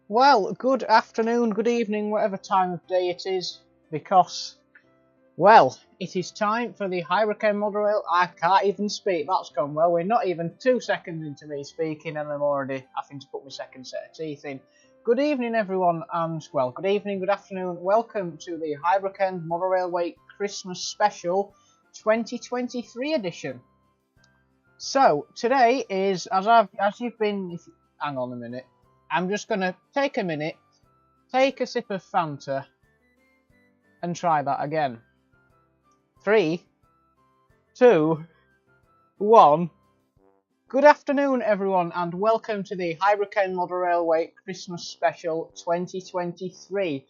Well, good afternoon, good evening, whatever time of day it is, because Well, it is time for the Highbrook model rail. I can't even speak, that's gone well. We're not even 2 seconds into me speaking and I'm already having to put my second set of teeth in. Good evening everyone, and well, good evening, good afternoon. Welcome to the Highbrook Model Railway Christmas Special 2023 edition. So, today is, hang on a minute, I'm just going to take a minute, take a sip of Fanta and try that again. 3, 2, 1. Good afternoon, everyone, and welcome to the Highbrook Model Railway Christmas Special 2023.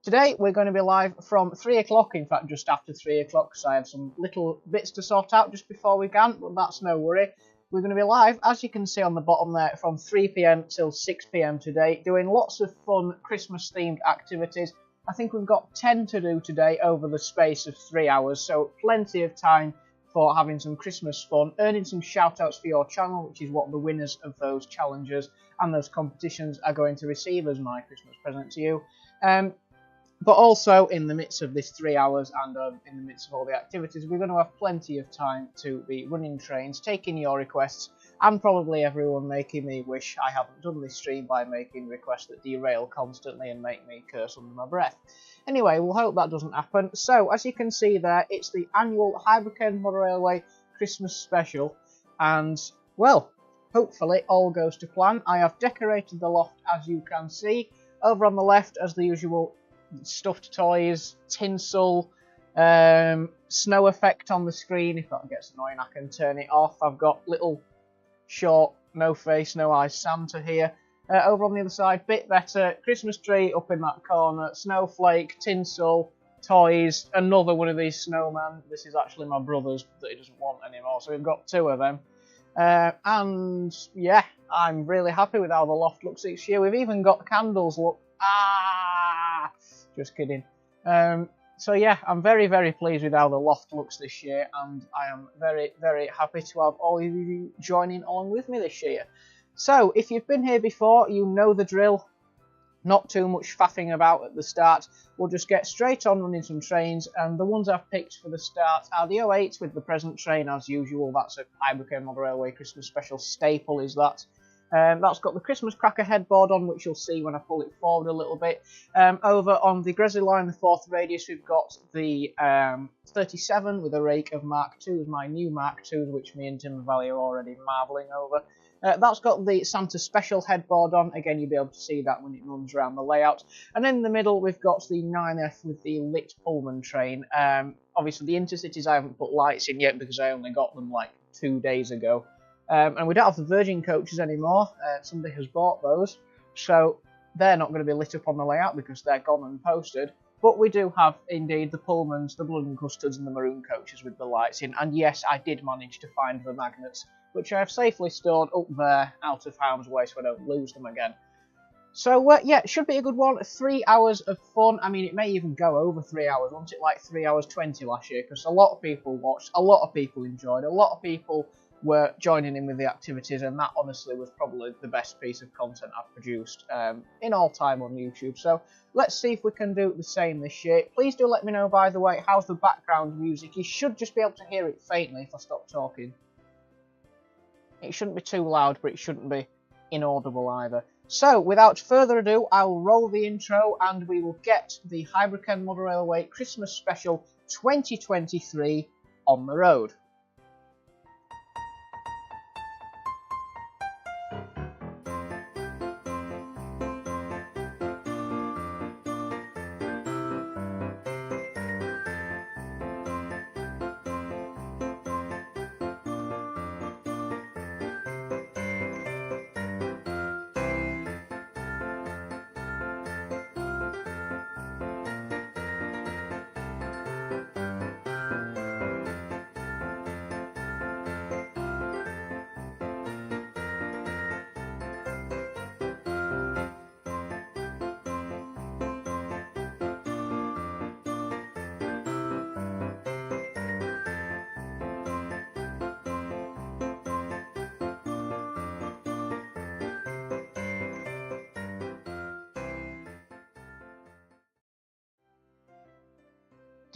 Today we're going to be live from 3 o'clock, in fact just after 3 o'clock, because I have some little bits to sort out just before we can, but that's no worry. We're going to be live, as you can see on the bottom there, from 3 PM till 6 PM today, doing lots of fun Christmas-themed activities. I think we've got 10 to do today over the space of 3 hours, so plenty of time for having some Christmas fun, earning some shout-outs for your channel, which is what the winners of those challenges and those competitions are going to receive as my Christmas present to you. But also, in the midst of this 3 hours and in the midst of all the activities, we're going to have plenty of time to be running trains, taking your requests, and probably everyone making me wish I hadn't done this stream by making requests that derail constantly and make me curse under my breath. Anyway, we'll hope that doesn't happen. So, as you can see there, it's the annual Highbrook Model Railway Christmas Special, and, well, hopefully all goes to plan. I have decorated the loft, as you can see. Over on the left, as the usual, stuffed toys, tinsel, snow effect on the screen. If that gets annoying, I can turn it off. I've got little short, no face, no eyes Santa here. Over on the other side, bit better, Christmas tree up in that corner, snowflake, tinsel, toys, another one of these snowmen. This is actually my brother's that he doesn't want anymore, so we've got 2 of them. And yeah, I'm really happy with how the loft looks this year. We've even got candles, look. Just kidding. So yeah, I'm very, very pleased with how the loft looks this year, and I am very, very happy to have all of you joining along with me this year. So, if you've been here before, you know the drill. Not too much faffing about at the start. We'll just get straight on running some trains, and the ones I've picked for the start are the 08 with the present train as usual. That's a Highbrook Model Railway Christmas Special staple, is that. That's got the Christmas cracker headboard on, which you'll see when I pull it forward a little bit. Over on the Grizzly line, the 4th radius, we've got the 37 with a rake of Mark IIs, my new Mark IIs, which me and Tim Valley are already marvelling over. That's got the Santa Special headboard on. Again, you'll be able to see that when it runs around the layout. And in the middle, we've got the 9F with the lit Pullman train. Obviously, the Intercities I haven't put lights in yet because I only got them like 2 days ago. And we don't have the Virgin coaches anymore. Somebody has bought those, so they're not going to be lit up on the layout because they're gone and posted. But we do have, indeed, the Pullmans, the Blood and Custards and the Maroon coaches with the lights in. And yes, I did manage to find the magnets, which I have safely stored up there out of harm's way so I don't lose them again. So, yeah, it should be a good one. 3 hours of fun. I mean, it may even go over 3 hours. Wasn't it like 3 hours 20 last year? Because a lot of people watched, a lot of people enjoyed, a lot of people were joining in with the activities, and that honestly was probably the best piece of content I've produced in all time on YouTube. So let's see if we can do the same this year. Please do let me know, by the way, how's the background music. You should just be able to hear it faintly if I stop talking. It shouldn't be too loud, but it shouldn't be inaudible either. So without further ado, I'll roll the intro and we will get the Highbrook Model Railway Christmas Special 2023 on the road.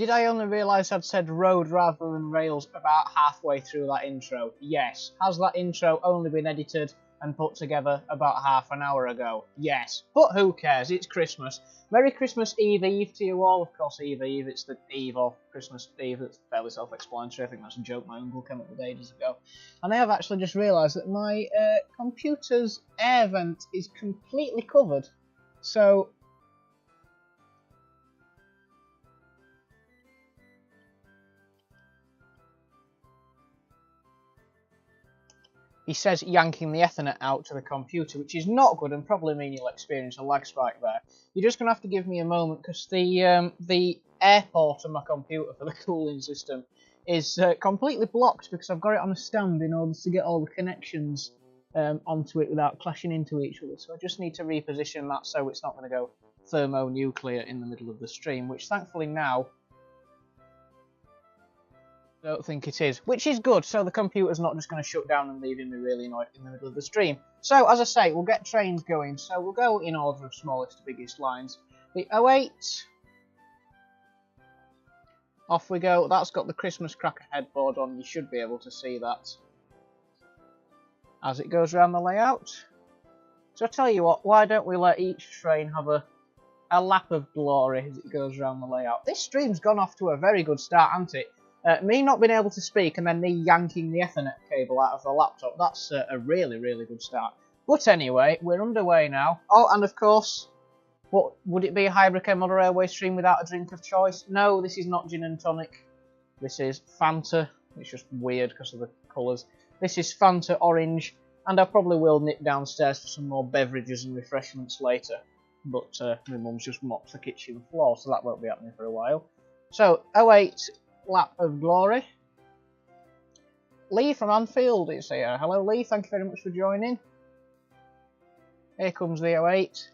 Did I only realise I'd said road rather than rails about halfway through that intro? Yes. Has that intro only been edited and put together about half an hour ago? Yes. But who cares? It's Christmas. Merry Christmas Eve to you all. Of course, Eve. It's the Eve of Christmas Eve. That's fairly self-explanatory. I think that's a joke my uncle came up with ages ago. And I have actually just realised that my computer's air vent is completely covered. So he says yanking the Ethernet out to the computer, which is not good and probably mean you'll experience a lag spike there. You're just going to have to give me a moment because the air port on my computer for the cooling system is completely blocked because I've got it on a stand in order to get all the connections onto it without clashing into each other. So I just need to reposition that so it's not going to go thermonuclear in the middle of the stream, which thankfully now I don't think it is, which is good, so the computer's not just going to shut down and leaving me really annoyed in the middle of the stream. So, as I say, we'll get trains going, so we'll go in order of smallest to biggest lines. The 08, off we go. That's got the Christmas cracker headboard on, you should be able to see that as it goes around the layout. So I tell you what, why don't we let each train have a lap of glory as it goes around the layout. This stream's gone off to a very good start, hasn't it? Me not being able to speak and then me yanking the Ethernet cable out of the laptop, that's a really, really good start. But anyway, we're underway now. Oh, and of course, what would it be a Highbrook HEMR Railway stream without a drink of choice? No, this is not gin and tonic. This is Fanta. It's just weird because of the colours. This is Fanta Orange, and I probably will nip downstairs for some more beverages and refreshments later. But my mum's just mopped the kitchen floor, so that won't be happening for a while. So, 08... lap of glory. Lee from Anfield is here. Hello Lee, thank you very much for joining. Here comes the 08.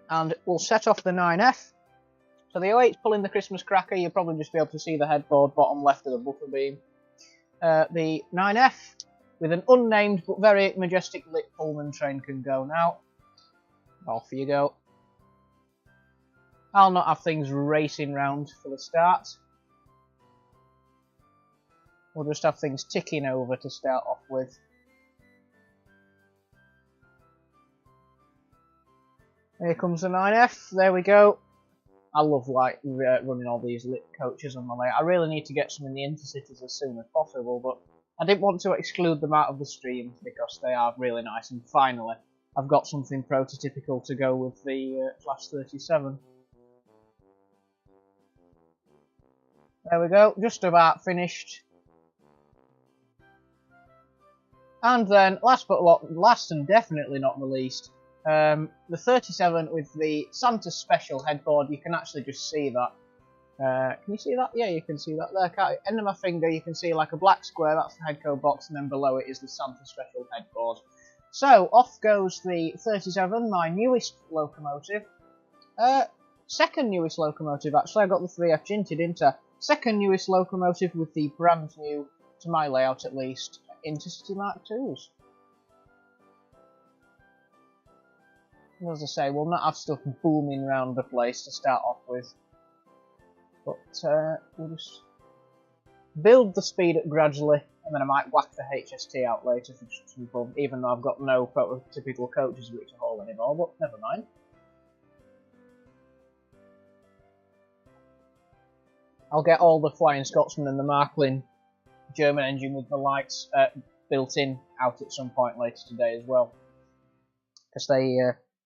And we'll set off the 9F. So the 08's pulling the Christmas cracker, you'll probably just be able to see the headboard bottom left of the buffer beam. The 9F, with an unnamed but very majestic lit Pullman train, can go now. Off you go. I'll not have things racing round for the start. We'll just have things ticking over to start off with. Here comes the 9F, there we go. I love running all these lit coaches on the layout. I really need to get some in the intercities as soon as possible, but I didn't want to exclude them out of the stream because they are really nice. And finally, I've got something prototypical to go with the Flash 37. There we go, just about finished. And then, last and definitely not the least, the 37 with the Santa Special headboard. You can actually just see that. Can you see that? Yeah, you can see that there. End of my finger, you can see like a black square, that's the headco box, and then below it is the Santa Special headboard. So, off goes the 37, my newest locomotive. Second newest locomotive, actually. I got the 3F Ginted, didn't I? Second newest locomotive with the brand new, to my layout at least, Intercity Mark IIs. As I say, we'll not have stuff booming around the place to start off with. But we'll just build the speed up gradually, and then I might whack the HST out later for some fun, even though I've got no prototypical coaches which to haul anymore, but never mind. I'll get all the Flying Scotsman and the Marklin German engine with the lights built in out at some point later today as well. Because they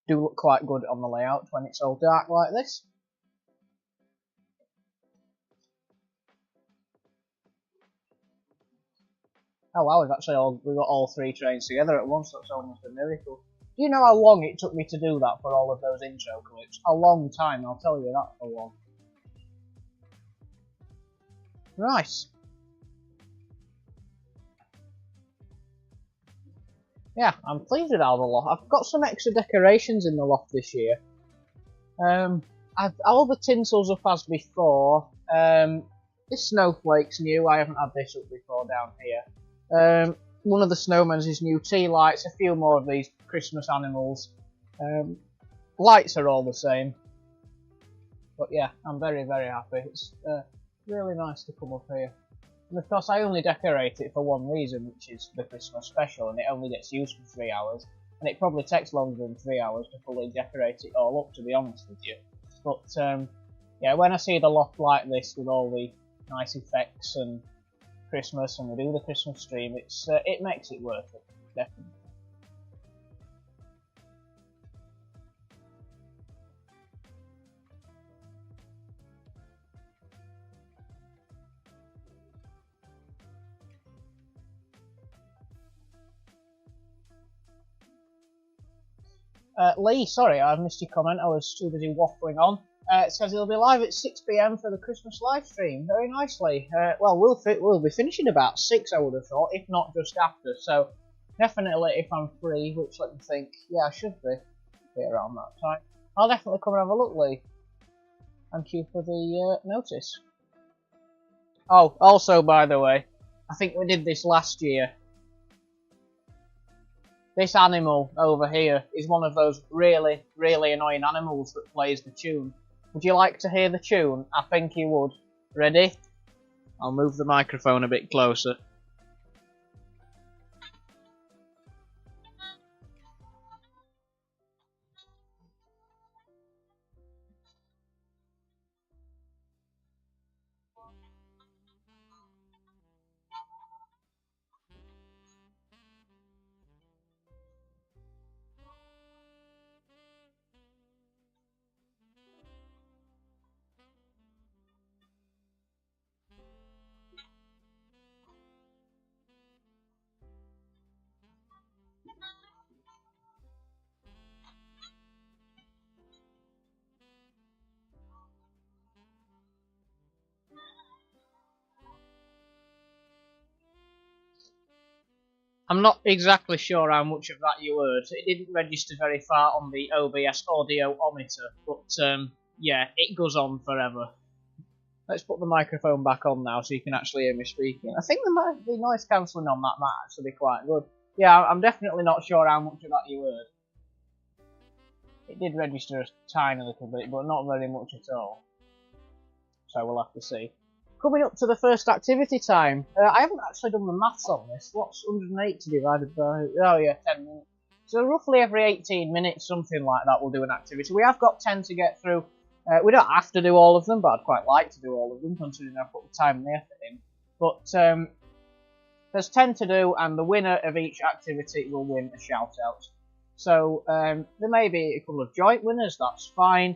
do look quite good on the layout when it's all dark like this. Oh wow, we've got all three trains together at once, that's almost a miracle. Do you know how long it took me to do that for all of those intro clips? A long time, I'll tell you that for one. Right. Yeah, I'm pleased with how the loft. I've got some extra decorations in the loft this year. All the tinsels up as before. This snowflake's new. I haven't had this up before down here. One of the snowmen's is new tea lights. A few more of these Christmas animals. Lights are all the same. But yeah, I'm very, very happy. It's really nice to come up here. And of course I only decorate it for one reason, which is the Christmas special, and it only gets used for 3 hours. And it probably takes longer than 3 hours to fully decorate it all up, to be honest with you. But yeah, when I see the loft like this with all the nice effects and Christmas, and we do the Christmas stream, it makes it worth it, definitely. Lee, sorry, I missed your comment. I was too busy waffling on. It says it'll be live at 6 PM for the Christmas live stream. Very nicely. Well, we'll be finishing about 6, I would have thought, if not just after. So definitely, if I'm free, which let me think, yeah, I should be around that time. I'll definitely come and have a look, Lee. Thank you for the notice. Oh, also, by the way, I think we did this last year. This animal over here is one of those really, really annoying animals that plays the tune. Would you like to hear the tune? I think you would. Ready? I'll move the microphone a bit closer. I'm not exactly sure how much of that you heard. It didn't register very far on the OBS audio-ometer, but yeah, it goes on forever. Let's put the microphone back on now so you can actually hear me speaking. I think the noise cancelling on that might actually be quite good. Yeah, I'm definitely not sure how much of that you heard. It did register a tiny little bit, but not very much at all. So we'll have to see. Coming up to the first activity time. I haven't actually done the maths on this. What's 180 divided by... Oh yeah, 10 minutes. So roughly every 18 minutes, something like that, we'll do an activity. We have got 10 to get through. We don't have to do all of them, but I'd quite like to do all of them, considering I've put the time and the effort in. But there's 10 to do, and the winner of each activity will win a shout-out. So there may be a couple of joint winners, that's fine.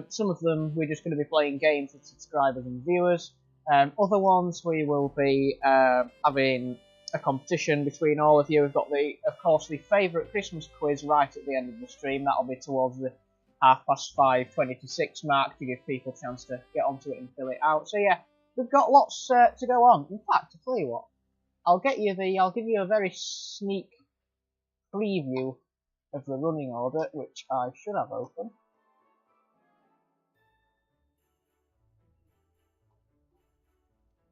Some of them we're just going to be playing games with subscribers and viewers. Other ones we will be having a competition between all of you. We've got of course, the favourite Christmas quiz right at the end of the stream. That'll be towards the 5:30, 20 to 6 mark to give people a chance to get onto it and fill it out. So yeah, we've got lots to go on. In fact, to tell you what, I'll give you a very sneak preview of the running order, which I should have open.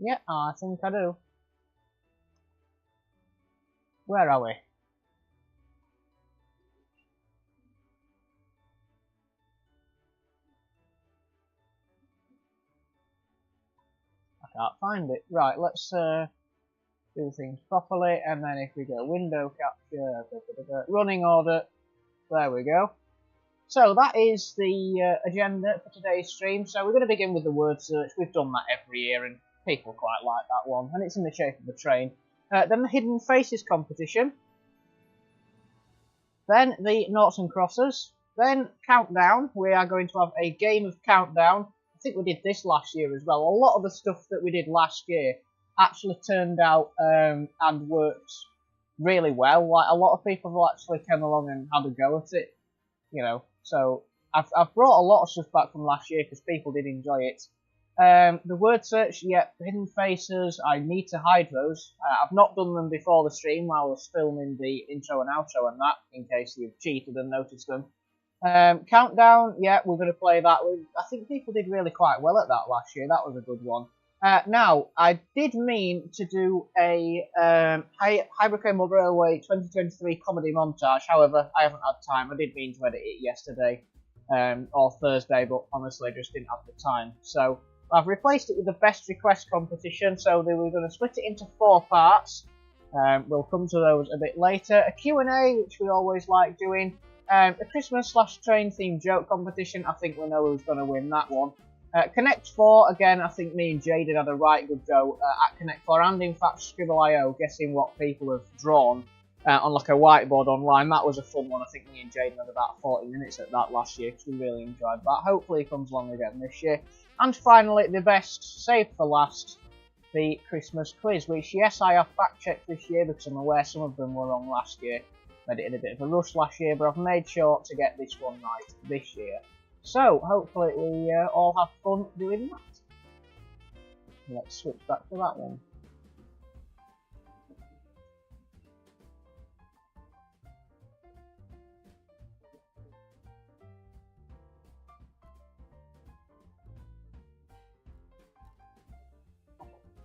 Yeah, I think I do. Where are we? I can't find it. Right, let's do things properly, and then if we go window capture, running order, there we go. So that is the agenda for today's stream. So we're going to begin with the word search. We've done that every year, and people quite like that one, and it's in the shape of a train. Then the hidden faces competition. Then the noughts and crosses. Then countdown. We are going to have a game of countdown. I think we did this last year as well. A lot of the stuff that we did last year actually turned out and worked really well. Like, a lot of people have actually come along and had a go at it, you know. So I've brought a lot of stuff back from last year because people did enjoy it. The word search, yep, hidden faces, I need to hide those. I've not done them before the stream while I was filming the intro and outro and that, in case you've cheated and noticed them. Countdown, yeah, we're going to play that. I think people did really quite well at that last year. That was a good one. Now, I did mean to do a Highbrook Railway 2023 comedy montage. However, I haven't had time. I did mean to edit it yesterday. or Thursday, but honestly just didn't have the time. So I've replaced it with the best request competition, so they were going to split it into 4 parts. We'll come to those a bit later. A Q&A, which we always like doing. A Christmas/train themed joke competition. I think we know who's going to win that one. Connect 4, again, I think me and Jaden had a right good go at Connect 4, and in fact Scribble.io, guessing what people have drawn on like a whiteboard online. That was a fun one. I think me and Jaden had about 40 minutes at that last year because we really enjoyed that. Hopefully it comes along again this year. And finally, the best, saved for last, the Christmas quiz, which yes, I have fact-checked this year because I'm aware some of them were wrong last year. Made it in a bit of a rush last year, but I've made sure to get this one right this year. So, hopefully we all have fun doing that. Let's switch back to that one.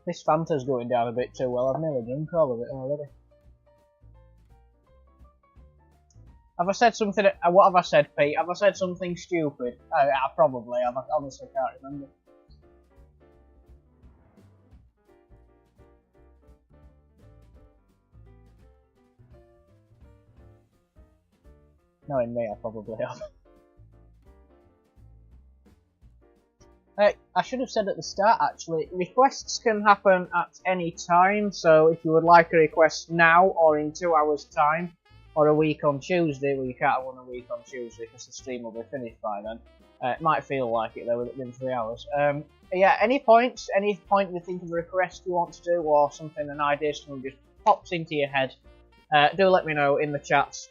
This Fanta's going down a bit too well. I've nearly drunk all of it already. Have I said something? What have I said, Pete? Have I said something stupid? I probably have. I honestly can't remember. Knowing me, I probably have. I should have said at the start, actually, requests can happen at any time, so if you would like a request now or in 2 hours' time, or a week on Tuesday, well, you can't have one a week on Tuesday because the stream will be finished by then. It might feel like it though with it being 3 hours. Yeah, any point you think of a request you want to do, or something, an idea, something just pops into your head, do let me know in the chats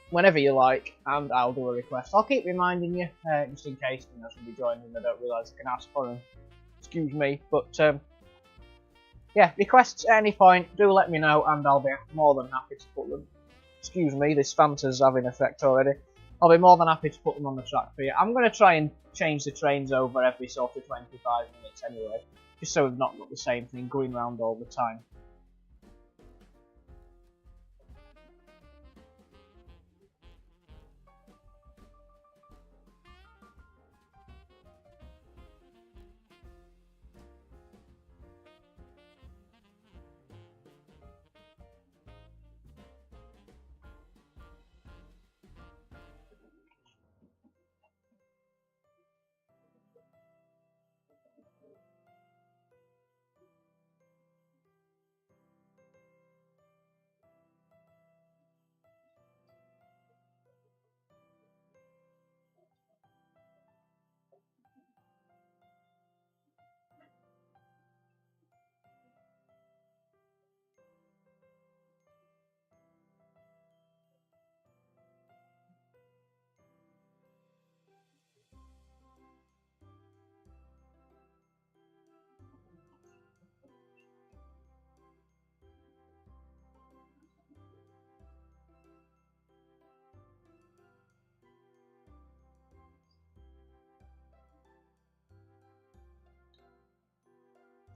whenever you like, and I'll do a request. I'll keep reminding you, just in case somebody joins and I don't realise I can ask for them. Excuse me, but yeah, requests at any point, do let me know, and I'll be more than happy to put them. Excuse me, this Fanta's having effect already. I'll be more than happy to put them on the track for you. I'm going to try and change the trains over every sort of 25 minutes anyway, just so we've not got the same thing going round all the time.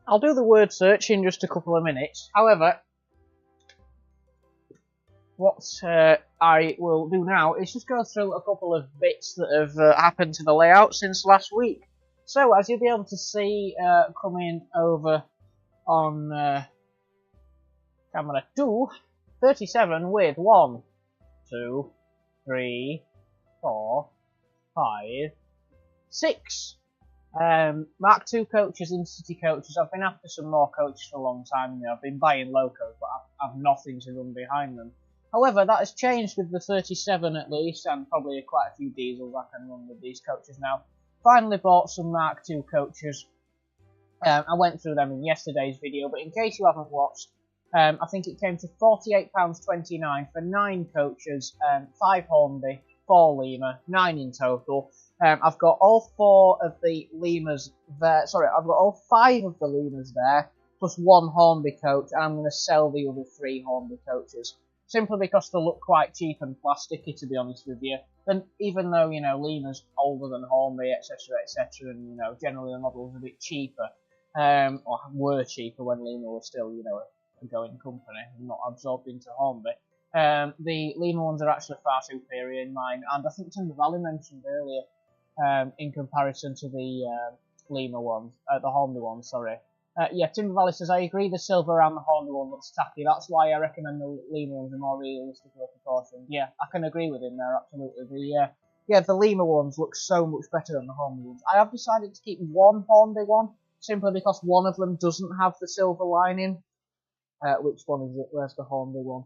I'll do the word search in just a couple of minutes. However, what I will do now is just go through a couple of bits that have happened to the layout since last week. So, as you'll be able to see coming over on camera 2, 37 with 1, 2, 3, 4, 5, 6. Mark II coaches, Intercity coaches. I've been after some more coaches for a long time. I've been buying locos, but I've nothing to run behind them. However, that has changed with the 37 at least, and probably quite a few diesels I can run with these coaches now. Finally bought some Mark II coaches. I went through them in yesterday's video, but in case you haven't watched, I think it came to £48.29 for 9 coaches, 5 Hornby, 4 Lima, 9 in total. I've got all 4 of the Limas there. Sorry, I've got all 5 of the Limas there, plus 1 Hornby coach, and I'm going to sell the other 3 Hornby coaches. Simply because they look quite cheap and plasticky, to be honest with you. And even though, you know, Lima's older than Hornby, etc., etc., and, you know, generally the model's a bit cheaper, or were cheaper when Lima was still, you know, a going company, and not absorbed into Hornby. The Lima ones are actually far superior in mine, and I think Timber Valley mentioned earlier, in comparison to the Lima ones, the Hornby ones, sorry. Yeah, Timber Valley says, I agree the silver around the Hornby one looks tacky. That's why I recommend the Lima ones are more realistically proportioned. Yeah, I can agree with him there, absolutely. Yeah, the Lima ones look so much better than the Hornby ones. I have decided to keep one Hornby one, simply because one of them doesn't have the silver lining. Which one is it? Where's the Hornby one?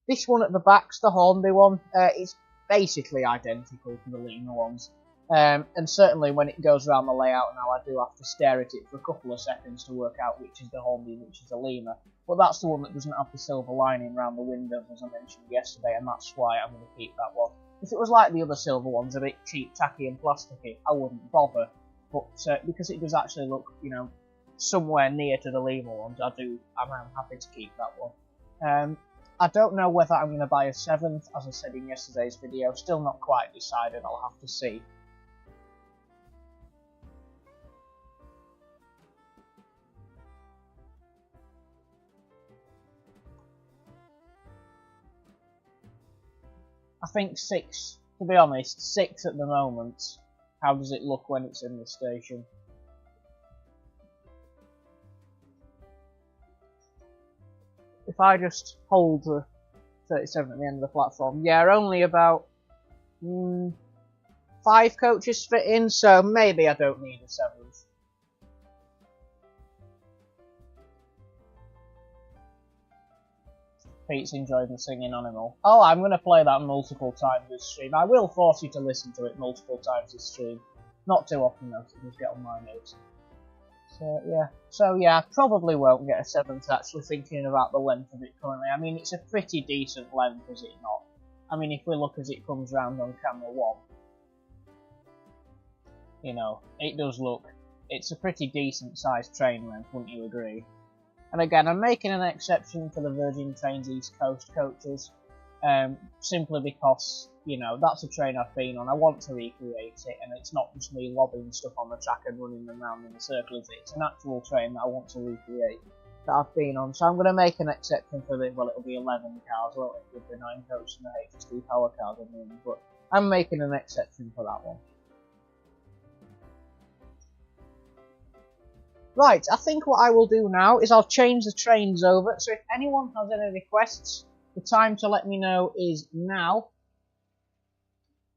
This one at the back's the Hornby one. It's basically identical to the Lima ones. And certainly when it goes around the layout now, I do have to stare at it for a couple of seconds to work out which is the Hornby and which is the Lima. But that's the one that doesn't have the silver lining around the windows, as I mentioned yesterday, and that's why I'm going to keep that one. If it was like the other silver ones, a bit cheap, tacky and plasticky, I wouldn't bother. But because it does actually look, you know, somewhere near to the Lima ones, I'm happy to keep that one. I don't know whether I'm going to buy a 7th, as I said in yesterday's video, still not quite decided, I'll have to see. I think 6, to be honest, 6 at the moment. How does it look when it's in the station? If I just hold the 37 at the end of the platform, yeah, only about 5 coaches fit in, so maybe I don't need a 7th. Pete's enjoying the singing animal. Oh, I'm going to play that multiple times this stream. I will force you to listen to it multiple times this stream. Not too often though, so just get on my nerves. So yeah, I probably won't get a 7th, actually thinking about the length of it currently. I mean, it's a pretty decent length, is it not? I mean, if we look as it comes round on camera 1, you know, it does look, it's a pretty decent sized train length, wouldn't you agree? And again, I'm making an exception for the Virgin Trains East Coast coaches, simply because, you know, that's a train I've been on. I want to recreate it, and it's not just me lobbing stuff on the track and running them around in a circle, is it? It's an actual train that I want to recreate that I've been on. So I'm going to make an exception for the, well, it'll be 11 cars, won't it, with the 9 coaches and the HT power cars in them, but I'm making an exception for that one. Right, I think what I will do now is I'll change the trains over, so if anyone has any requests, the time to let me know is now.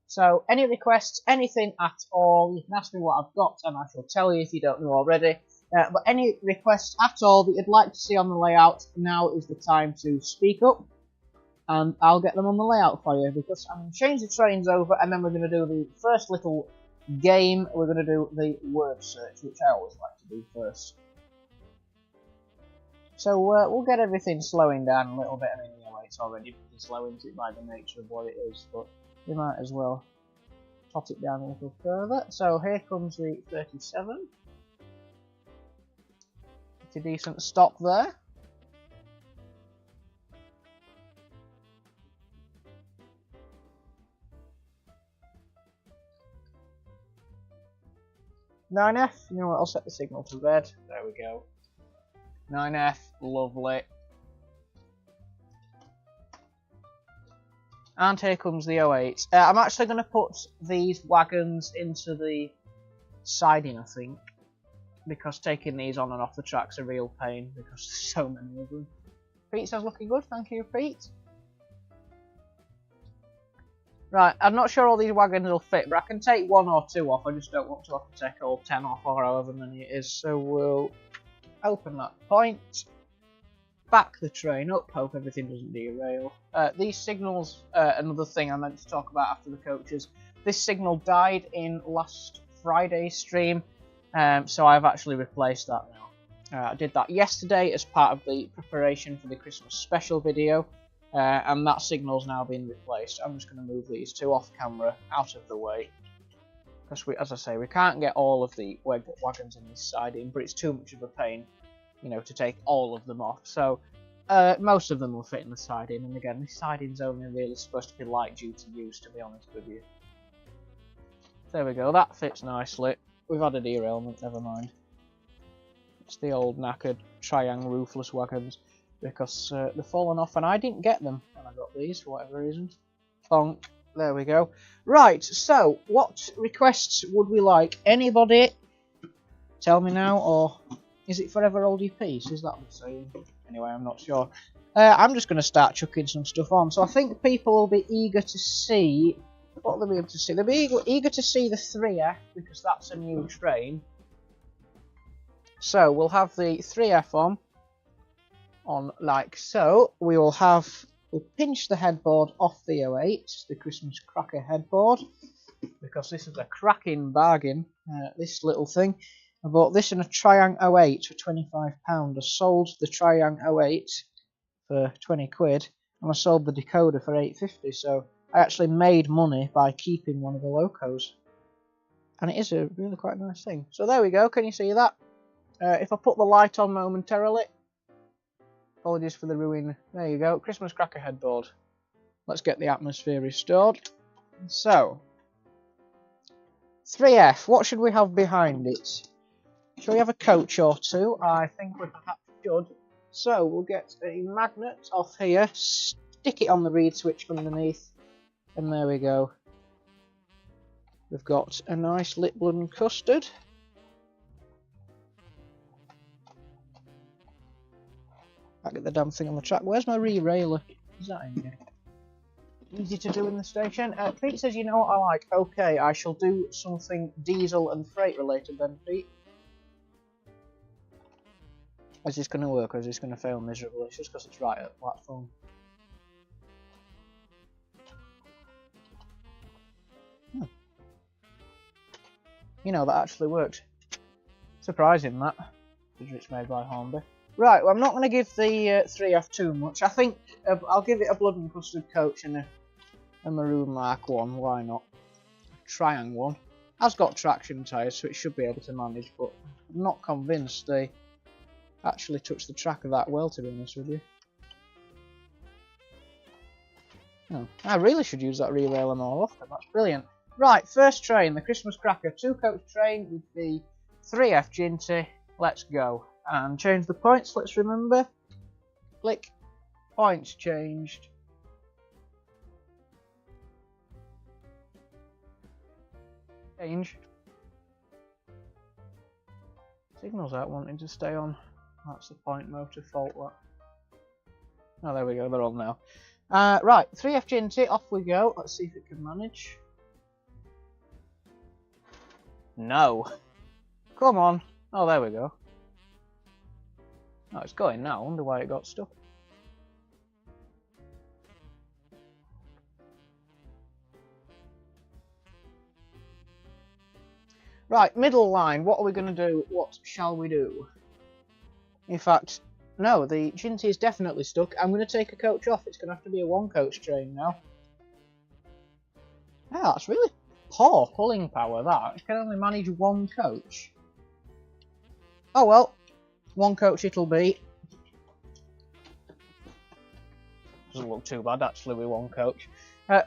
So, any requests, anything at all, you can ask me what I've got and I shall tell you if you don't know already. But any requests at all that you'd like to see on the layout, now is the time to speak up. And I'll get them on the layout for you, because I'm going to change the trains over and then we're going to do the first little game. We're going to do the word search, which I always like to do first. So we'll get everything slowing down a little bit. I mean, anyway, it's already slow into it by the nature of what it is, but we might as well tot it down a little further. So here comes the 37. It's a decent stop there. "9F, you know what, I'll set the signal to red." There we go. 9F, lovely. And here comes the 08. I'm actually going to put these wagons into the siding, I think, because taking these on and off the track's a real pain, because there's so many of them. Pete says looking good, thank you, Pete. Right, I'm not sure all these wagons will fit, but I can take 1 or 2 off. I just don't want to have to take all 10 off, or however many it is. So we'll open that point, back the train up, hope everything doesn't derail. These signals, another thing I meant to talk about after the coaches. This signal died in last Friday's stream, so I've actually replaced that now. I did that yesterday as part of the preparation for the Christmas special video. And that signal's now been replaced. I'm just going to move these 2 off camera out of the way, because as I say, we can't get all of the wagons in this siding, but it's too much of a pain, you know, to take all of them off. So most of them will fit in the siding, and again, this siding's only really supposed to be light duty use, to be honest with you. There we go, that fits nicely. We've had a derailment, never mind. It's the old knackered triangle roofless wagons. because they've fallen off and I didn't get them and I got these for whatever reason. Bonk. There we go. Right, so what requests would we like? Anybody? Tell me now, or is it forever hold your peace? Is that the saying? Anyway, I'm not sure. I'm just going to start chucking some stuff on. So I think people will be eager to see... What will they be able to see? They'll be eager to see the 3F, because that's a new train. So we'll have the 3F on like so. We will have... We'll pinch the headboard off the 08, the Christmas cracker headboard, because this is a cracking bargain, this little thing. I bought this in a Triang 08 for £25. I sold the Triang 08 for 20 quid, and I sold the decoder for £8.50, so I actually made money by keeping one of the locos. And it is a really quite nice thing. So there we go, can you see that? If I put the light on momentarily, apologies for the ruin, there you go, Christmas cracker headboard. Let's get the atmosphere restored. So, 3F, what should we have behind it? Shall we have a coach or two? I think we perhaps should. So we'll get a magnet off here, stick it on the reed switch underneath, and there we go. We've got a nice lit blood and custard. I'll get the damn thing on the track. Where's my re-railer? Is that in here? Easy to do in the station. Pete says, you know what I like? Okay, I shall do something diesel and freight related then, Pete. Is this going to work, or is this going to fail miserably? It's just because it's right at the platform. You know, that actually works. Surprising, that. Because it's made by Hornby. Right, well, I'm not going to give the 3F too much. I think I'll give it a blood and custard coach and a maroon Mark 1. Why not? Triang 1. Has got traction tyres, so it should be able to manage, but I'm not convinced they actually touch the tracker that well, to be honest with you. Oh, I really should use that re-railer more often. That's brilliant. Right, first train, the Christmas cracker 2-coach train with the 3F Ginty. Let's go. And change the points, let's remember. Click. Points changed. Change. Signals out wanting to stay on. That's the point motor fault, that. Oh, there we go, they're on now. Right, 3F Ginty, off we go. Let's see if it can manage. No. Come on. Oh, there we go. Oh, it's going now. I wonder why it got stuck. Right, middle line. What are we going to do? What shall we do? In fact, no, the Ginty is definitely stuck. I'm going to take a coach off. It's going to have to be a 1-coach train now. Yeah, that's really poor pulling power, that. It can only manage 1 coach. Oh well. 1 coach it'll be. Doesn't look too bad actually with 1 coach.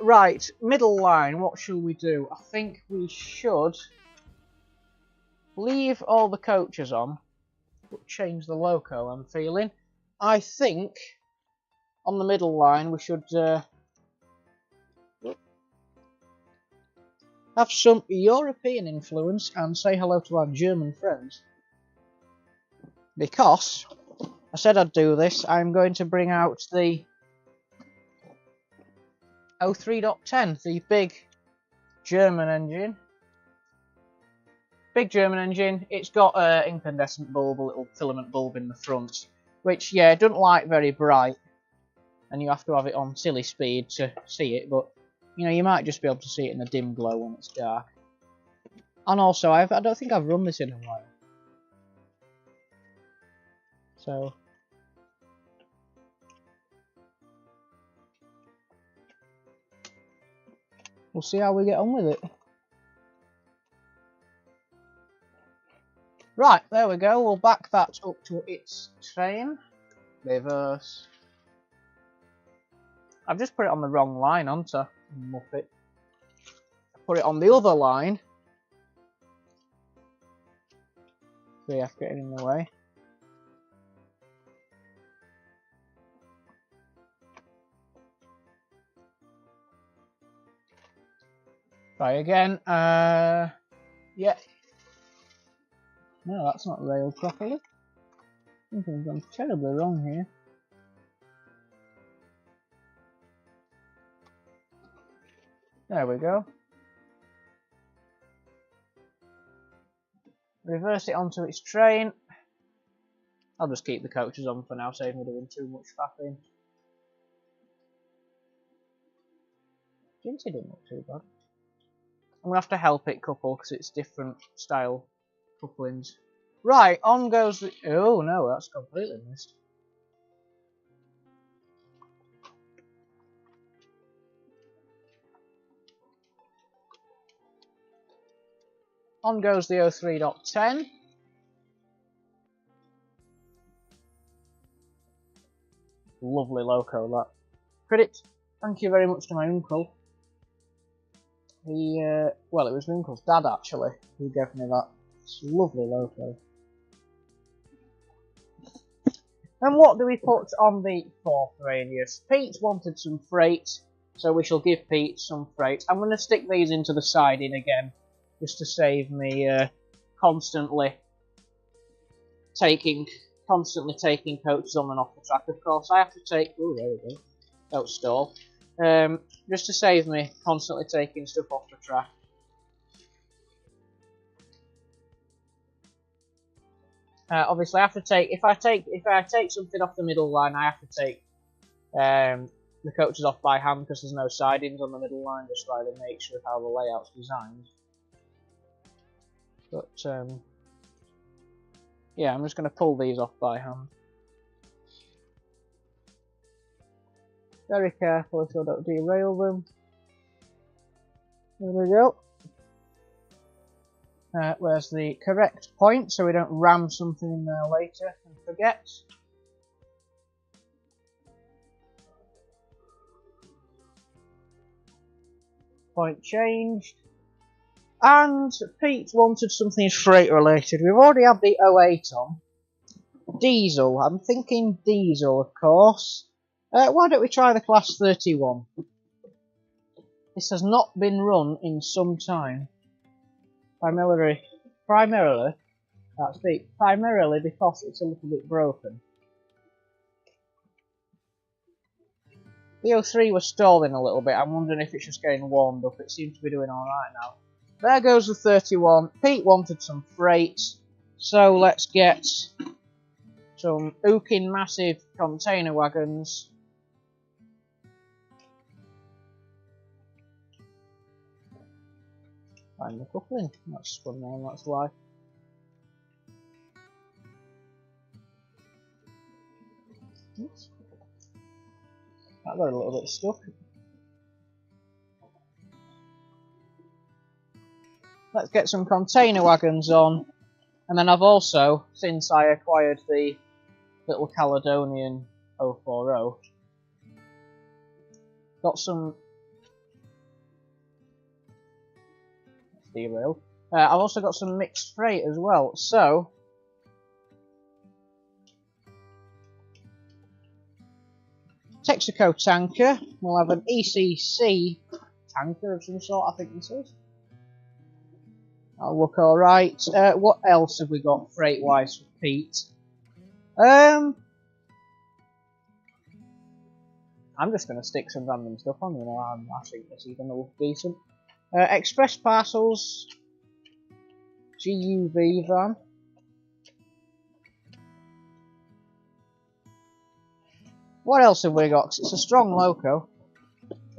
Right, middle line, what shall we do? I think we should leave all the coaches on, but change the loco, I'm feeling. I think on the middle line we should have some European influence and say hello to our German friends. Because I said I'd do this, I'm going to bring out the 03.10, the big German engine. Big German engine. It's got an incandescent bulb, a little filament bulb in the front, which, yeah, it doesn't light very bright, and you have to have it on silly speed to see it, but, you know, you might just be able to see it in a dim glow when it's dark. And also, I don't think I've run this in a while. So, we'll see how we get on with it. Right, there we go. We'll back that up to its train. Reverse. I've just put it on the wrong line, haven't I? Muppet. Put it on the other line. 3F getting in the way. Try again. Yeah. No, that's not railed properly. Something's gone terribly wrong here. There we go. Reverse it onto its train. I'll just keep the coaches on for now, save me doing too much faffing. Jinty didn't look too bad. I'm going to have to help it couple because it's different style couplings. Right, on goes the... Oh no, that's completely missed. On goes the 03.10. Lovely loco, that. Credit, thank you very much to my uncle. He, well, it was my uncle's dad actually who gave me that. It's lovely loco. And what do we put on the fourth radius? Pete wanted some freight, so we shall give Pete some freight. I'm going to stick these into the siding again, just to save me constantly taking coaches on and off the track. Of course, I have to take... Oh, there we go. Don't stall. Just to save me constantly taking stuff off the track. Obviously, I have to take if I take something off the middle line, I have to take the coaches off by hand because there's no sidings on the middle line, just by the nature of how the layout's designed. But yeah, I'm just going to pull these off by hand. Very carefully so I don't derail them. There we go. Where's the correct point so we don't ram something in there later and forget. Point changed. And Pete wanted something freight related. We've already had the 08 on. Diesel. I'm thinking diesel, of course. Why don't we try the class 31? This has not been run in some time. Primarily because it's a little bit broken. The 03 was stalling a little bit. I'm wondering if it's just getting warmed up. It seems to be doing alright now. There goes the 31. Pete wanted some freight, so let's get some ooking massive container wagons. Find the coupling. That's spun round, that's why. Oops. That got a little bit stuck. Let's get some container wagons on. And then I've also, since I acquired the little Caledonian 040, got some... Derailed. I've also got some mixed freight as well, so Texaco tanker, we'll have an ECC tanker of some sort, I think this is. That'll look alright. What else have we got freight wise for Pete? I'm just going to stick some random stuff on, you know, I think this is going to look decent. Express parcels, GUV van. What else have we got? 'Cause it's a strong loco.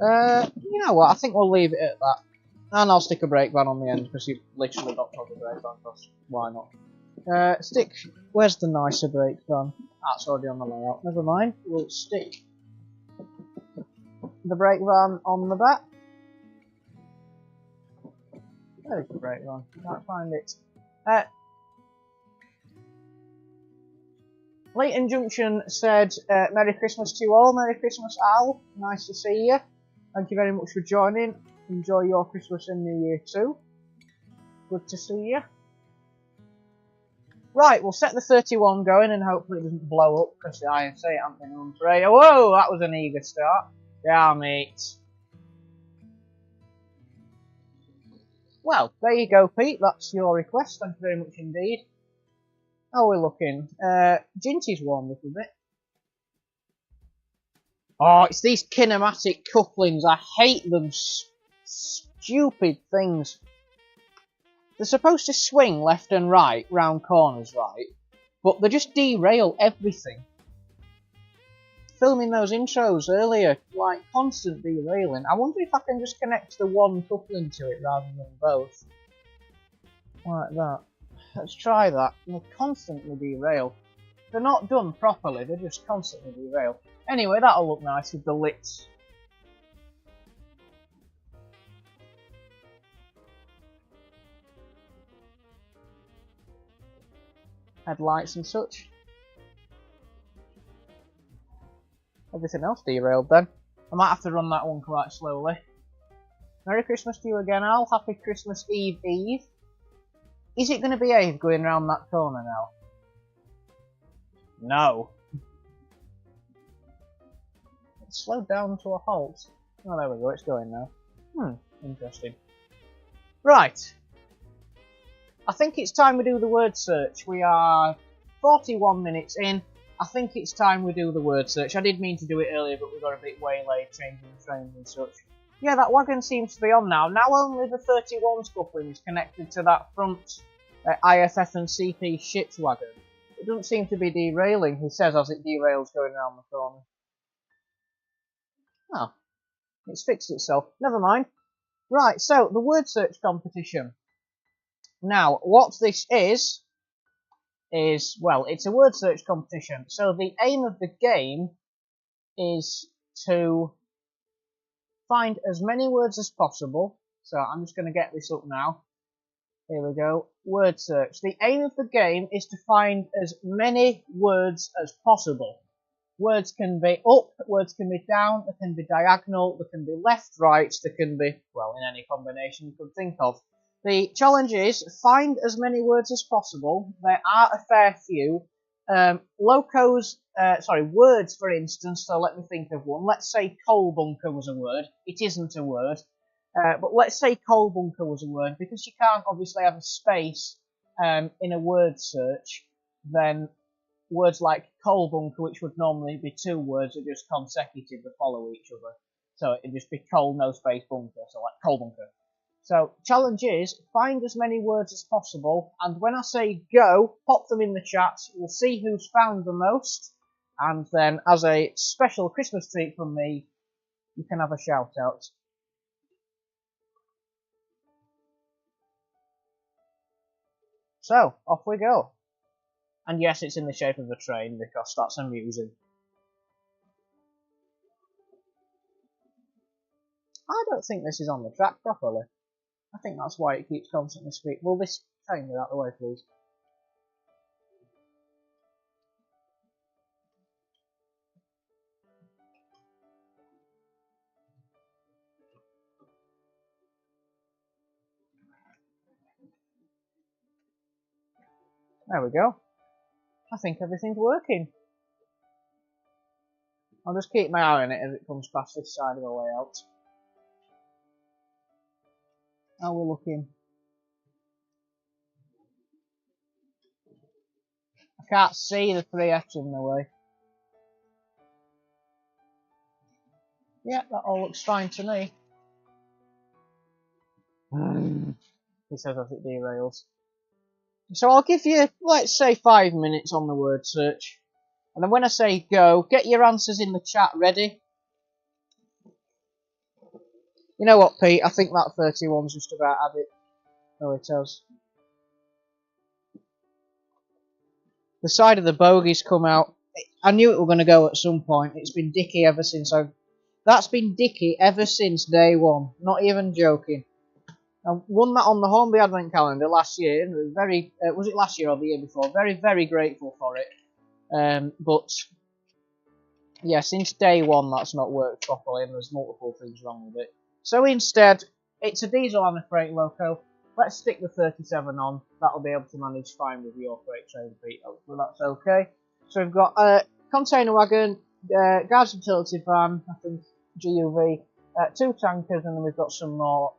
You know what? I think we'll leave it at that. And I'll stick a brake van on the end because you've literally not got the brake van. Because why not? Where's the nicer brake van? That's already on the layout. Never mind. We'll stick the brake van on the back. There's the brake van. Can't find it. Leighton Junction said, Merry Christmas to you all. Merry Christmas, Al. Nice to see you. Thank you very much for joining. Enjoy your Christmas and New Year too. Good to see you. Right, we'll set the 31 going and hopefully it doesn't blow up because the ISA hasn't been run for radio. Whoa, that was an eager start. Yeah, mate. Well, there you go, Pete. That's your request. Thank you very much indeed. How are we looking? Ginty's warmed up a bit. Oh, it's these kinematic couplings. I hate them. Stupid things. They're supposed to swing left and right, round corners, right? But they just derail everything. Filming those intros earlier, like constant derailing. I wonder if I can just connect the one coupling to it rather than both. Like that. Let's try that. They'll constantly derail. They're not done properly, they just constantly derail. Anyway, that'll look nice with the lights. Headlights and such. Everything else derailed then. I might have to run that one quite slowly. Merry Christmas to you again, Al. Happy Christmas Eve Eve. Is it going to behave going round that corner now? No. It slowed down to a halt. Oh, there we go, it's going now. Interesting. Right. I think it's time we do the word search. We are 41 minutes in. I think it's time we do the word search. I did mean to do it earlier, but we got a bit waylaid changing the trains and such. Yeah, that wagon seems to be on now. Now only the 31's coupling is connected to that front IFF and CP ships wagon. It doesn't seem to be derailing, he says, as it derails going around the corner. Oh, it's fixed itself. Never mind. Right, so the word search competition. Now, what this is, well, it's a word search competition. So the aim of the game is to find as many words as possible. So I'm just going to get this up now. Here we go. Word search. The aim of the game is to find as many words as possible. Words can be up, words can be down, they can be diagonal, they can be left, right, they can be, well, in any combination you could think of. The challenge is find as many words as possible. There are a fair few. Words, for instance, so let me think of one. Let's say coal bunker was a word. It isn't a word. But let's say coal bunker was a word. Because you can't obviously have a space in a word search, then words like coal bunker, which would normally be two words, are just consecutive, they follow each other. So it'd just be coal, no space, bunker, so like coal bunker. So, challenge is, find as many words as possible, and when I say go, pop them in the chat, we'll see who's found the most, and then, as a special Christmas treat from me, you can have a shout out. So, off we go. And yes, it's in the shape of a train, because that's amusing. I don't think this is on the track properly. I think that's why it keeps constantly speaking. Will this train get out of the way, please? There we go. I think everything's working. I'll just keep my eye on it as it comes past this side of the layout. How are we looking? I can't see the 3Fs in the way. Yeah, that all looks fine to me. He says as it derails. So I'll give you, let's say, 5 minutes on the word search. And then when I say go, get your answers in the chat ready. You know what, Pete? I think that 31's just about had it. Oh, it has. The side of the bogey's come out. I knew it were going to go at some point. It's been dicky ever since That's been dicky ever since day one. Not even joking. I won that on the Hornby Advent Calendar last year. Was it last year or the year before? Very, very grateful for it. But yeah, since day one that's not worked properly and there's multiple things wrong with it. So instead, it's a diesel and a freight loco. Let's stick the 37 on. That'll be able to manage fine with your freight train, Pete. Hopefully that's okay. So we've got a container wagon, guards utility van, I think GUV, 2 tankers, and then we've got some more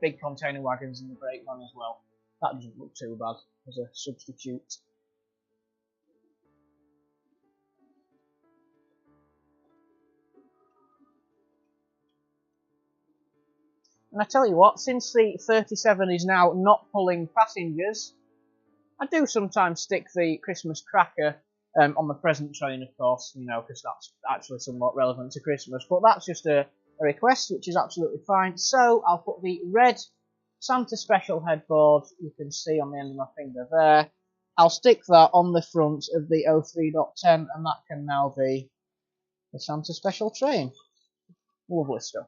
big container wagons in the brakeman as well. That doesn't look too bad as a substitute. And I tell you what, since the 37 is now not pulling passengers, I do sometimes stick the Christmas cracker on the present train, of course, you know, because that's actually somewhat relevant to Christmas. But that's just a request, which is absolutely fine. So I'll put the red Santa Special headboard, you can see on the end of my finger there. I'll stick that on the front of the 03.10, and that can now be the Santa Special train. Lovely stuff.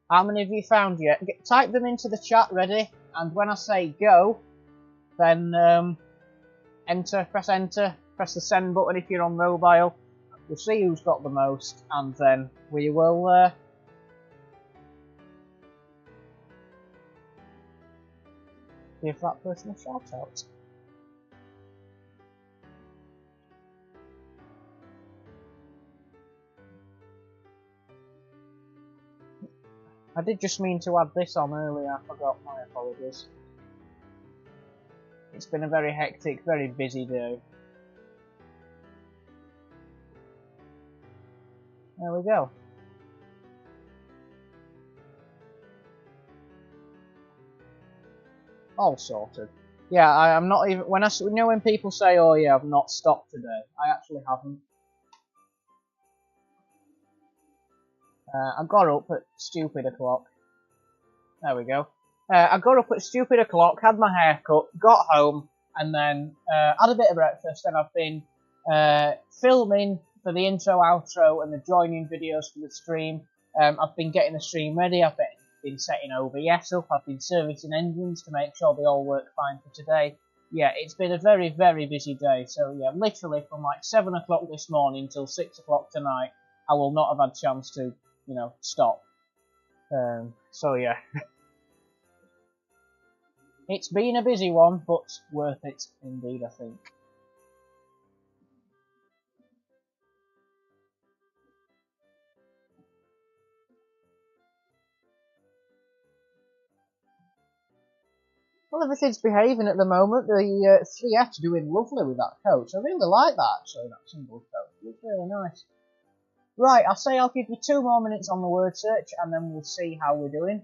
How many have you found yet? Type them into the chat, ready? And when I say go, then press enter, press the send button if you're on mobile. We'll see who's got the most, and then we will give that person a shout out. I did just mean to add this on earlier, I forgot, my apologies. It's been a very hectic, very busy day. There we go. All sorted. Yeah, I'm not even, you know when people say, oh yeah, I've not stopped today, I actually haven't. I got up at stupid o'clock. There we go. I got up at stupid o'clock, had my hair cut, got home, and then had a bit of breakfast, and I've been filming for the intro, outro, and the joining videos for the stream. I've been getting the stream ready, I've been setting OBS up, I've been servicing engines to make sure they all work fine for today. Yeah, it's been a very, very busy day, so yeah, literally from like 7 o'clock this morning till 6 o'clock tonight, I will not have had a chance to, you know, stop. So yeah. It's been a busy one, but worth it indeed, I think. Well, everything's behaving at the moment. The 3F's doing lovely with that coach. I really like that, actually, that single coach. It's really nice. Right, I'll say I'll give you 2 more minutes on the word search, and then we'll see how we're doing.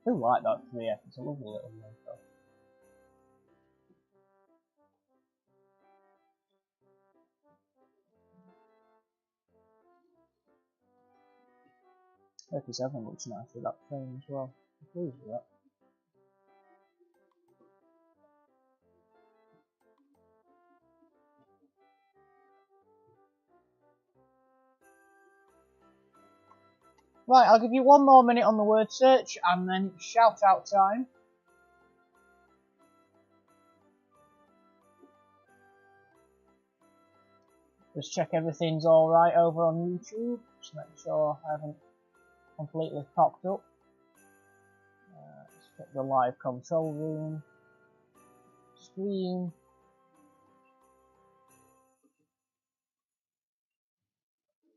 I do like that 3F, it's a lovely little motor. .37 looks nice with that frame as well. I'm pleased with that. Right, I'll give you 1 more minute on the word search, and then shout out time. Just check everything's alright over on YouTube, just make sure I haven't completely cocked up. Let's check the live control room, screen.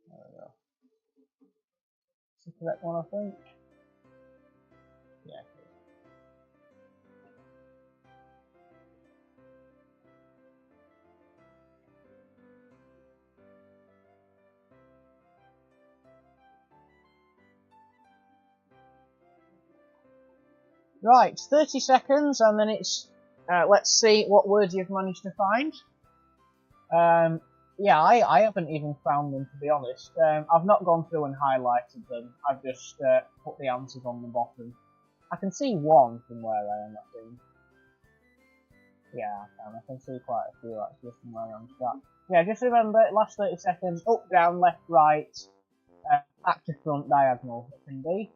There we go. It's the correct one, I think. Yeah. Right, 30 seconds, and then it's, let's see what words you've managed to find. Yeah, I haven't even found them, to be honest. I've not gone through and highlighted them, I've just put the answers on the bottom. I can see one from where I am, I think. Yeah, I can see quite a few actually from where I am. Yeah, just remember, last 30 seconds, up, down, left, right, back to front, diagonal, it can be.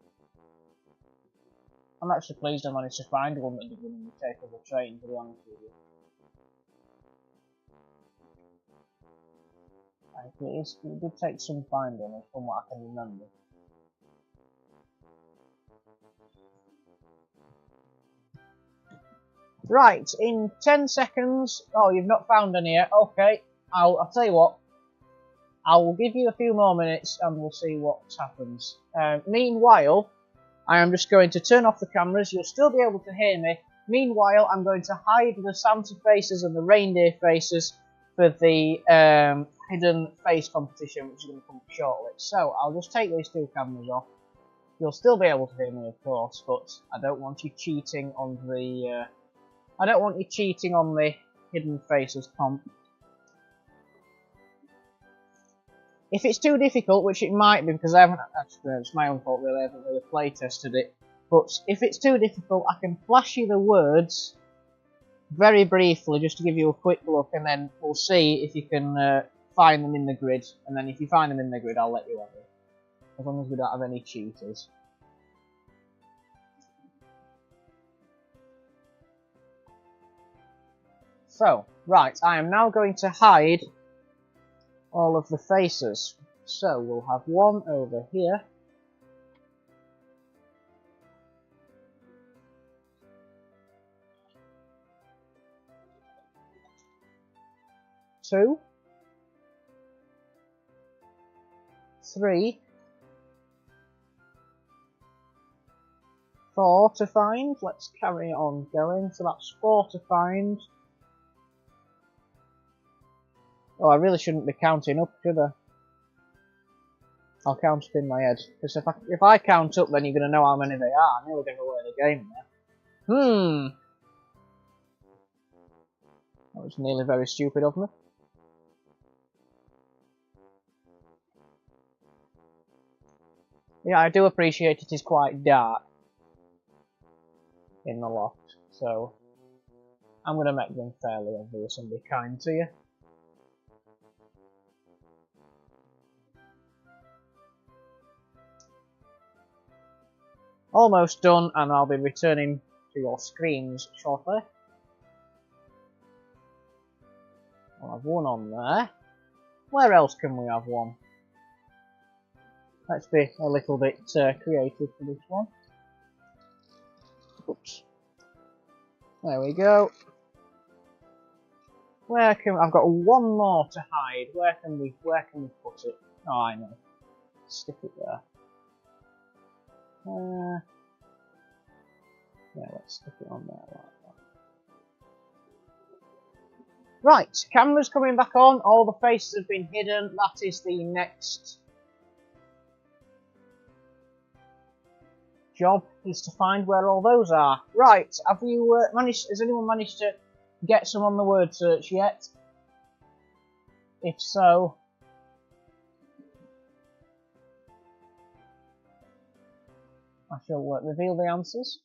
I'm actually pleased I managed to find one at the beginning of the take of the train, to be honest with you. I It did take some finding from what I can remember. Right, in 10 seconds. Oh, you've not found any yet. Okay, I'll tell you what. I will give you a few more minutes and we'll see what happens. Meanwhile, I am just going to turn off the cameras. You'll still be able to hear me. Meanwhile, I'm going to hide the Santa faces and the reindeer faces for the hidden face competition, which is going to come shortly. So I'll just take these two cameras off. You'll still be able to hear me, of course, but I don't want you cheating on the. I don't want you cheating on the hidden faces comp. If it's too difficult, which it might be because I haven't actually, it's my own fault really, I haven't really play tested it. But if it's too difficult, I can flash you the words very briefly just to give you a quick look, and then we'll see if you can find them in the grid. And then if you find them in the grid, I'll let you have it. As long as we don't have any cheaters. So, right, I am now going to hide all of the faces. So we'll have one over here. Two. 3. 4 to find. Let's carry on going. So that's 4 to find. Oh, I really shouldn't be counting up, should I? I'll count up in my head. Because if I count up, then you're going to know how many they are. I'm nearly going to away the game there. That was nearly very stupid of me. Yeah, I do appreciate it is quite dark in the loft. So, I'm going to make them fairly obvious and be kind to you. Almost done, and I'll be returning to your screens shortly. I'll have one on there. Where else can we have one? Let's be a little bit creative for this one. Oops. There we go. Where can I've got one more to hide? Where can we put it? Oh, I know. Stick it there. Yeah, let's stick it on there like that. Right, camera's coming back on. All the faces have been hidden. That is the next job, is to find where all those are. Right, have you has anyone managed to get some on the word search yet? If so, I shall reveal the answers.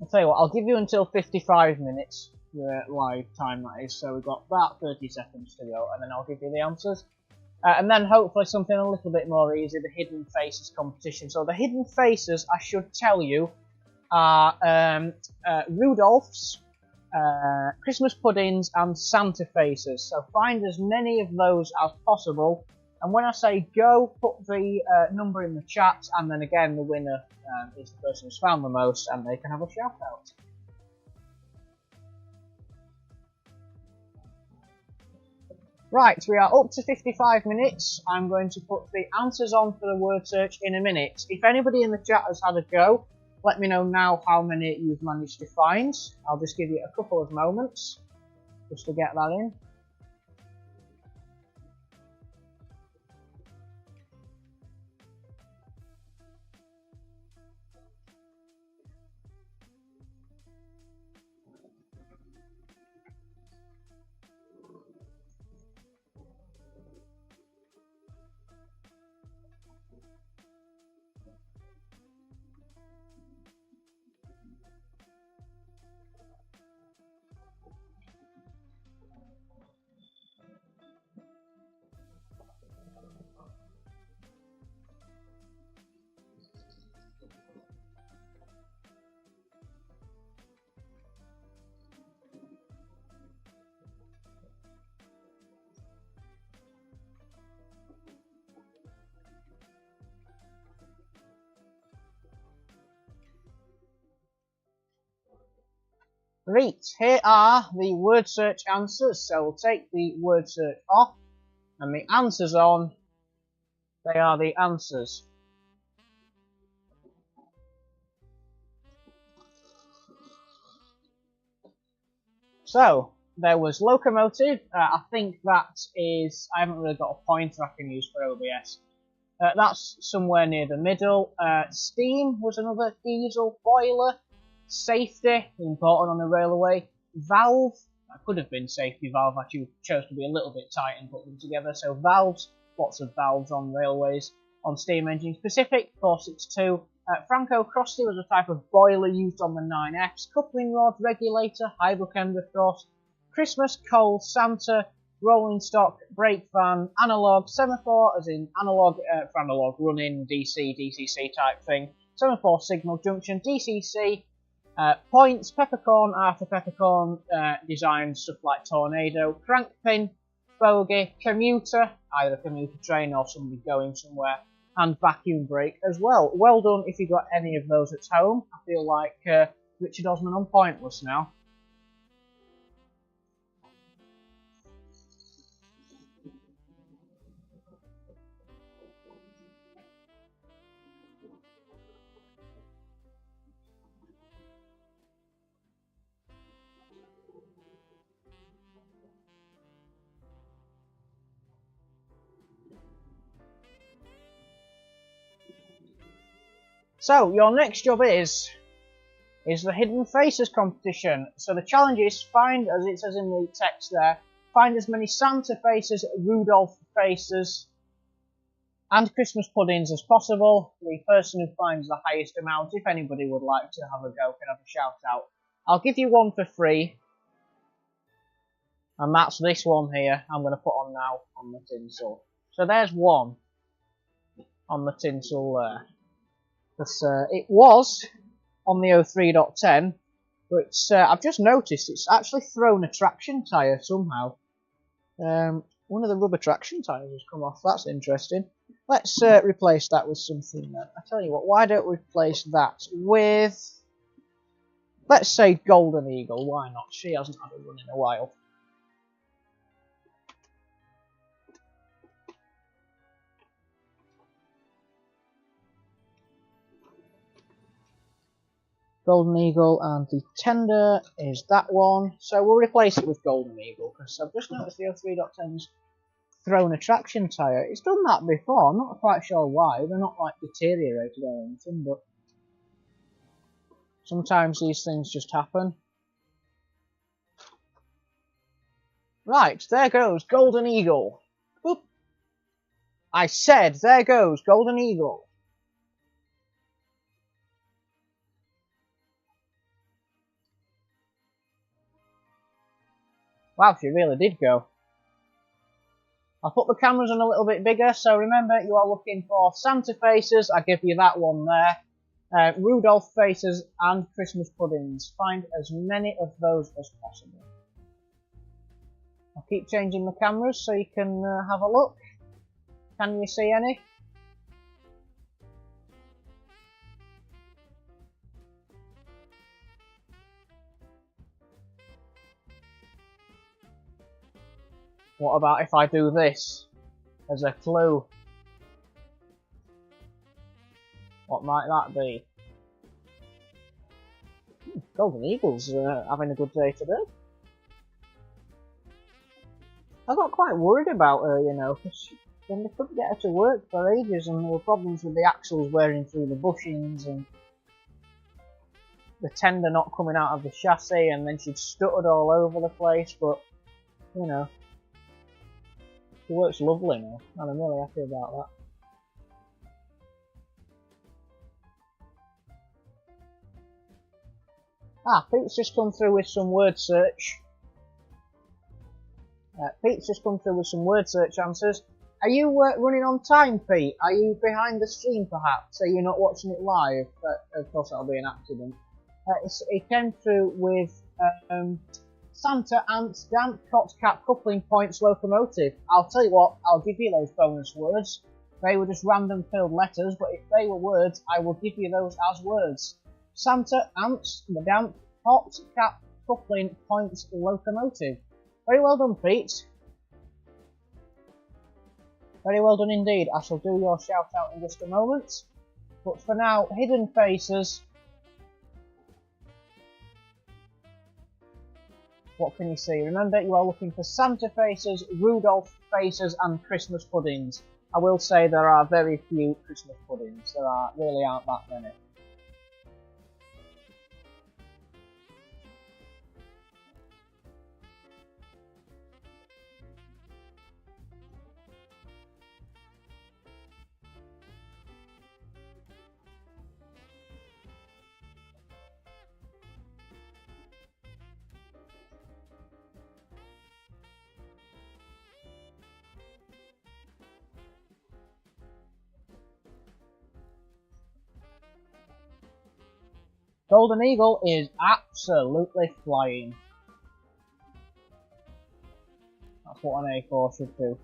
I'll tell you what, I'll give you until 55 minutes, live time that is, so we've got about 30 seconds to go, and then I'll give you the answers. And then hopefully something a little bit more easy, the hidden faces competition. So the hidden faces, I should tell you, are Rudolph's, Christmas puddings, and Santa faces. So find as many of those as possible. And when I say go, put the number in the chat, and then again the winner is the person who's found the most, and they can have a shout out. Right, we are up to 55 minutes. I'm going to put the answers on for the word search in a minute. If anybody in the chat has had a go, let me know now how many you've managed to find. I'll just give you a couple of moments just to get that in. Great, here are the word search answers. So we'll take the word search off and the answers on. They are the answers. So there was locomotive. I think that is, I haven't really got a pointer I can use for OBS. That's somewhere near the middle. Steam was another diesel. Boiler. Safety, important on the railway. Valve, that could have been safety valve. I chose to be a little bit tight and put them together. So valves, lots of valves on railways, on steam engines. Pacific 462. Franco Crosty was a type of boiler used on the 9Fs. Coupling rod, regulator, Highbrook end of course. Christmas, coal, Santa, rolling stock, brake van, analog, semaphore, as in analog for analog running, DC, DCC type thing. Semaphore signal junction, DCC. Points, peppercorn, Arthur Peppercorn design, stuff like tornado, crankpin, bogey, commuter, either a commuter train or somebody going somewhere, and vacuum brake as well. Well done if you got any of those at home. I feel like Richard Osman on Pointless now. So, your next job is the Hidden Faces competition. So the challenge is find, as it says in the text there, find as many Santa faces, Rudolph faces, and Christmas puddings as possible. The person who finds the highest amount, if anybody would like to have a go, can have a shout out. I'll give you one for free, and that's this one here. I'm going to put on now on the tinsel. So there's one on the tinsel there. It was on the 03.10, but I've just noticed it's actually thrown a traction tyre somehow. One of the rubber traction tyres has come off. That's interesting. Let's replace that with something. I tell you what, why don't we replace that with, let's say, Golden Eagle. Why not? She hasn't had a run in a while. Golden Eagle, and the tender is that one. So we'll replace it with Golden Eagle, because I've just noticed the 03.10's thrown a traction tyre. It's done that before, I'm not quite sure why. They're not like deteriorated or anything, but sometimes these things just happen. Right, there goes Golden Eagle. Oop. I said, there goes Golden Eagle. Wow, she really did go. I'll put the cameras on a little bit bigger, so remember you are looking for Santa faces, I give you that one there, Rudolph faces and Christmas puddings. Find as many of those as possible. I'll keep changing the cameras so you can have a look. Can you see any? What about if I do this as a clue? What might that be? Golden Eagle's having a good day today. I got quite worried about her, you know, because then they couldn't get her to work for ages and there were problems with the axles wearing through the bushings and the tender not coming out of the chassis, and then she'd stuttered all over the place, but, you know, she works lovely now, and I'm really happy about that. Ah, Pete's just come through with some word search. Pete's just come through with some word search answers. Are you running on time, Pete? Are you behind the stream, perhaps? Are you not watching it live? Of course, that'll be an accident. It came through with Santa, ants, damp, cot, cap, coupling points, locomotive. I'll tell you what, I'll give you those bonus words. They were just random filled letters, but if they were words, I will give you those as words. Santa, ants, the damp, hot, cap, coupling points locomotive. Very well done, Pete. Very well done indeed. I shall do your shout out in just a moment. But for now, hidden faces. What can you see? Remember, you are looking for Santa faces, Rudolph faces, and Christmas puddings. I will say there are very few Christmas puddings. There really aren't that many. Golden Eagle is absolutely flying. That's what an A4 should do.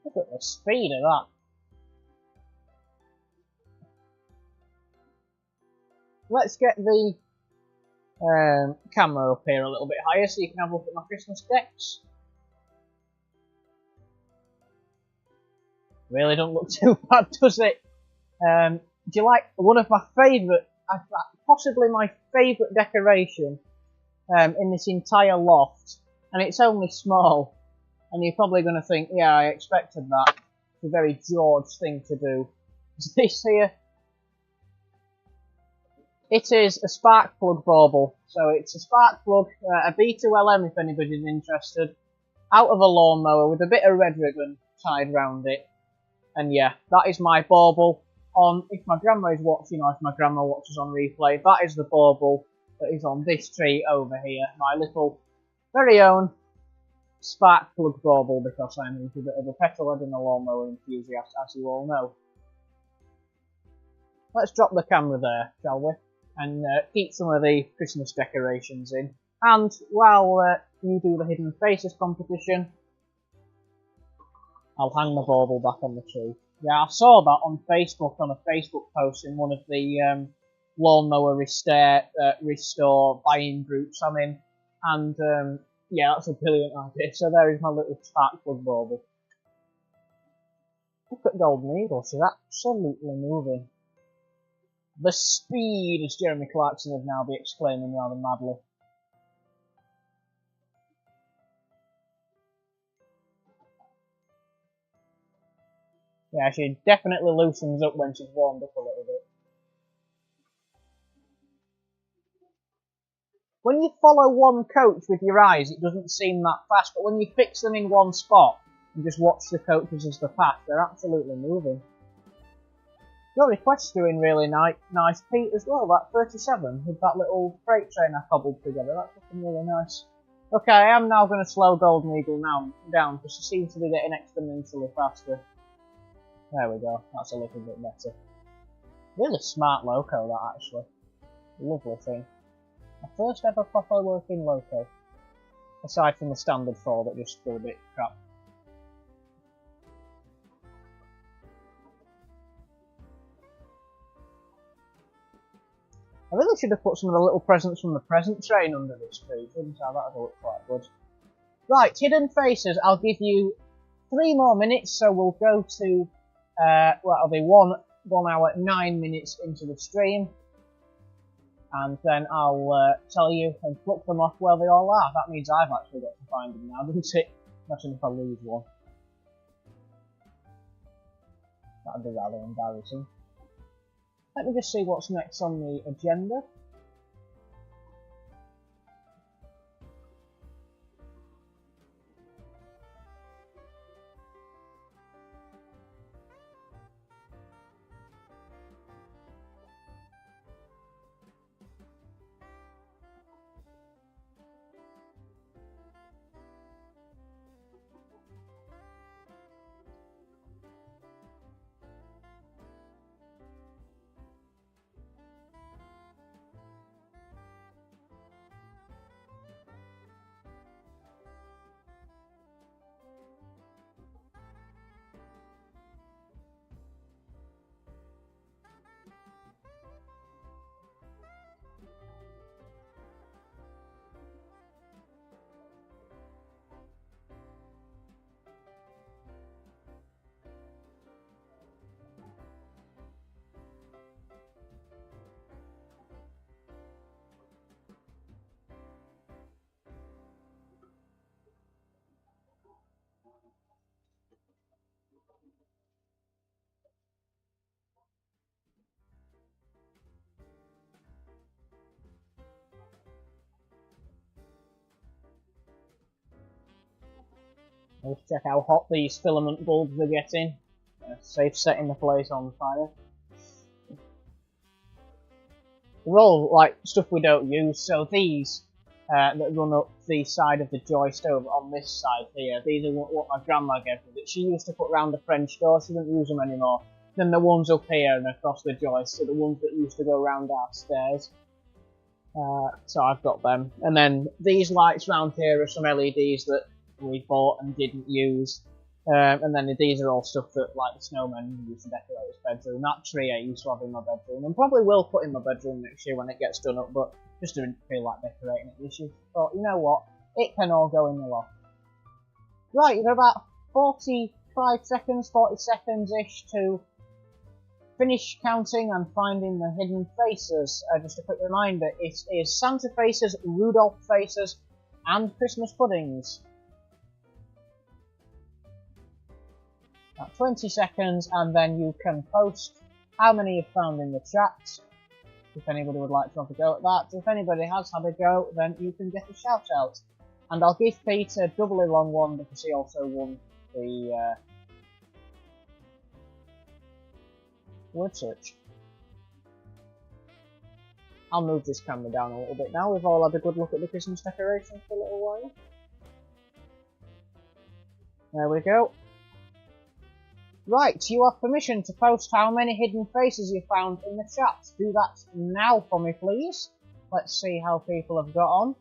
Look at the speed of that. Let's get the camera up here a little bit higher so you can have a look at my Christmas decks. Really don't look too bad, does it? Do you like one of my favourite, possibly my favourite decoration in this entire loft? And it's only small. And you're probably going to think, yeah, I expected that. It's a very George thing to do. Is this here? It is a spark plug bauble. So it's a spark plug, a B2LM if anybody's interested, out of a lawnmower with a bit of red ribbon tied round it. And yeah, that is my bauble on, if my grandma is watching or if my grandma watches on replay, that is the bauble that is on this tree over here. My little, very own spark plug bauble, because I'm into a bit of a petrol head and a lawnmower enthusiast, as you all know. Let's drop the camera there, shall we? And keep some of the Christmas decorations in. And while you do the hidden faces competition, I'll hang the bauble back on the tree. Yeah, I saw that on Facebook, on a Facebook post in one of the lawnmower restore buying groups I'm in. And yeah, that's a brilliant idea. So there is my little spark plug bauble. Look at Golden Eagle, she's absolutely moving. The speed, as Jeremy Clarkson would now be exclaiming rather madly. Yeah, she definitely loosens up when she's warmed up a little bit. When you follow one coach with your eyes, it doesn't seem that fast, but when you fix them in one spot and just watch the coaches as they pass, they're absolutely moving. Your request's doing really nice, Pete, as well, that 37, with that little freight train I cobbled together. That's looking really nice. Okay, I am now going to slow Golden Eagle down, because she seems to be getting exponentially faster. There we go, that's a little bit better. Really smart loco, that, actually. Lovely thing. My first ever proper working loco. Aside from the standard 4 that just feel a bit crap. I really should have put some of the little presents from the present train under this tree, shouldn't I? That would look quite good. Right, hidden faces. I'll give you 3 more minutes, so we'll go to, well, it'll be 1 hour, 9 minutes into the stream. And then I'll tell you and pluck them off where they all are. That means I've actually got to find them now, doesn't it? Imagine if I lose one. That'd be rather embarrassing. Let me just see what's next on the agenda. Let's check how hot these filament bulbs are getting. Safe setting the place on fire. They're all like stuff we don't use, so these that run up the side of the joist over on this side here, these are what my grandma gave me that she used to put around the French door. She doesn't use them anymore. Then the ones up here and across the joist are the ones that used to go around our stairs. So I've got them. And then these lights round here are some LEDs that we bought and didn't use. And then these are all stuff that like the snowmen used to decorate his bedroom. That tree I used to have in my bedroom and probably will put in my bedroom next year when it gets done up, but just didn't feel like decorating it this year. Thought, you know what, it can all go in the loft. Right, you've got about 45 seconds, 40 seconds-ish to finish counting and finding the hidden faces. Just a quick reminder, it is Santa faces, Rudolph faces, and Christmas puddings. 20 seconds, and then you can post how many you've found in the chat if anybody would like to have a go at that. If anybody has had a go, then you can get a shout out, and I'll give Pete a doubly long one because he also won the word search. I'll move this camera down a little bit now. We've all had a good look at the Christmas decorations for a little while. There we go. Right, you have permission to post how many hidden faces you found in the chat. Do that now for me, please. Let's see how people have got on.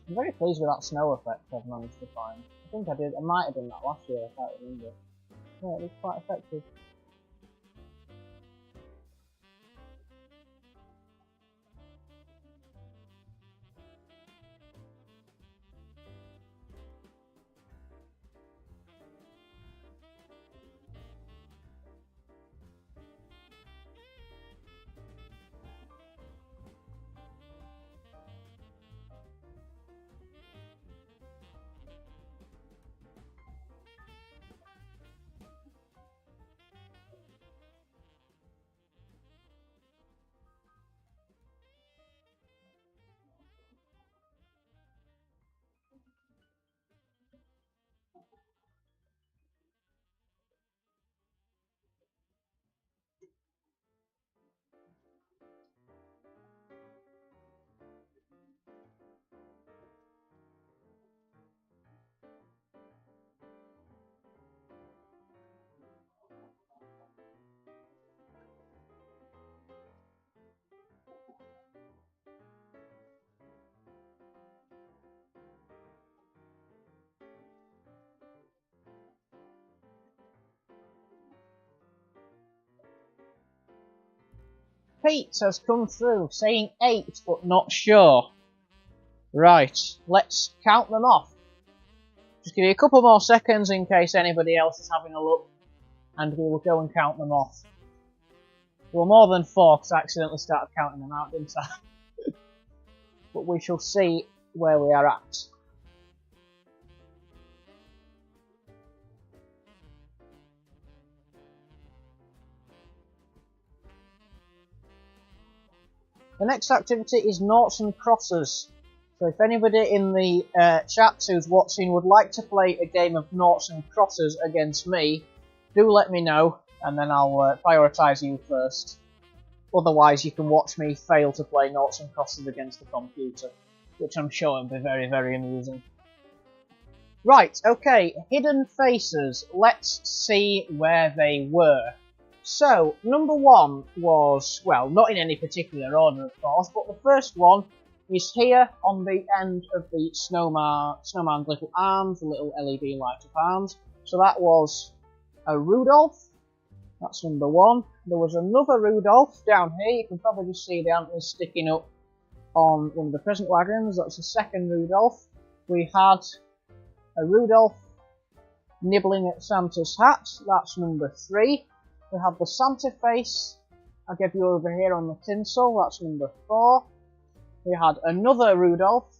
I'm very pleased with that snow effect I've managed to find. I think I might have done that last year, I can't remember. Yeah, it was quite effective. Pete has come through saying 8 but not sure. Right, let's count them off. Just give you a couple more seconds in case anybody else is having a look, and we will go and count them off. Well, more than 4 because I accidentally started counting them out, didn't I? But we shall see where we are at. The next activity is noughts and crosses. So if anybody in the chat who's watching would like to play a game of noughts and crosses against me, do let me know, and then I'll prioritise you first. Otherwise, you can watch me fail to play noughts and crosses against the computer, which I'm sure will be very, very amusing. Right, okay, hidden faces. Let's see where they were. So, number one was, well, not in any particular order, of course, but the first one is here on the end of the snowman's little arms, the little LED light up arms. So that was a Rudolph. That's number one. There was another Rudolph down here. You can probably just see the antlers sticking up on one of the present wagons. That's the second Rudolph. We had a Rudolph nibbling at Santa's hat. That's number three. We have the Santa face. I gave you over here on the tinsel. That's number four. We had another Rudolph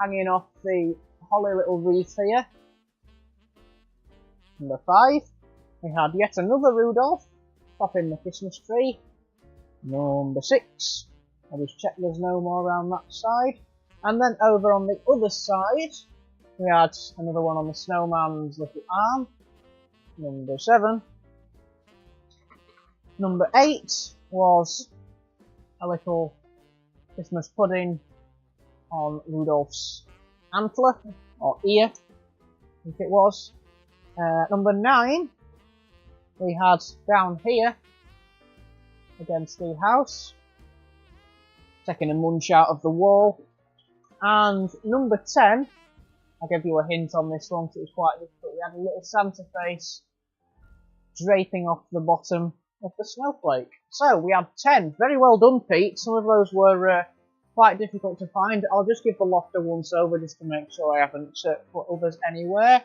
hanging off the holly little wreath here. Number five. We had yet another Rudolph topping the Christmas tree. Number six. I'll just check there's no more around that side. And then over on the other side, we had another one on the snowman's little arm. Number seven. Number eight was a little Christmas pudding on Rudolph's antler, or ear, I think it was. Number nine, we had down here against the house, taking a munch out of the wall. And number 10, I gave you a hint on this one, so it was quite difficult. We had a little Santa face draping off the bottom of the snowflake. So we had 10. Very well done, Pete. Some of those were quite difficult to find. I'll just give the loft a once over just to make sure I haven't put others anywhere.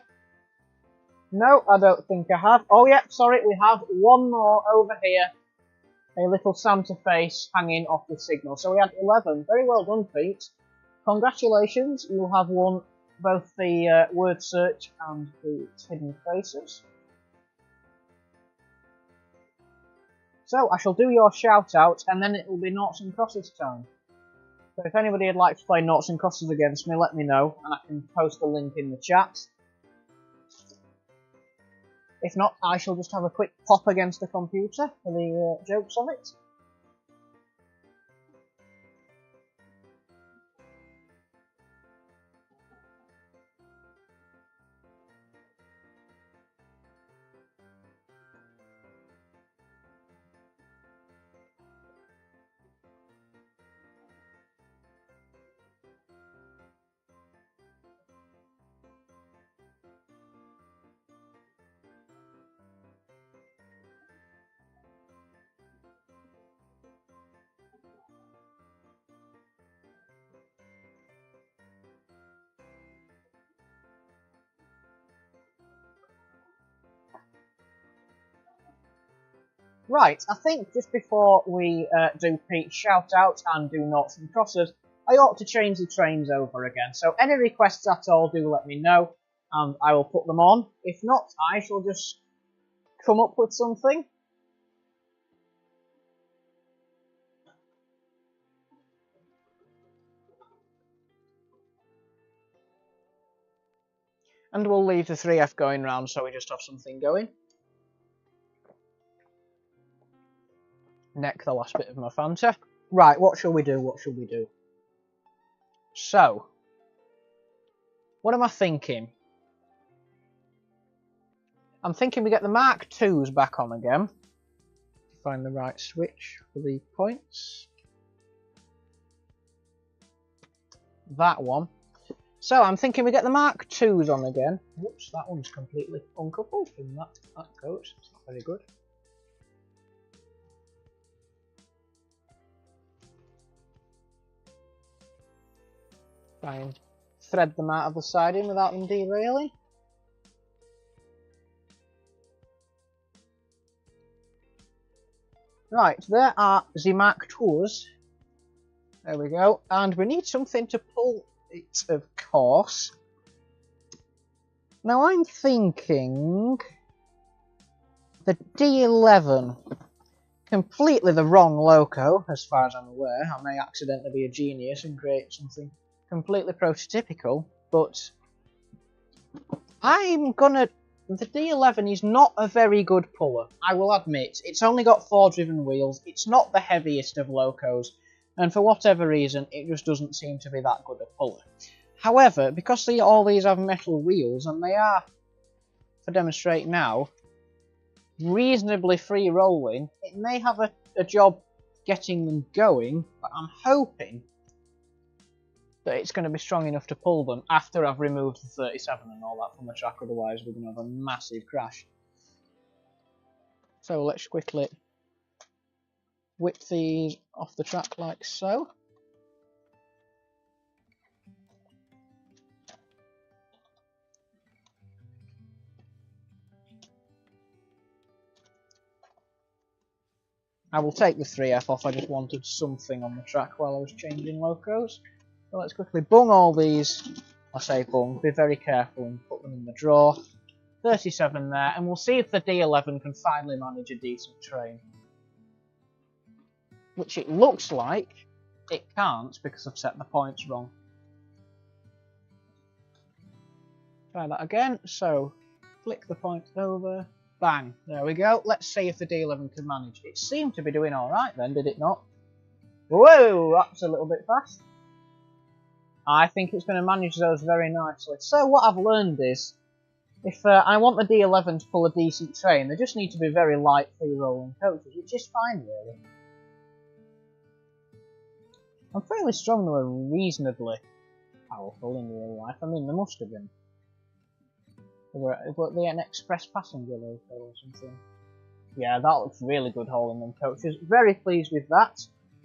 No, I don't think I have. Oh yeah, sorry, we have one more over here. A little Santa face hanging off the signal. So we had 11. Very well done, Pete. Congratulations, you have won both the word search and the hidden faces. So I shall do your shout out and then it will be noughts and crosses time. So if anybody would like to play noughts and crosses against me, let me know and I can post a link in the chat. If not, I shall just have a quick pop against the computer for the jokes of it. Right, I think just before we do Pete's shout out and do noughts and crosses, I ought to change the trains over again. So any requests at all, do let me know and I will put them on. If not, I shall just come up with something. And we'll leave the 3F going round so we just have something going. Neck the last bit of my Fanta. Right, what shall we do? What shall we do? So, what am I thinking? I'm thinking we get the Mark IIs back on again. Find the right switch for the points. That one. So I'm thinking we get the Mark IIs on again. Whoops, that one's completely uncoupled from that goes. It's not very good. Try and thread them out of the siding without them derailing. Right, there are the Mark IIs. There we go. And we need something to pull it, of course. Now I'm thinking the D11. completely the wrong loco, as far as I'm aware. I may accidentally be a genius and create something completely prototypical, but the D11 is not a very good puller, I will admit. It's only got 4 driven wheels, it's not the heaviest of locos, and for whatever reason, it just doesn't seem to be that good a puller. However, because all these have metal wheels, and they are, for demonstrate now, reasonably free rolling, it may have a job getting them going, but I'm hoping that it's going to be strong enough to pull them after I've removed the 37 and all that from the track, otherwise we're going to have a massive crash. So let's quickly whip these off the track like so. I will take the 3F off, I just wanted something on the track while I was changing locos. So let's quickly bung all these, I say bung, be very careful and put them in the drawer. 37 there, and we'll see if the D11 can finally manage a decent train. Which it looks like it can't because I've set the points wrong. Try that again, so flick the points over, bang, there we go. Let's see if the D11 can manage. It seemed to be doing alright then, did it not? Whoa, that's a little bit fast. I think it's going to manage those very nicely. So what I've learned is, if I want the D11 to pull a decent train, they just need to be very light free rolling coaches, which is fine really. I'm fairly strong, they were reasonably powerful in real life. I mean, they must have been. Were they an express passenger loco or something? Yeah, that looks really good hauling them coaches. Very pleased with that.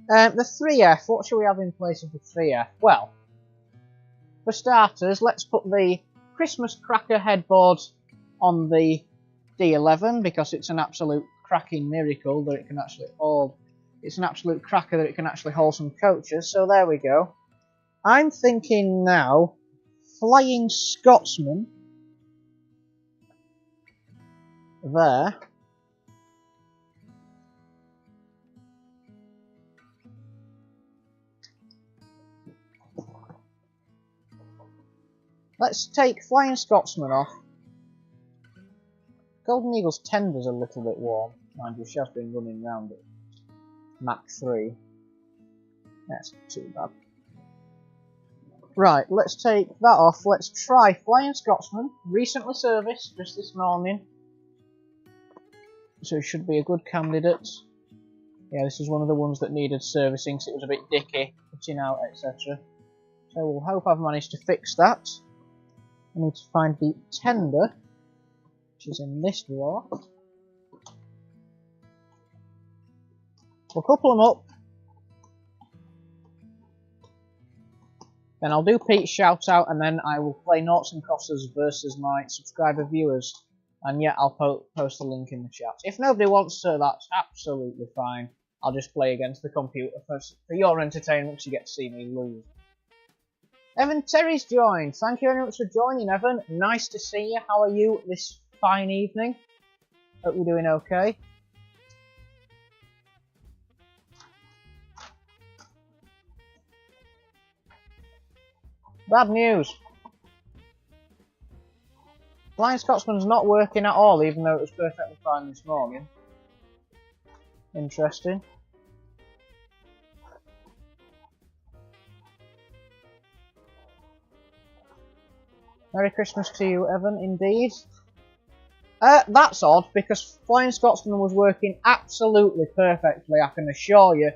The 3F, what should we have in place of the 3F? Well, for starters, let's put the Christmas cracker headboard on the D11 because it's an absolute cracking miracle that it can actually haul. It's an absolute cracker that it can actually haul some coaches. So there we go. I'm thinking now, Flying Scotsman. There. Let's take Flying Scotsman off. Golden Eagle's tender's a little bit warm. Mind you, she has been running round at Mach 3. That's not too bad. Right, let's take that off. Let's try Flying Scotsman. Recently serviced, just this morning. So it should be a good candidate. Yeah, this is one of the ones that needed servicing, so it was a bit dicky, putting out, etc. So we'll hope I've managed to fix that. I need to find the tender, which is in this drawer. We'll couple them up. Then I'll do Pete's shout out, and then I will play Noughts and Crosses versus my subscriber viewers. And yeah, I'll post a link in the chat. If nobody wants to, that's absolutely fine. I'll just play against the computer for your entertainment, so you get to see me lose. Evan Terry's joined. Thank you very much for joining, Evan. Nice to see you. How are you this fine evening? Hope you're doing okay. Bad news. Flying Scotsman's not working at all, even though it was perfectly fine this morning. Interesting. Merry Christmas to you, Evan, indeed. That's odd, because Flying Scotsman was working absolutely perfectly, I can assure you,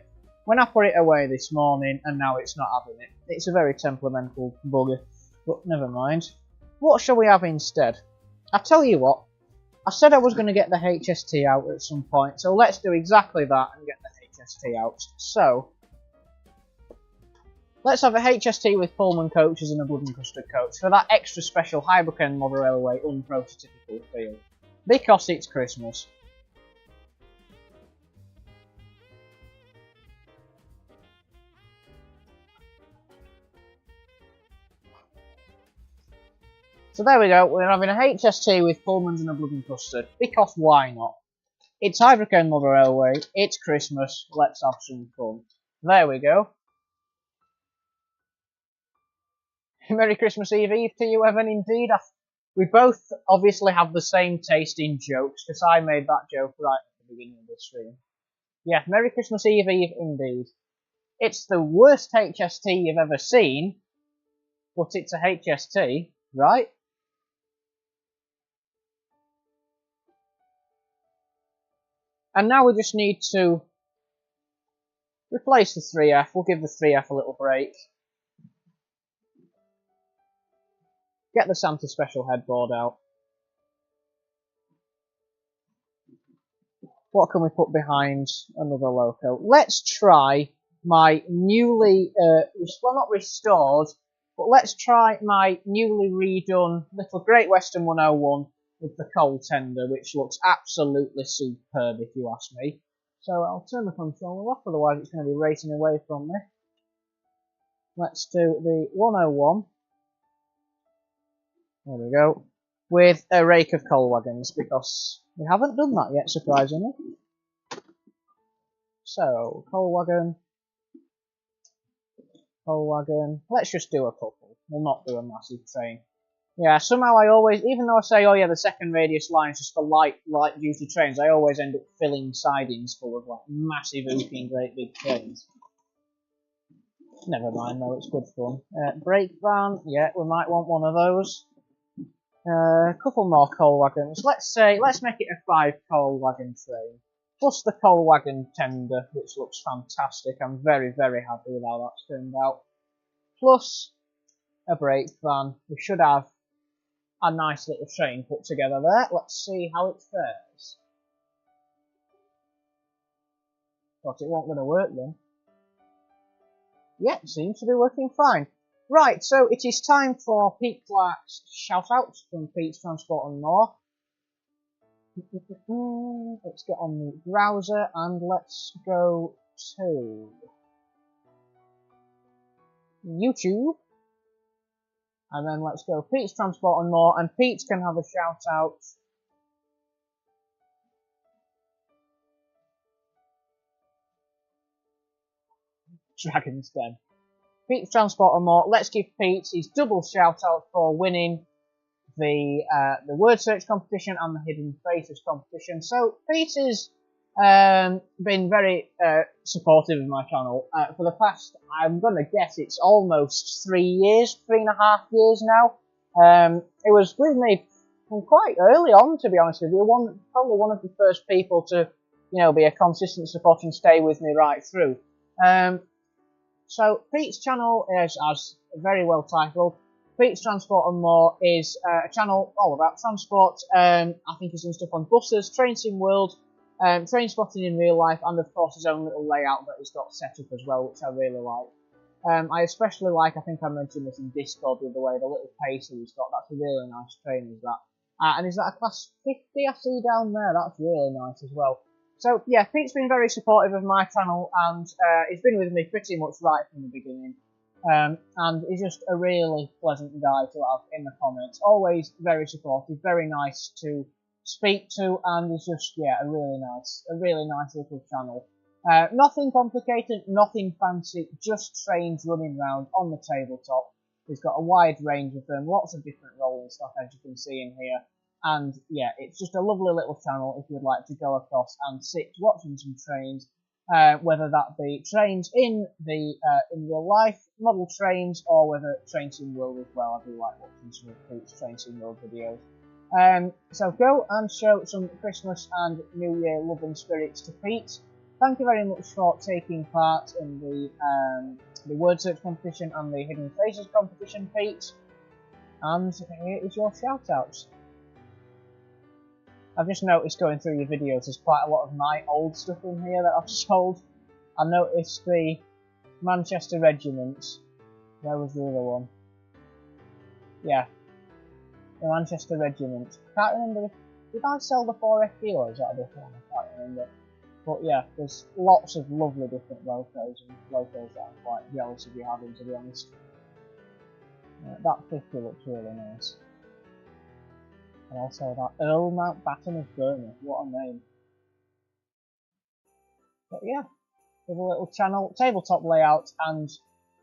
when I put it away this morning, and now it's not having it. It's a very temperamental bugger, but never mind. What shall we have instead? I tell you what, I said I was going to get the HST out at some point, so let's do exactly that and get the HST out. So, let's have a HST with Pullman coaches and a Blood and Custard coach for that extra special Highbrook End Model Railway unprototypical feel. Because it's Christmas. So there we go, we're having a HST with Pullmans and a Blood and Custard. Because why not? It's Highbrook and Mother Railway. It's Christmas. Let's have some fun. There we go. Merry Christmas Eve to you, Evan, indeed. We both obviously have the same taste in jokes, because I made that joke right at the beginning of this stream. Yeah, Merry Christmas Eve indeed. It's the worst HST you've ever seen, but it's a HST, right? And now we just need to replace the 3F. We'll give the 3F a little break. Get the Santa Special headboard out. What can we put behind another loco? Let's try my newly, well, not restored, but let's try my newly redone little Great Western 101 with the coal tender, which looks absolutely superb if you ask me. So I'll turn the controller off, otherwise it's going to be racing away from me. Let's do the 101. There we go. With a rake of coal wagons, because we haven't done that yet, surprisingly. So, coal wagon. Let's just do a couple. We'll not do a massive train. Yeah, somehow I always, even though I say, oh yeah, the second radius line is just for light duty trains, I always end up filling sidings full of like massive ooping great big trains. Never mind though, it's good fun. Brake van, yeah, we might want one of those. A couple more coal wagons. Let's make it a 5 coal wagon train. Plus the coal wagon tender, which looks fantastic. I'm very, very happy with how that's turned out. Plus a brake van. We should have a nice little train put together there. Let's see how it fares. Thought it wasn't going to work then. Yeah, seems to be working fine. Right, so it is time for Pete Clark's shout-outs from Pete's Transport and More. Let's get on the browser and let's go to YouTube. And then let's go Pete's Transport and More, and Pete can have a shout-out. Dragon's Den. Pete's Transport and More. Let's give Pete his double shout-out for winning the word search competition and the hidden faces competition. So Pete has been very supportive of my channel for the past, I'm gonna guess it's almost 3 years, 3.5 years now. It was with me from quite early on, to be honest with you. Probably one of the first people to, be a consistent supporter and stay with me right through. So Pete's channel is, as very well titled, Pete's Transport and More is a channel all about transport. I think he's done stuff on buses, Train Sim World, train spotting in real life, and of course his own little layout that he's got set up as well, which I really like. I especially like, I think I mentioned this in Discord the other way, the little pacer he's got. That's a really nice train, is that. And is that a class 50 I see down there? That's really nice as well. So yeah, Pete's been very supportive of my channel, and he's been with me pretty much right from the beginning. And he's just a really pleasant guy to have in the comments. Always very supportive, very nice to speak to, and he's just, yeah, a really nice little channel. Nothing complicated, nothing fancy, just trains running around on the tabletop. He's got a wide range of them, lots of different rolling stock as you can see in here. And yeah, it's just a lovely little channel if you'd like to go across and sit watching some trains, whether that be trains in real life, model trains, or whether Train Sim World as well. I do like watching some of Pete's Train Sim World videos. So go and show some Christmas and New Year love and spirits to Pete. Thank you very much for taking part in the word search competition and the hidden faces competition, Pete. And here is your shout outs. I've just noticed going through your videos, there's quite a lot of my old stuff in here that I've sold. I noticed the Manchester Regiment. Where was the other one? Yeah, the Manchester Regiment. Can't remember. Did I sell the 4FD or is that a different one? I can't remember. But yeah, there's lots of lovely different locos and locos that I'm quite jealous of you having, to be honest. That 50 looks really nice. And also that Earl Mountbatten of Burma, what a name. But yeah, with a little channel, tabletop layout, and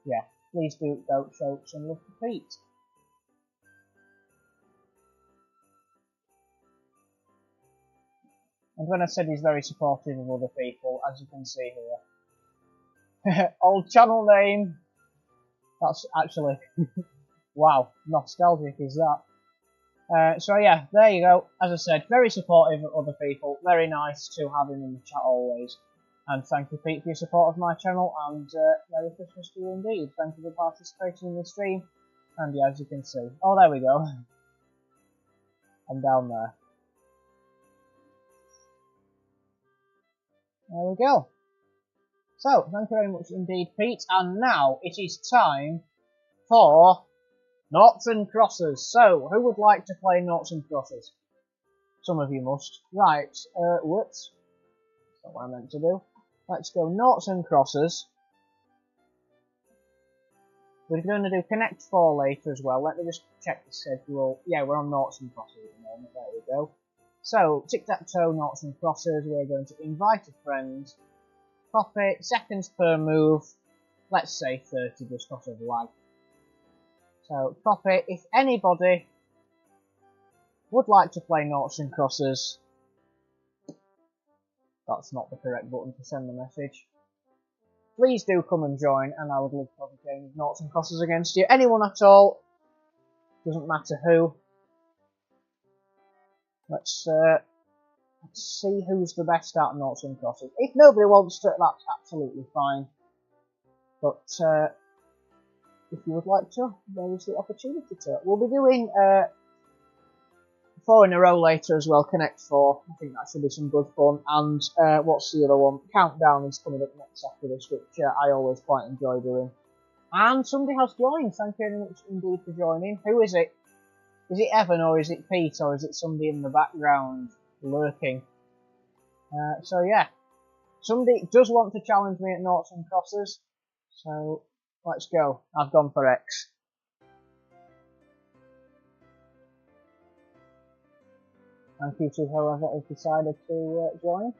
yeah, please don't show some love to Pete. And when I said he's very supportive of other people, as you can see here. Old channel name. That's actually, wow, nostalgic is that. So yeah, there you go. As I said, very supportive of other people. Very nice to have him in the chat always. And thank you, Pete, for your support of my channel. And Merry Christmas to you indeed. Thank you for participating in the stream. And yeah, as you can see. Oh, there we go. I'm down there. There we go. So, thank you very much indeed, Pete. And now it is time for noughts and crosses. So, who would like to play noughts and crosses? Some of you must. Right, whoops. That's not what I meant to do. Let's go noughts and crosses. We're going to do Connect 4 later as well. Let me just check the schedule. Yeah, we're on noughts and crosses at the moment. There we go. So, tic-tac-toe, noughts and crosses. We're going to invite a friend. Pop it. Seconds per move. Let's say 30 just because of lag. So, pop it. If anybody would like to play noughts and crosses, that's not the correct button to send the message. Please do come and join, and I would love to have a game of noughts and crosses against you. Anyone at all. Doesn't matter who. Let's see who's the best at noughts and crosses. If nobody wants to, that's absolutely fine. But if you would like to, there is the opportunity to. We'll be doing 4 in a row later as well, Connect 4. I think that should be some good fun. And what's the other one? Countdown is coming up next after this, which I always quite enjoy doing. And somebody has joined. Thank you very much indeed for joining. Who is it? Is it Evan, or is it Pete, or is it somebody in the background lurking? So yeah, somebody does want to challenge me at noughts and crosses. So let's go. I've gone for X. Thank you to whoever has decided to join.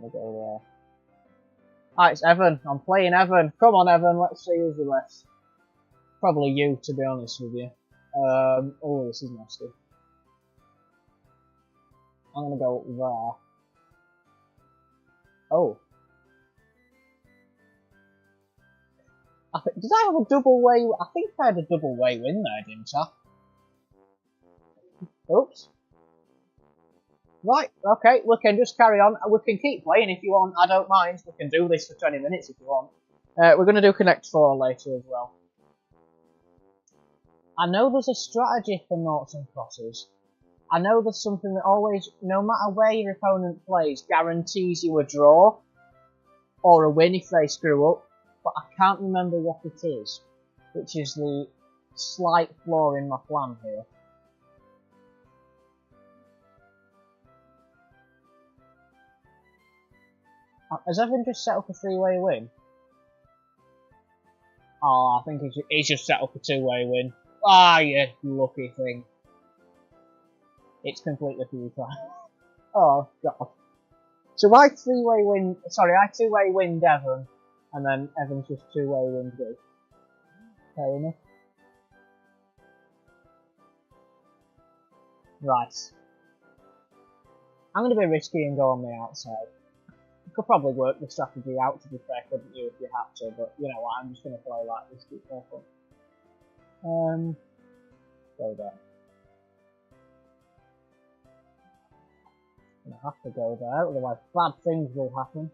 We'll go there. Ah, it's Evan. I'm playing Evan. Come on, Evan. Let's see who's the best. Probably you, to be honest with you. Oh, this is nasty. I'm gonna go there. Oh. Did I have a double way? I think I had a double way win there, didn't I? Oops. Right, okay, we can just carry on. We can keep playing if you want, I don't mind. We can do this for 20 minutes if you want. We're going to do Connect 4 later as well. I know there's a strategy for noughts and crosses. I know there's something that always, no matter where your opponent plays, guarantees you a draw or a win if they screw up, but I can't remember what it is, which is the slight flaw in my plan here. Has Evan just set up a 3-way win? Oh, I think he's just set up a 2-way win. Ah, you lucky thing. It's completely futile. Oh, God. So I 3-way win, sorry, I 2-way win Evan, and then Evan's just 2-way win me. Fair enough. Right. I'm going to be risky and go on the outside. You could probably work the strategy out, to be fair, couldn't you, if you had to, but you know what, I'm just going to play like this, keep careful. Go there. I'm going to have to go there, otherwise bad things will happen.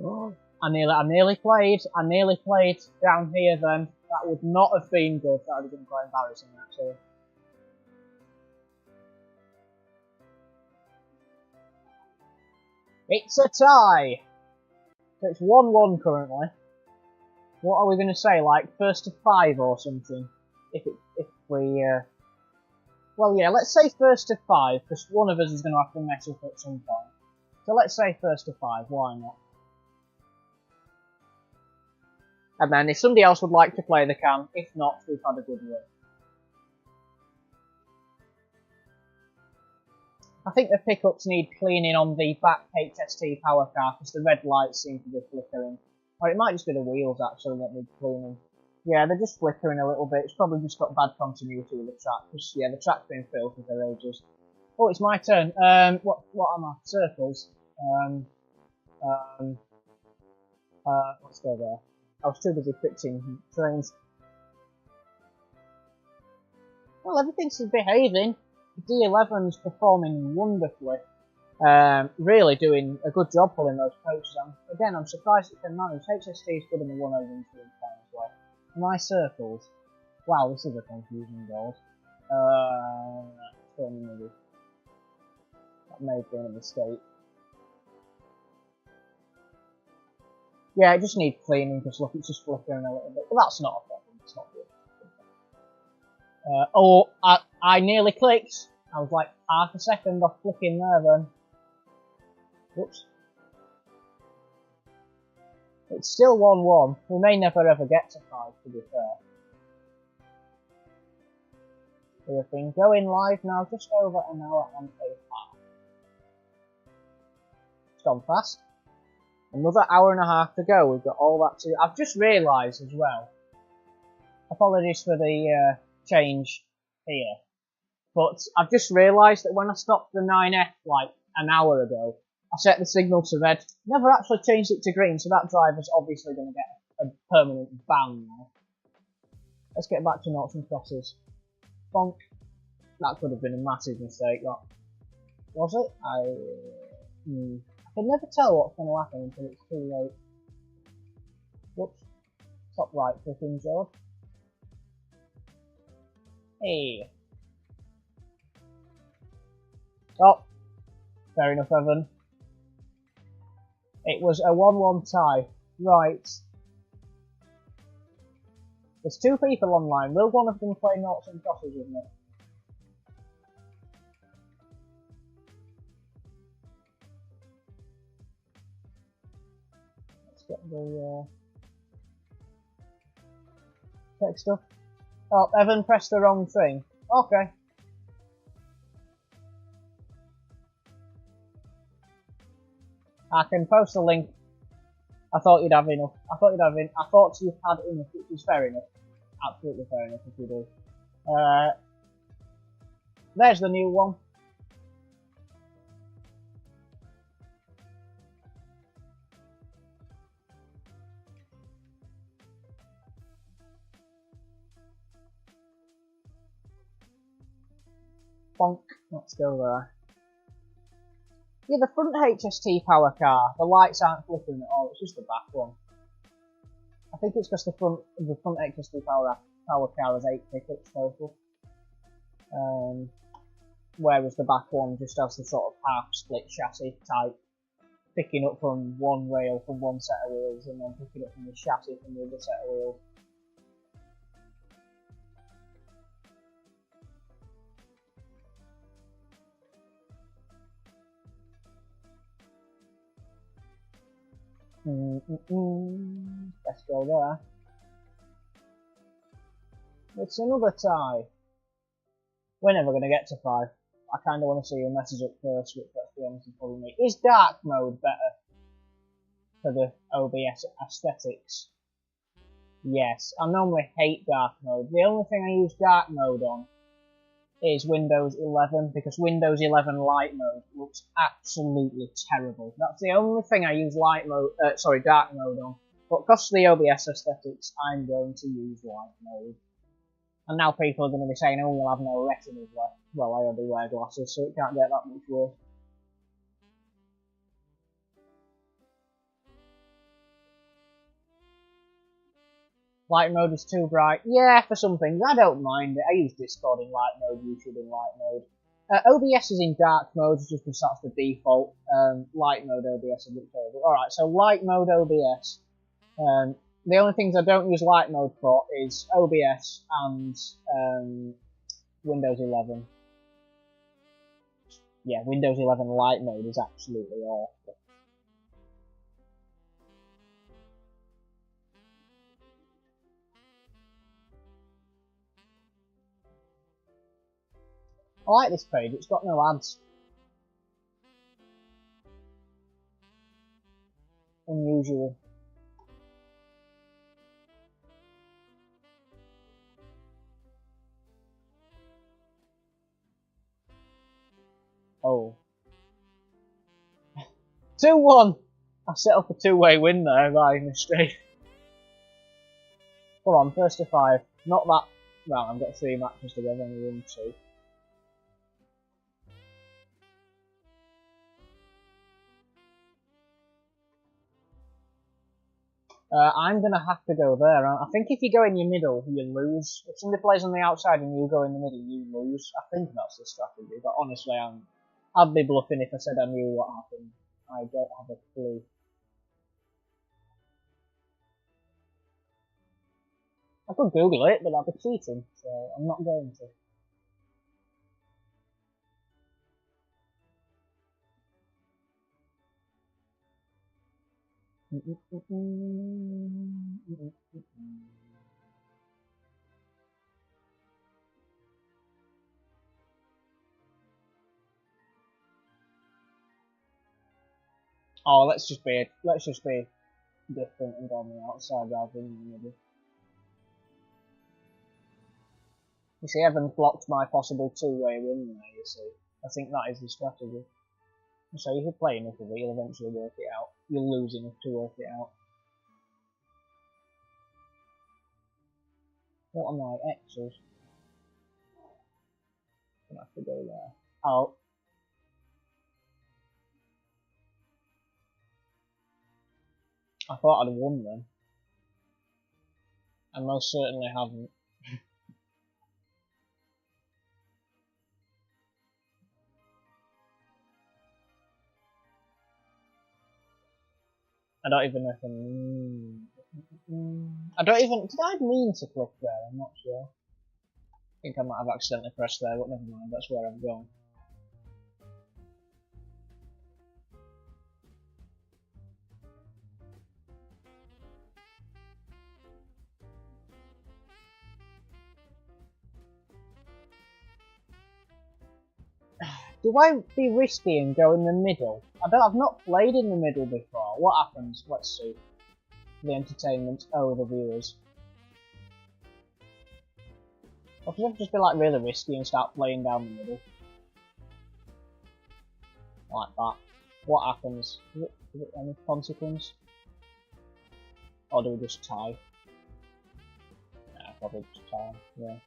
Oh, I nearly played down here then. That would not have been good, that would have been quite embarrassing actually. It's a tie! So it's 1-1 currently. What are we going to say, like first to 5 or something? If we, well yeah, let's say first to 5, because one of us is going to have to mess up at some point. So let's say first to 5, why not? And then if somebody else would like to play, they can. If not, we've had a good run. I think the pickups need cleaning on the back HST power car because the red lights seem to be flickering. Or it might just be the wheels actually that need cleaning. Yeah, they're just flickering a little bit. It's probably just got bad continuity with the track. Because, yeah, the track's been filthy for ages. Oh, it's my turn. What am I? Circles. Let's go there. I was too busy fixing trains. Well, everything's behaving. The D11's performing wonderfully. Really doing a good job pulling those coaches. Again, I'm surprised it can manage. HST's good in the 1 over and 2 as well. My circles. Wow, this is a confusing goal. That may have been a mistake. Yeah, it just needs cleaning because look, it's just flickering a little bit. But that's not a problem. It's not good. Oh, I nearly clicked. I was like half a second off clicking there then. Whoops. It's still 1-1. We may never ever get to 5, to be fair. We have been going live now just over an hour and a half. It's gone fast. Another hour and a half to go. We've got all that to... I've just realised as well. Apologies for the change here. But I've just realised that when I stopped the 9F like an hour ago, I set the signal to red. Never actually changed it to green, so that driver's obviously going to get a permanent ban now. Let's get back to noughts and crosses. Bonk. That could have been a massive mistake, that. Was it? I can never tell what's going to happen until it's too late. Whoops. Top right clicking, George. Hey. Oh. Fair enough, Evan. It was a 1-1 tie. Right. There's 2 people online. Will one of them play noughts and crosses with me? Let's get the tech stuff. Oh, Evan pressed the wrong thing. Okay. I can post a link. I thought you'd have enough. I thought you had enough, which is fair enough. Absolutely fair enough if you do. There's the new one. Bonk. Let's go there. Yeah, the front HST power car, the lights aren't flickering at all, it's just the back one. I think it's because the front HST power car has 8 pickups total. Whereas the back one just has the sort of half split chassis type, picking up from one rail from one set of wheels and then picking up from the chassis from the other set of wheels. Let's go there. It's another tie. We're never going to get to 5. I kind of want to see your message up first, which, let's be honest, is probably me. Is dark mode better for the OBS aesthetics? Yes. I normally hate dark mode. The only thing I use dark mode on is Windows 11, because Windows 11 light mode looks absolutely terrible. That's the only thing I use dark mode on. But because of the OBS aesthetics, I'm going to use light mode. And now people are going to be saying, oh, you'll have no retinas left. Well, I already wear glasses, so it can't get that much worse. Light mode is too bright. Yeah, for some things. I don't mind it. I use Discord in light mode, YouTube in light mode. OBS is in dark mode just because that's the default. Light mode OBS is a bit terrible. Alright, so light mode OBS. The only things I don't use light mode for is OBS and Windows 11. Yeah, Windows 11 light mode is absolutely awful. I like this page, it's got no ads. Unusual. Oh. 2-1! I set up a two-way win there by mistake. Come on, first to 5. Not that. Well, I've got 3 matches to go, I've only won 2. I'm gonna have to go there. I think if you go in your middle, you lose. If somebody plays on the outside and you go in the middle, you lose. I think that's the strategy, but honestly, I'd be bluffing if I said I knew what happened. I don't have a clue. I could Google it, but that'd be cheating, so I'm not going to. Oh, let's just be different and go on the outside rather than in the middle. You see, Evans blocked my possible two-way win there, you see. I think that is the strategy. So if you play enough of it, you'll eventually work it out. You'll lose enough to work it out. What are my X's? I'm gonna have to go there. Oh. I thought I'd won then. I most certainly haven't. I don't even know if I don't even. Did I mean to click there? I'm not sure. I think I might have accidentally pressed there, but never mind, that's where I'm going. Do I be risky and go in the middle? I've not played in the middle before. What happens? Let's see. The entertainment over the viewers. Or should I just be like really risky and start playing down the middle? Like that. What happens? Is it any consequence? Or do we just tie? Yeah, probably just tie, yeah.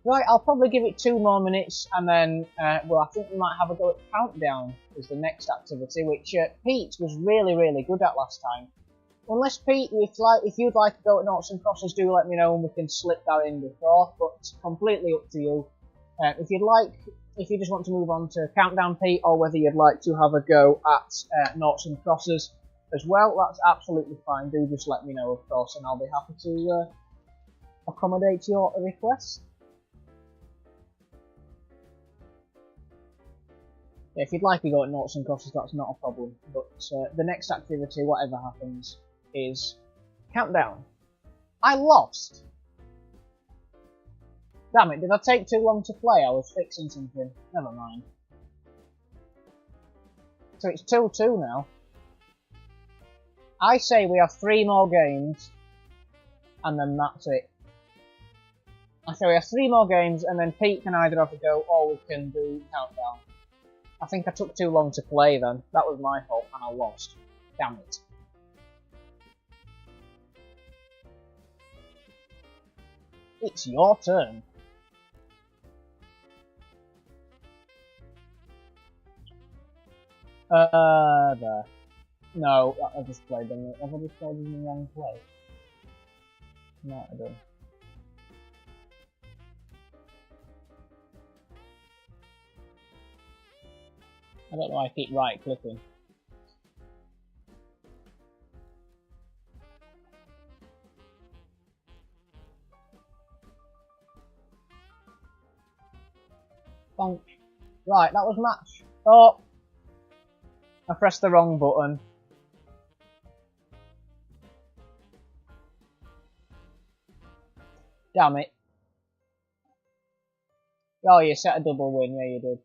Right, I'll probably give it 2 more minutes and then, well, I think we might have a go at Countdown as the next activity, which Pete was really, really good at last time. Unless Pete, if you'd like to go at Noughts and Crosses, do let me know and we can slip that in before, but completely up to you. If you just want to move on to Countdown, Pete, or whether you'd like to have a go at Noughts and Crosses as well, that's absolutely fine. Do just let me know, of course, and I'll be happy to accommodate your request. Yeah, if you'd like to go at Noughts and Crosses, that's not a problem. But the next activity, whatever happens, is Countdown. I lost! Damn it, did I take too long to play? I was fixing something. Never mind. So it's 2-2 now. I say we have 3 more games, and then that's it. I say we have 3 more games, and then Pete can either have a go, or we can do Countdown. I think I took too long to play then. That was my fault and I lost. Damn it. It's your turn. There. No, I just played them. Have I just played them in the wrong place? No, I don't. I don't know why I keep right clicking. Bonk. Right, that was match. Oh, I pressed the wrong button. Damn it. Oh, you set a double win, yeah you did.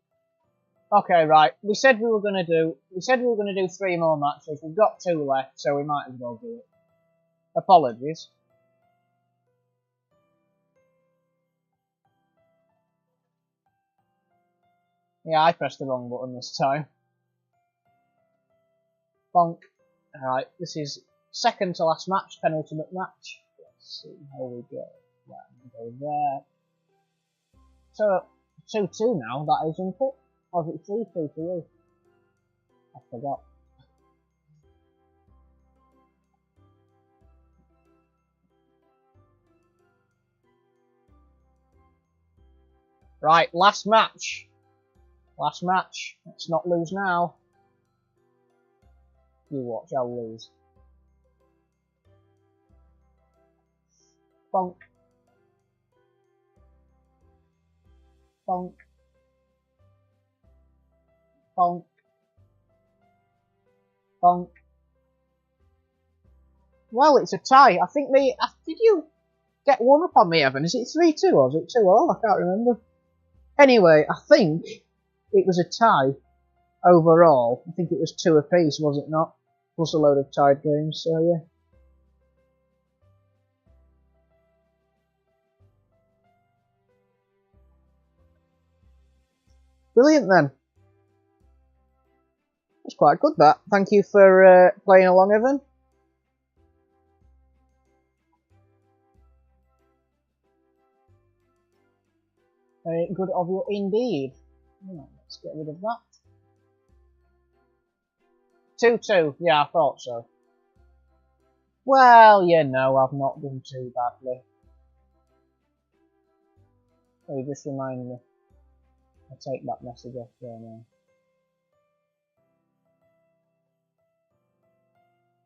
Okay, right. We said we were gonna do 3 more matches. We've got 2 left, so we might as well do it. Apologies. Yeah, I pressed the wrong button this time. Bonk. Alright, this is second to last match, penultimate match. Let's see how we go. Right, go there. So, 2-2 now, that isn't it? Or is it 3-2 for you? I forgot. Right, last match. Last match. Let's not lose now. You watch, I'll lose. Bonk. Bonk. Bonk. Bonk. Well, it's a tie. I think did you get one up on me, Evan? Is it 3-2 or is it 2-all? I can't remember. Anyway, I think it was a tie overall. I think it was 2 apiece, was it not? Plus a load of tied games, so yeah. Brilliant then. That's quite good, that. Thank you for playing along, Evan. Very good of you indeed. Let's get rid of that. 2-2. Yeah, I thought so. Well, you know, I've not done too badly. Oh, you just reminded me. I'll take that message off there now.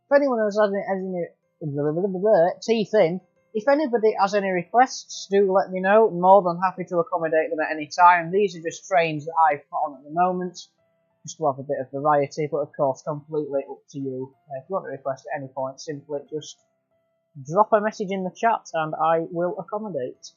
If anyone has any teeth in, if anybody has any requests, do let me know. More than happy to accommodate them at any time. These are just trains that I've put on at the moment, just to have a bit of variety, but of course completely up to you. If you want to request at any point, simply just drop a message in the chat and I will accommodate.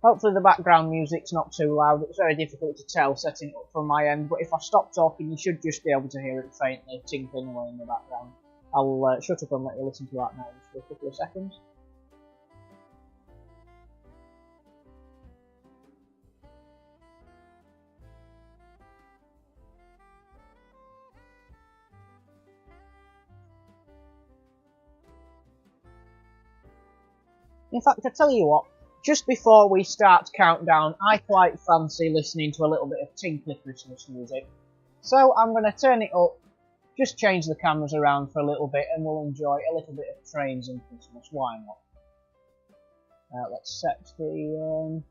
Hopefully the background music's not too loud. It's very difficult to tell setting it up from my end, but if I stop talking you should just be able to hear it faintly tinkling away in the background. I'll shut up and let you listen to that now just for a couple of seconds. In fact, I tell you what, just before we start countdown, I quite fancy listening to a little bit of tinkly Christmas music. So I'm going to turn it up, just change the cameras around for a little bit, and we'll enjoy a little bit of trains and Christmas. Why not? Let's set the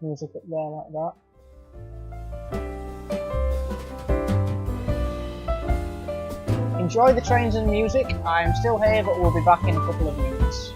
music up there like that. Enjoy the trains and music. I'm still here, but we'll be back in a couple of minutes.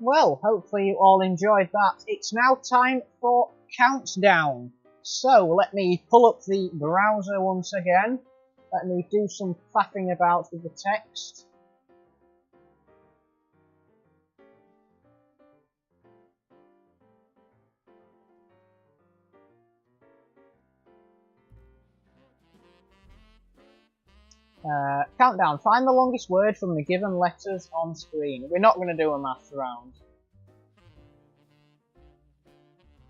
Well, hopefully you all enjoyed that. It's now time for countdown. So let me pull up the browser once again. Let me do some faffing about with the text. Countdown. Find the longest word from the given letters on screen. We're not going to do a maths round.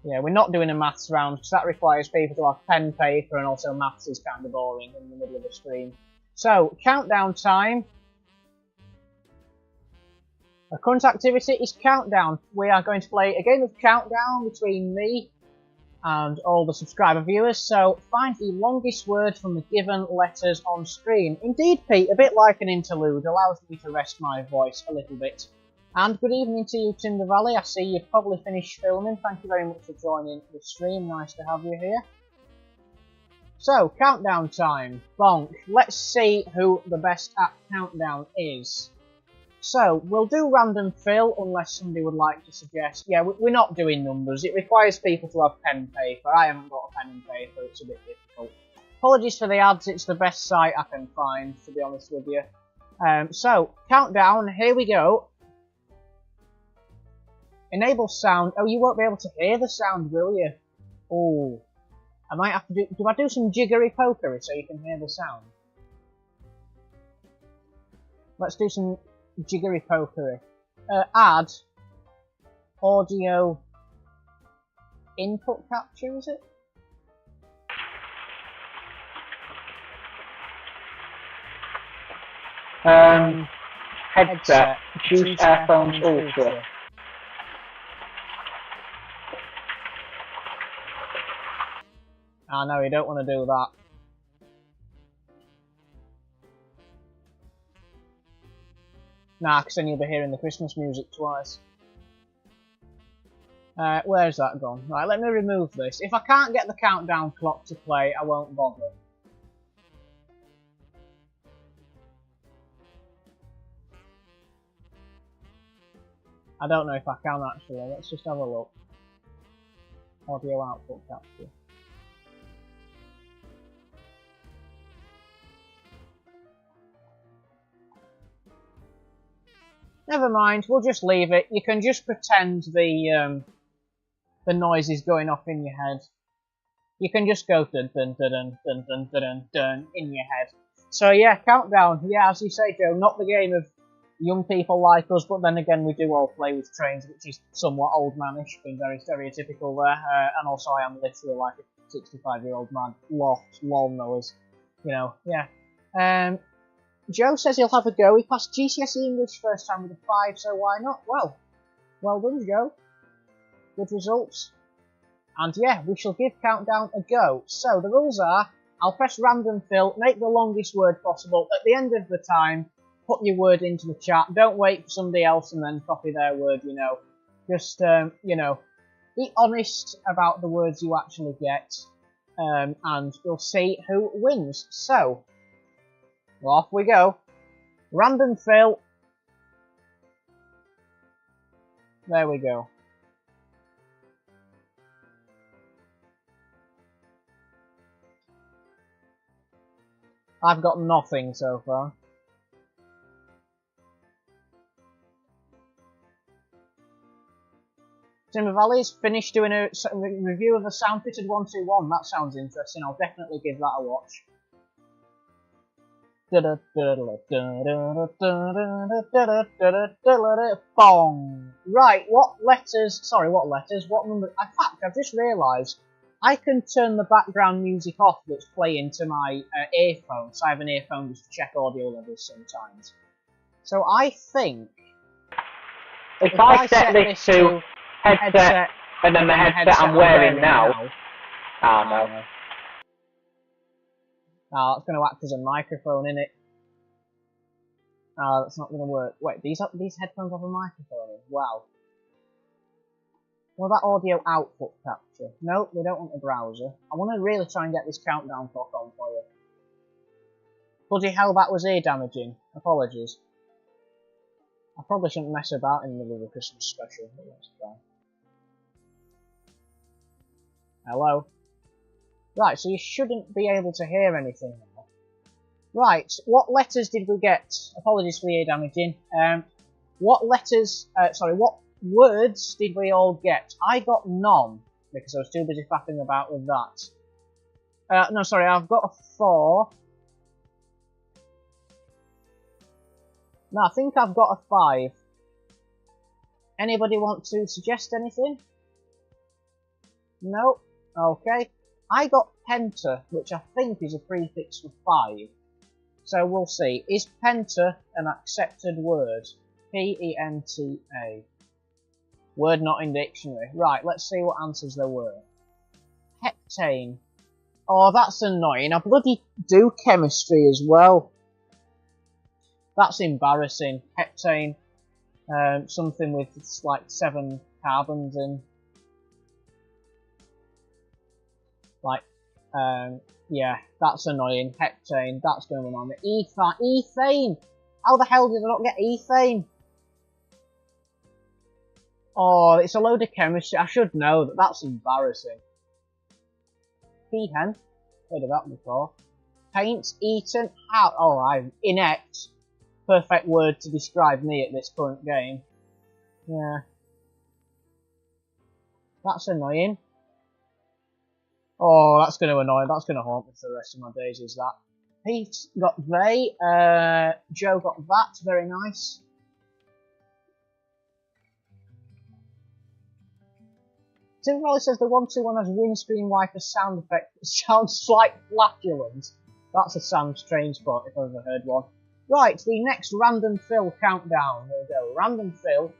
Yeah, we're not doing a maths round because that requires people to have pen, paper, and also maths is kind of boring in the middle of the screen. So, countdown time. Our current activity is countdown. We are going to play a game of countdown between me and all the subscriber viewers. So, find the longest word from the given letters on screen. Indeed, Pete, a bit like an interlude, allows me to rest my voice a little bit. And good evening to you, Timber Valley. I see you've probably finished filming. Thank you very much for joining the stream. Nice to have you here. So, countdown time. Bonk. Let's see who the best at countdown is. So, we'll do random fill unless somebody would like to suggest. Yeah, we're not doing numbers. It requires people to have pen and paper. I haven't got a pen and paper. It's a bit difficult. Apologies for the ads. It's the best site I can find, to be honest with you. So, countdown. Here we go. Enable sound. Oh, you won't be able to hear the sound, will you? Oh. I might have to do... Do I do some jiggery pokery so you can hear the sound? Let's do some jiggery pokery. Add audio input capture, is it? Headset. Choose Airphones Ultra. Ah, no, you don't want to do that. Nah, because then you'll be hearing the Christmas music twice. Where's that gone? Right, let me remove this. If I can't get the countdown clock to play, I won't bother. I don't know if I can actually. Let's just have a look. Audio output capture. Never mind, we'll just leave it. You can just pretend the noise is going off in your head. You can just go dun dun dun dun dun dun dun dun in your head. So yeah, countdown. Yeah, as you say, Joe, not the game of young people like us, but then again, we do all play with trains, which is somewhat old manish, being very stereotypical there. And also, I am literally like a 65-year-old man. Loft, lol knowers. You know, yeah. Joe says he'll have a go. He passed GCSE English first time with a 5, so why not? Well done, Joe. Good results. And yeah, we shall give countdown a go. So the rules are, I'll press random fill, make the longest word possible. At the end of the time, put your word into the chat. Don't wait for somebody else and then copy their word, you know. Just, you know, be honest about the words you actually get. And we'll see who wins. So, well, off we go. Random fill. There we go. I've got nothing so far. Timber Valley's finished doing a review of the Sound Fitted 121. That sounds interesting. I'll definitely give that a watch. Bong. Right, what letters? Sorry, what letters? What number? In fact, I've just realised I can turn the background music off that's playing to my earphones. I have an earphone just to check audio levels sometimes. So I think if I set this to headset and then the headset I'm wearing now. Oh no. Oh, that's going to act as a microphone, innit? Oh, that's not going to work. Wait, these headphones have a microphone in? Wow. What about audio output capture? No, we don't want a browser. I want to really try and get this countdown clock on for you. Bloody hell, that was ear damaging. Apologies. I probably shouldn't mess about in the middle of the Christmas special, but let's try. Hello? Right, so you shouldn't be able to hear anything now. Right, what letters did we get? Apologies for the ear damaging. What words did we all get? I got none, because I was too busy faffing about with that. No, sorry, I've got a 4. No, I think I've got a 5. Anybody want to suggest anything? No? Okay. I got penta, which I think is a prefix for 5. So we'll see. Is penta an accepted word? P-E-N-T-A. Word not in dictionary. Right, let's see what answers there were. Heptane. Oh, that's annoying. I bloody do chemistry as well. That's embarrassing. Heptane. Something with like 7 carbons in. Like, yeah, that's annoying. Heptane, that's going to annoy me. Ethane! How the hell did I not get ethane? Oh, it's a load of chemistry. I should know that. That's embarrassing. Peahen. Heard of that before. Paint, eaten, how? Oh, I'm inept. Perfect word to describe me at this current game. Yeah. That's annoying. Oh, that's going to annoy. That's going to haunt me for the rest of my days, is that. Pete got they. Joe got that. Very nice. Tim Raleigh says the 121 has windscreen wiper sound effect that sounds like flatulence. That's a Sam Strange spot if I've ever heard one. Right, the next random fill countdown. There we go. Random fill.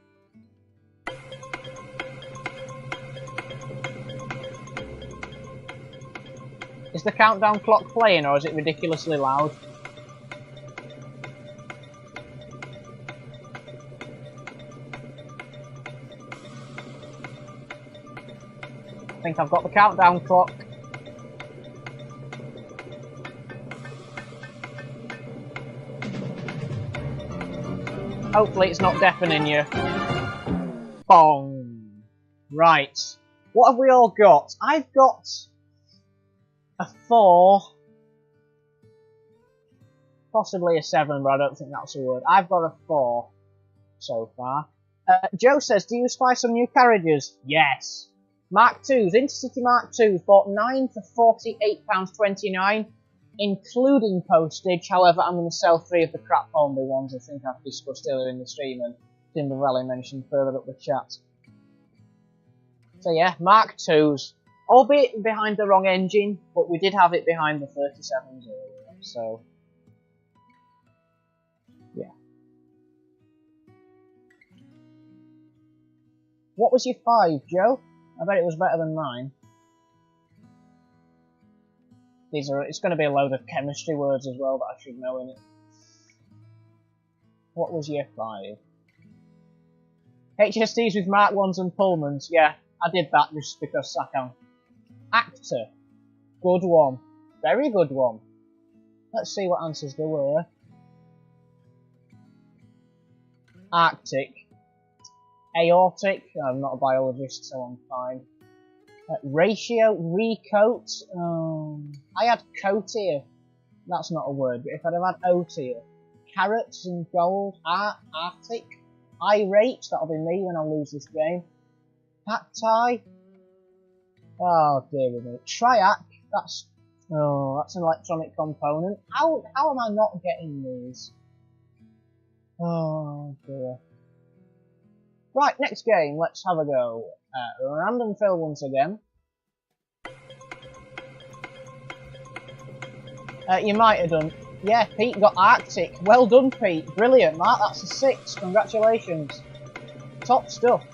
Is the countdown clock playing or is it ridiculously loud? I think I've got the countdown clock. Hopefully it's not deafening you. Bong. Right. What have we all got? I've got a 4. Possibly a 7, but I don't think that's a word. I've got a 4 so far. Joe says, do you spy some new carriages? Yes. Mark 2s, Intercity Mark 2s, bought 9 for £48.29, including postage. However, I'm going to sell 3 of the crap Hornby ones I think I've discussed earlier in the stream and Tim Borelli mentioned further up the chat. So yeah, Mark 2s. Albeit behind the wrong engine, but we did have it behind the 37s earlier, so yeah. What was your 5, Joe? I bet it was better than mine. It's going to be a load of chemistry words as well that I should know in it. What was your 5? HSTs with Mark 1s and Pullmans. Yeah, I did that just because I can. Actor. Good one. Very good one. Let's see what answers there were. Arctic. Aortic. I'm not a biologist, so I'm fine. Ratio. Recoat. I had coat here. That's not a word, but if I'd have had oat here. Carrots and gold. Arctic. Irate. That'll be me when I lose this game. Cacti. Oh dear me. Triac. That's an electronic component. How am I not getting these? Oh dear. Right, next game. Let's have a go. Random fill once again. You might have done. Yeah, Pete got Arctic. Well done, Pete. Brilliant, Mark. That's a 6. Congratulations. Top stuff.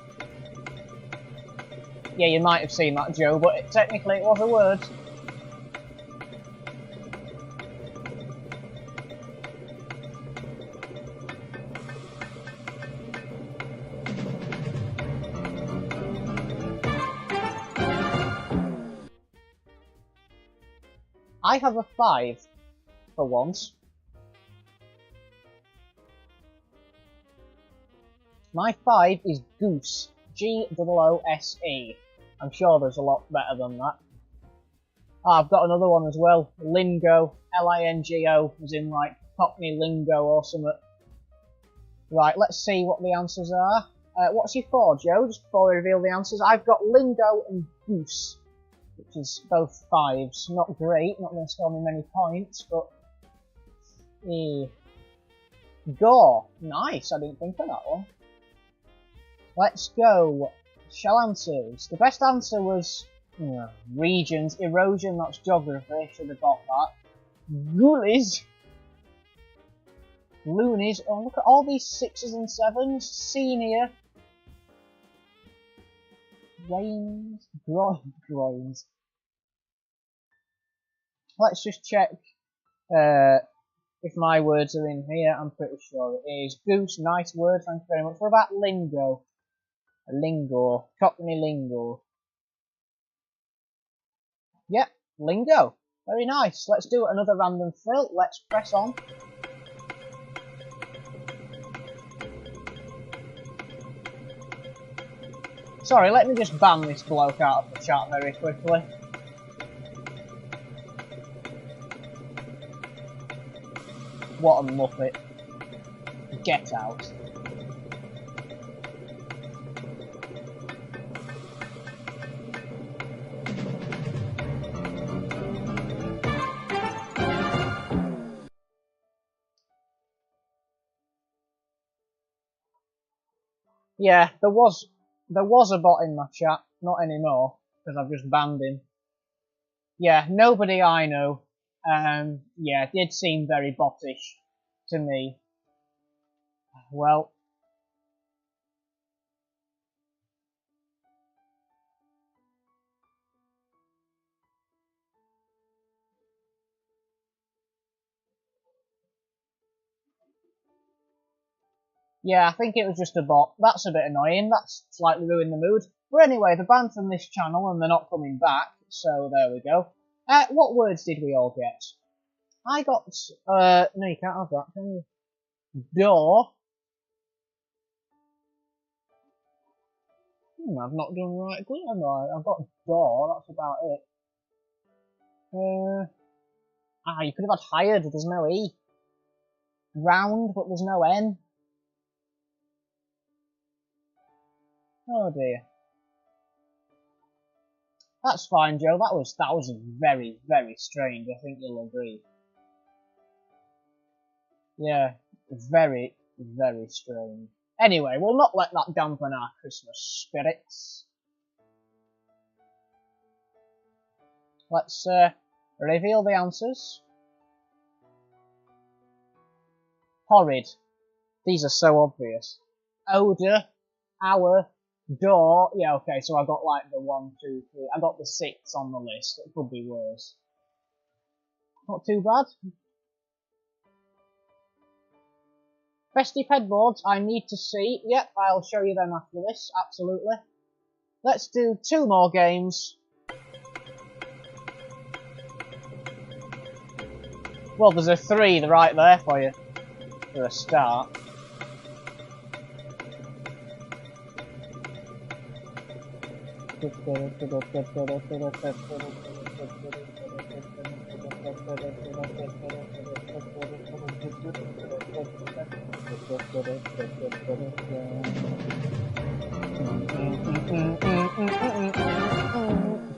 Yeah, you might have seen that, Joe, but technically it was a word. I have a 5 for once. My 5 is goose. Goose. I'm sure there's a lot better than that. Oh, I've got another one as well. Lingo. Lingo, as in like Cockney lingo or something. Right, let's see what the answers are. What's your 4, Joe? Just before we reveal the answers. I've got lingo and goose, which is both 5s. Not great, not going to score me many points, but... Gore. Nice, I didn't think of that one. Let's go. Shell answers. The best answer was regions. Erosion, that's geography. Should have got that. Ghoulies. Loonies. Oh, look at all these 6s and 7s. Senior. Grains. Groins. Let's just check if my words are in here. I'm pretty sure it is. Goose, nice word, thank you very much. What about lingo? Lingo. Cockney lingo. Yep, lingo. Very nice. Let's do another random fill. Let's press on. Sorry, let me just ban this bloke out of the chat very quickly. What a muppet. Get out. Yeah, there was a bot in my chat, not anymore, because I've just banned him. Yeah, nobody I know. Yeah, it did seem very bottish to me. Well. Yeah, I think it was just a bot. That's a bit annoying. That's slightly ruined the mood. But anyway, they're banned from this channel and they're not coming back. So there we go. What words did we all get? I got, no you can't have that, can you? Door. I've not done right good, have I? I've got door, that's about it. You could have had hired, there's no E. Round, but there's no N. Oh dear. That's fine, Joe. That was very, very strange. I think you'll agree. Yeah, very, very strange. Anyway, we'll not let that dampen our Christmas spirits. Let's reveal the answers. Horrid. These are so obvious. Odour, hour, door. Yeah, okay, so I got like the 1, 2, 3. I got the 6 on the list. It could be worse. Not too bad. Festive headboards, I need to see. Yep, I'll show you them after this, absolutely. Let's do 2 more games. Well, there's a 3 right there for you, for a start.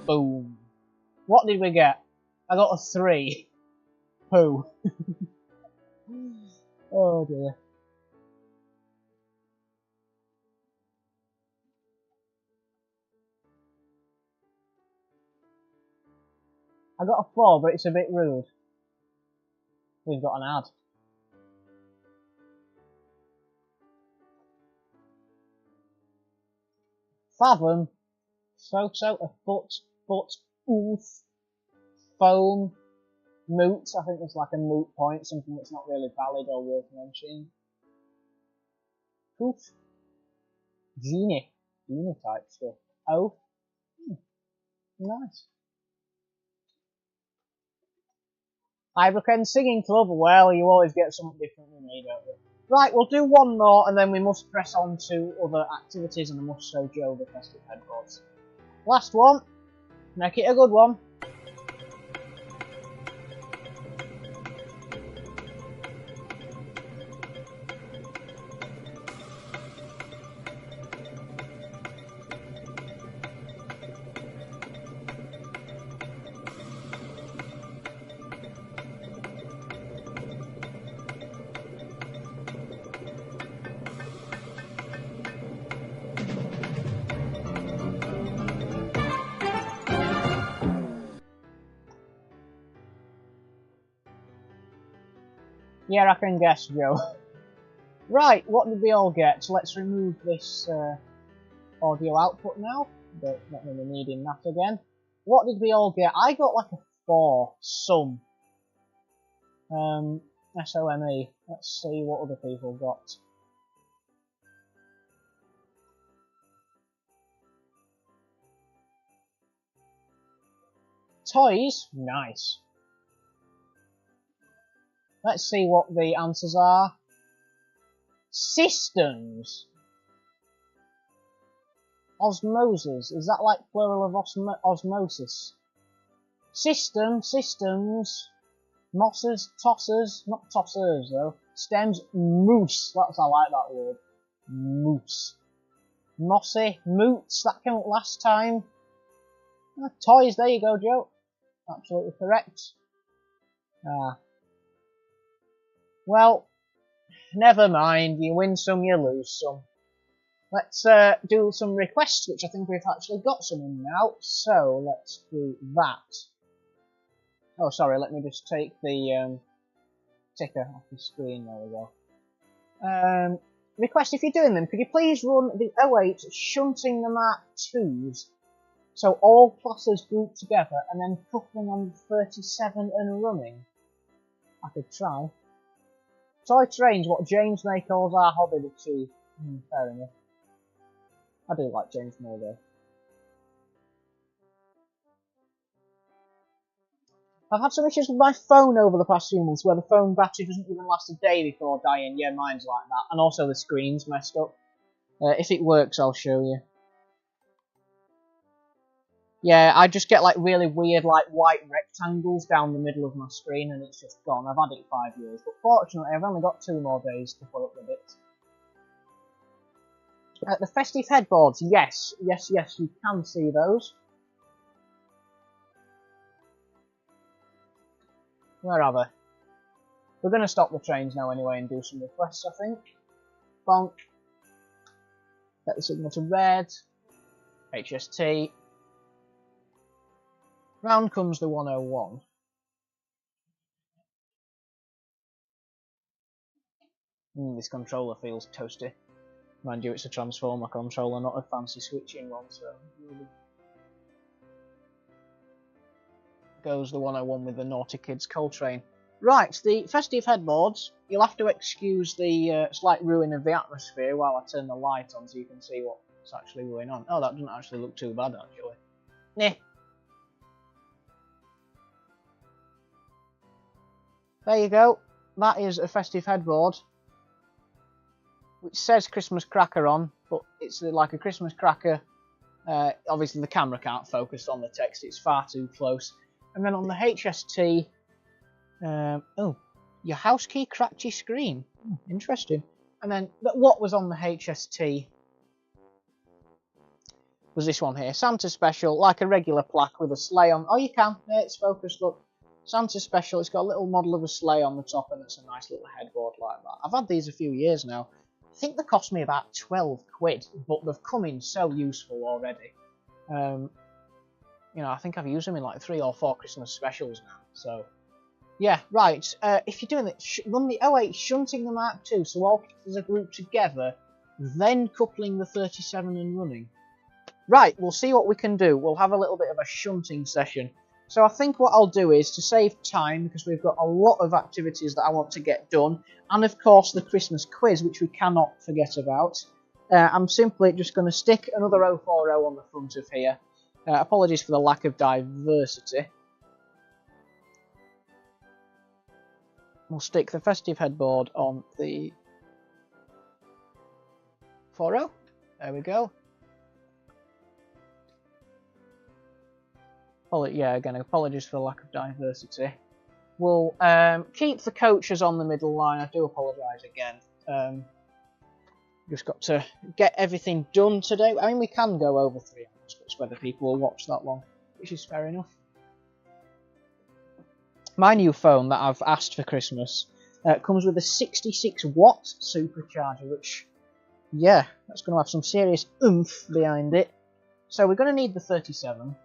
Boom. What did we get? I got a 3. Poo. Oh dear. I got a 4, but it's a bit rude. We've got an ad. Fathom. Photo, a foot, oof. Foam. Moot. I think there's like a moot point, something that's not really valid or worth mentioning. Oof. Genie. Genie type stuff. Oh. Nice. Highbrook Singing Club. Well, you always get something different from me, don't you? Right, we'll do one more and then we must press on to other activities and I must show Joe the festive headboards. Last one. Make it a good one. Yeah, I can guess, Joe. Right, what did we all get? So let's remove this audio output now. Don't not really needing that again. What did we all get? I got like a 4, some. SOME. Let's see what other people got. Toys? Nice. Let's see what the answers are. Systems. Osmosis. Is that like plural of osmosis? System, systems. Mosses, tossers. Not tossers though. Stems, moose. I like that word. Moose. Mossy, moots. That came up last time. Toys, there you go, Joe. Absolutely correct. Well, never mind. You win some, you lose some. Let's do some requests, which I think we've actually got some in now. So let's do that. Oh, sorry. Let me just take the ticker off the screen. There we go. Request, if you're doing them, could you please run the 08 shunting the Mark IIs? So all classes grouped together and then coupling on 37 and running. I could try. Toy trains, what James May calls our hobby to achieve. Fair enough. I do like James May though. I've had some issues with my phone over the past few months where the phone battery doesn't even last a day before dying. Yeah, mine's like that. And also the screen's messed up. If it works, I'll show you. Yeah, I just get like really weird like white rectangles down the middle of my screen and it's just gone. I've had it 5 years, but fortunately I've only got 2 more days to put up with it. The festive headboards, yes, you can see those. Where are they? We're going to stop the trains now anyway and do some requests, I think. Bonk. Set the signal to red. HST. Round comes the 101. This controller feels toasty. Mind you, it's a transformer controller, not a fancy switching one, so... Goes the 101 with the Naughty Kids Coltrane. Right, the festive headboards. You'll have to excuse the slight ruin of the atmosphere while I turn the light on so you can see what's actually going on. Oh, that doesn't actually look too bad, actually. Nah. There you go. That is a festive headboard, which says Christmas cracker on, but it's like a Christmas cracker. Obviously, the camera can't focus on the text; it's far too close. And then on the HST, oh, your house key cracked your screen. Interesting. And then what was on the HST was this one here, Santa Special, like a regular plaque with a sleigh on. Oh, you can. Yeah, it's focused. Look. Santa Special, it's got a little model of a sleigh on the top and it's a nice little headboard like that. I've had these a few years now. I think they cost me about 12 quid, but they've come in so useful already. You know, I think I've used them in like 3 or 4 Christmas specials now. So, yeah, right. If you're doing it, run the 08 shunting the Mark II, so all classes are grouped together, then coupling the 37 and running. Right, we'll see what we can do. We'll have a little bit of a shunting session. So I think what I'll do is, to save time, because we've got a lot of activities that I want to get done, and of course the Christmas quiz, which we cannot forget about, I'm simply just going to stick another 040 on the front of here. Apologies for the lack of diversity. We'll stick the festive headboard on the 4-0. There we go. Yeah, again, apologies for the lack of diversity. We'll keep the coaches on the middle line. I do apologise again. Just got to get everything done today. I mean, we can go over 3 hours, but it's whether people will watch that long, which is fair enough. My new phone that I've asked for Christmas comes with a 66-watt supercharger, which, yeah, that's going to have some serious oomph behind it. So we're going to need the 37,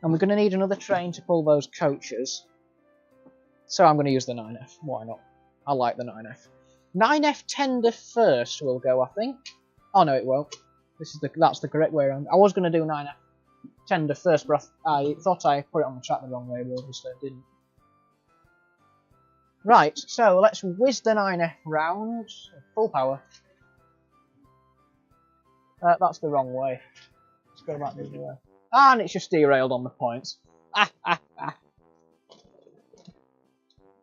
and we're going to need another train to pull those coaches. So I'm going to use the 9F. Why not? I like the 9F. 9F tender first will go, I think. Oh no, it won't. That's the correct way around. I was going to do 9F tender first, but I thought I put it on the track the wrong way, but obviously I didn't. Right, so let's whiz the 9F round. Full power. That's the wrong way. Let's go back the other way. And it's just derailed on the points.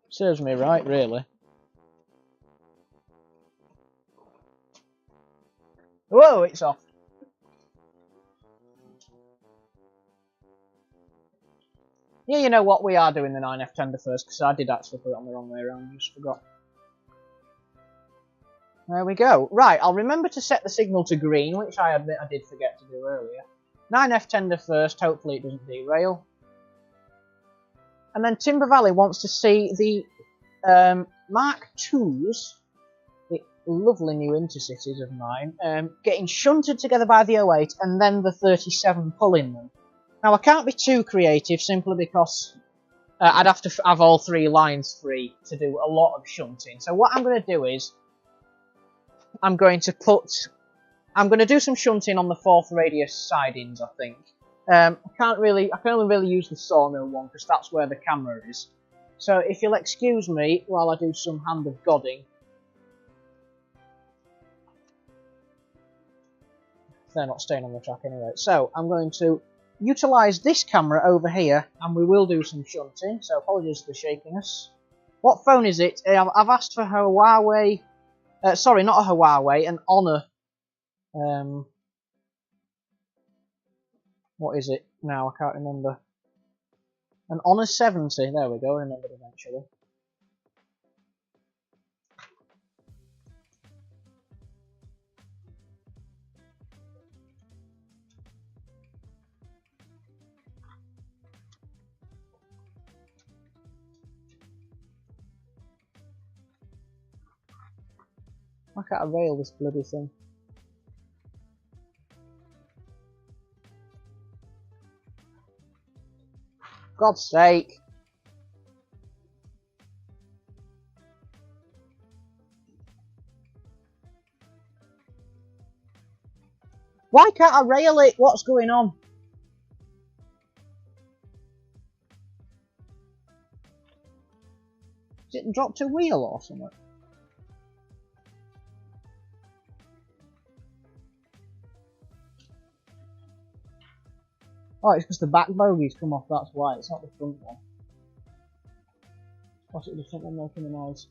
Serves me right, really. Whoa, it's off. Yeah, you know what? We are doing the 9F tender first, because I did actually put it on the wrong way around. I just forgot. There we go. Right, I'll remember to set the signal to green, which I admit I did forget to do earlier. 9F tender first, hopefully it doesn't derail. And then Timber Valley wants to see the Mark IIs, the lovely new intercities of mine, getting shunted together by the 08 and then the 37 pulling them. Now I can't be too creative simply because I'd have to have all 3 lines free to do a lot of shunting. So what I'm going to do is I'm going to do some shunting on the 4th radius sidings, I think. I can only really use the sawmill one because that's where the camera is. So if you'll excuse me while I do some hand of godding. They're not staying on the track anyway. So I'm going to utilise this camera over here and we will do some shunting. So apologies for the shakiness. What phone is it? I've asked for Huawei. Sorry, not a Huawei, an Honor. What is it now? I can't remember. An Honor 70. There we go. I remembered eventually. Why can't I rail this bloody thing? God's sake. Why can't I rail it? What's going on? Is it dropped a wheel or something? Oh, it's because the back bogey's come off, that's why. It's not the front one. Possibly the front one making a noise.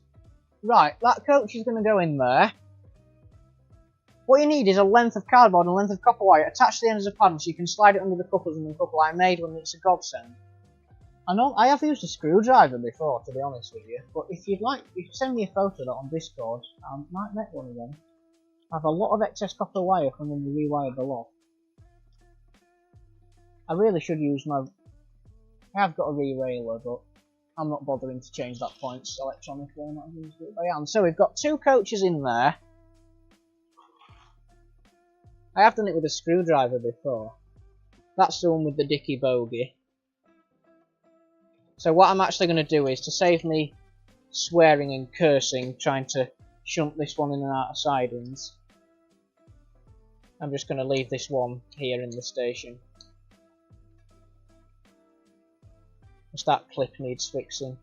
Right, that coach is going to go in there. What you need is a length of cardboard and a length of copper wire attached to the ends of the paddle so you can slide it under the couples and uncouple. I made one that's a godsend. I know I have used a screwdriver before, to be honest with you, but if you'd like, you can send me a photo of that on Discord. I might make one of them. I have a lot of excess copper wire from when we rewired the loft. I really should use my... I have got a re-railer, but I'm not bothering to change that points electronically. I'm not used it. I am. So we've got 2 coaches in there. I have done it with a screwdriver before. That's the one with the dicky bogey. So what I'm actually going to do is, to save me swearing and cursing, trying to shunt this one in and out of sidings, I'm just going to leave this one here in the station. Just that clip needs fixing.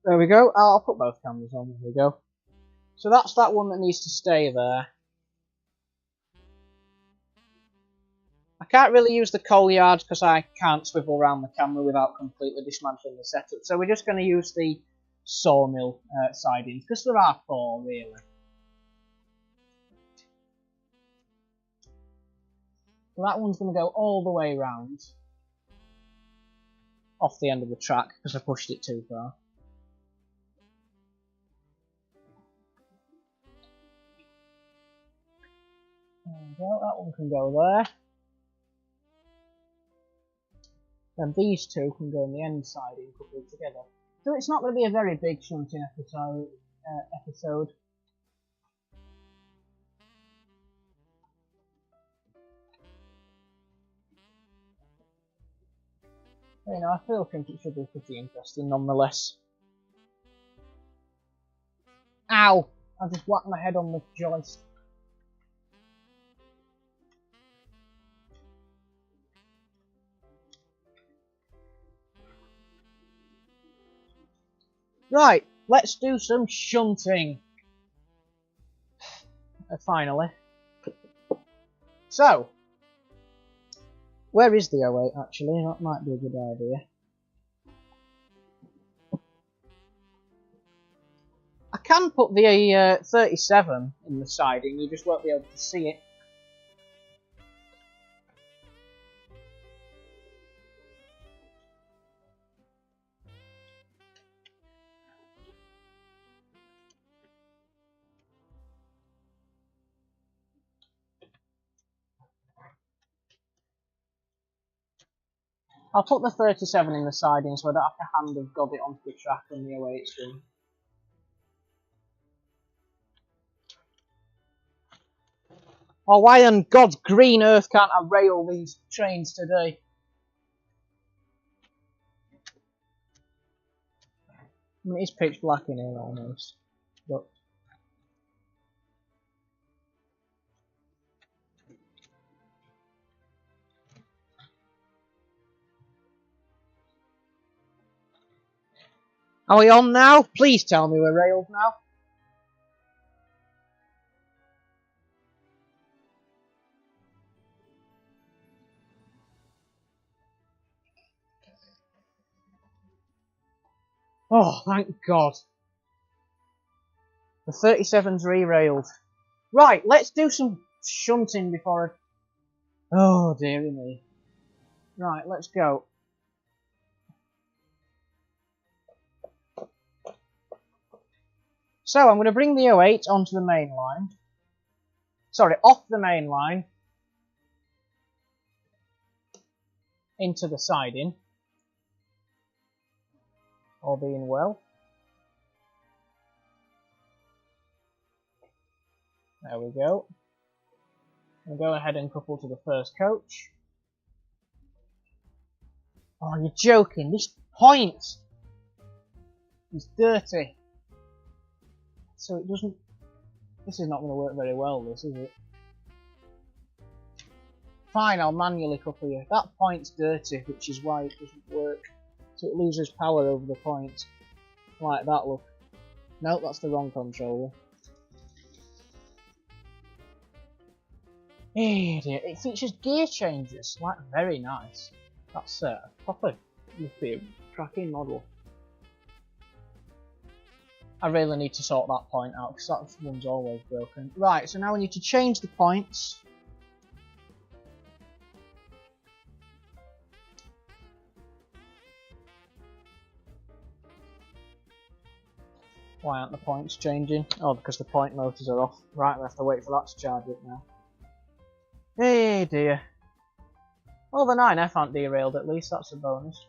There we go. I'll put both cameras on. There we go. So that's that one that needs to stay there. I can't really use the coal yards because I can't swivel around the camera without completely dismantling the setup. So we're just going to use the sawmill sidings because there are 4 really. So that one's going to go all the way round off the end of the track because I pushed it too far. There we go, that one can go there. Then these 2 can go on the end siding coupled together. So it's not going to be a very big shunting episode. You know, I still think it should be pretty interesting nonetheless. Ow! I just whacked my head on the joist. Right, let's do some shunting. Finally. So, where is the 08 actually? That might be a good idea. I can put the 37 in the siding, you just won't be able to see it. I'll put the 37 in the siding so I don't have to hand of God it onto the track on the 08 swing. Oh, why on God's green earth can't I rail these trains today? I mean, it's pitch black in here almost. But are we on now? Please tell me we're railed now. Oh, thank God. The 37's re-railed. Right, let's do some shunting before I... Oh, dearie me. Right, let's go. So, I'm going to bring the 08 onto the main line. Sorry, off the main line. Into the siding. All being well. There we go. We'll go ahead and couple to the first coach. Oh, you're joking. This point is dirty. So it doesn't... This is not going to work very well, this, is it? Fine, I'll manually couple you. That point's dirty, which is why it doesn't work. So it loses power over the point. Like that, look. Nope, that's the wrong controller. Eh, dear. It features gear changes. Like, very nice. That's proper. Must be a cracking model. I really need to sort that point out because that one's always broken. Right, so now we need to change the points. Why aren't the points changing? Oh, because the point motors are off. Right, we have to wait for that to charge up now. Hey dear. Well, the 9F aren't derailed at least, that's a bonus.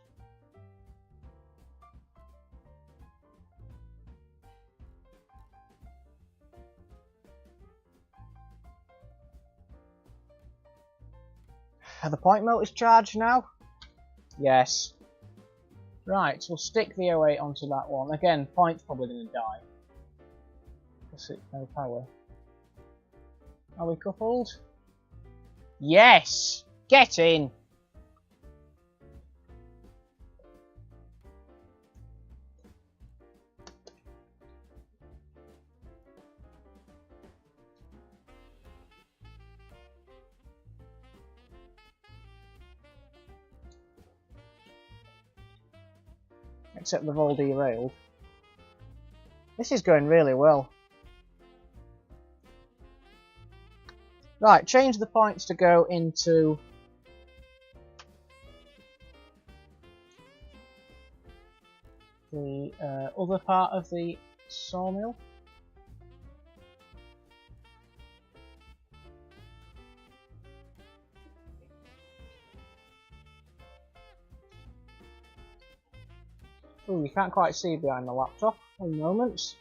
Are the point motors charged now? Yes. Right, we'll stick the 08 onto that one. Again, point's probably going to die. Because it's no power. Are we coupled? Yes! Get in! except they've all derailed. This is going really well. Right, change the points to go into the other part of the sawmill. Oh, you can't quite see behind the laptop at the moment.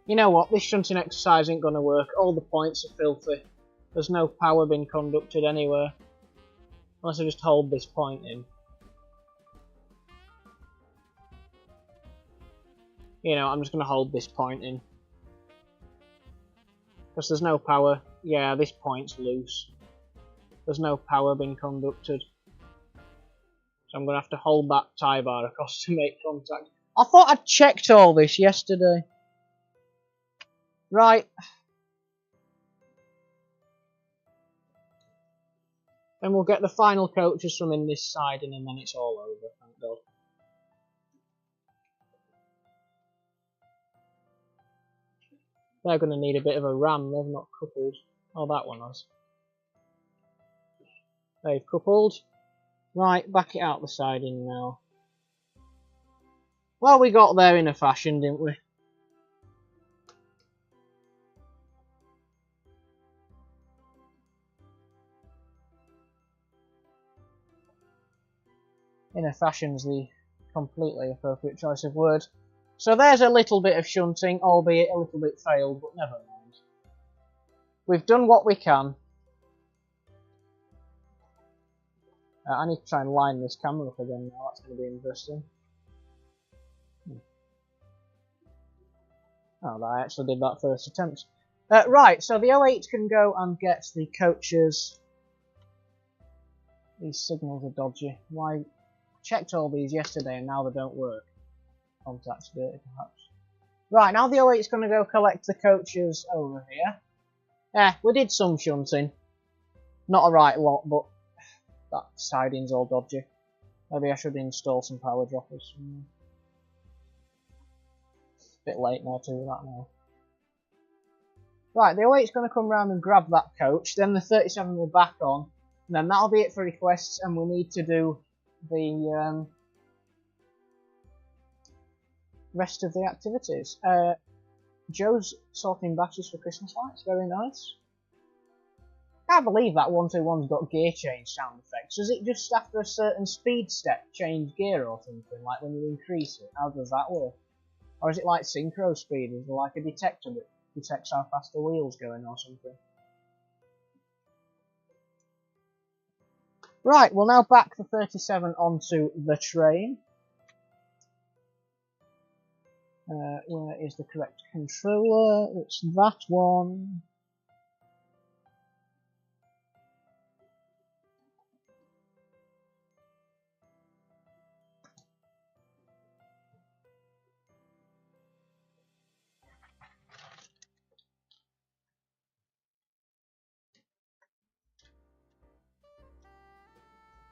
You know what, this shunting exercise ain't gonna work. All the points are filthy. There's no power being conducted anywhere. Unless I just hold this point in. You know, I'm just gonna hold this point in. Because there's no power. Yeah, this point's loose. There's no power being conducted. So I'm going to have to hold that tie bar across to make contact. I thought I'd checked all this yesterday. Right. Then we'll get the final coaches from in this side and then it's all over, thank God. They're going to need a bit of a ram, they've not coupled. Oh, that one has. They've coupled. Right, back it out the siding now. Well, we got there in a fashion, didn't we? In a fashion's the completely appropriate choice of word. So there's a little bit of shunting, albeit a little bit failed, but never mind. We've done what we can. I need to try and line this camera up again now, that's going to be interesting. Oh, I actually did that first attempt. Right, so the 08 can go and get the coaches. These signals are dodgy. Why? I checked all these yesterday and now they don't work. Contact dirty perhaps. Right, now the 08's going to go collect the coaches over here. Yeah, we did some shunting. Not a right lot, but that siding's all dodgy. Maybe I should install some power droppers. Bit late now to do that now. Right, the 08's going to come round and grab that coach, then the 37 will back on, and then that'll be it for requests, and we need to do the rest of the activities. Joe's sorting batteries for Christmas lights, very nice. Can't believe that 121's got gear change sound effects. Does it just after a certain speed step change gear or something, like when you increase it? How does that work? Or is it like synchro speed? Is there like a detector that detects how fast the wheel's going or something? Right, we'll now back the 37 onto the train. Where is the correct controller? It's that one.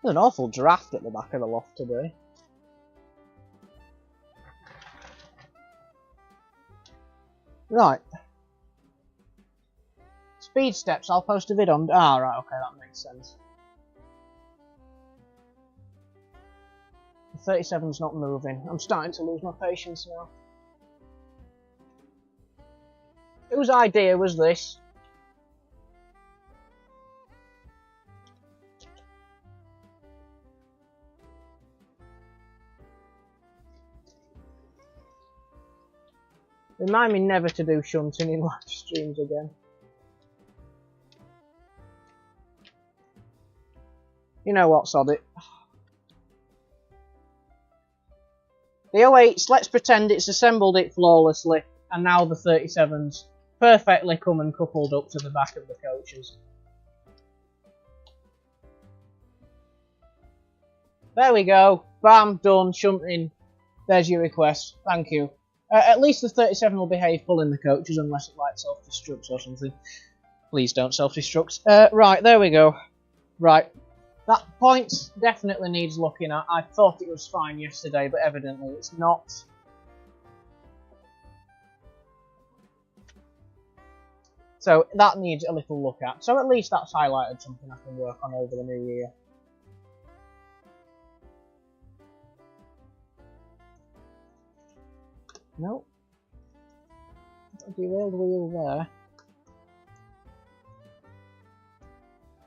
There's an awful draft at the back of the loft today. Right. Speed steps, I'll post a vid on. Ah, right, okay, that makes sense. The 37's not moving. I'm starting to lose my patience now. Whose idea was this? Remind me never to do shunting in live streams again. You know what, sod it. The 08s, let's pretend it's assembled it flawlessly, and now the 37s perfectly come and coupled up to the back of the coaches. There we go. Bam, done, shunting. There's your request. Thank you. At least the 37 will behave pulling the coaches unless it like self-destructs or something. Please don't self-destruct. Right, there we go. Right. That point definitely needs looking at. I thought it was fine yesterday, but evidently it's not. So that needs a little look at. So at least that's highlighted something I can work on over the new year. Nope. Got a derailed wheel there.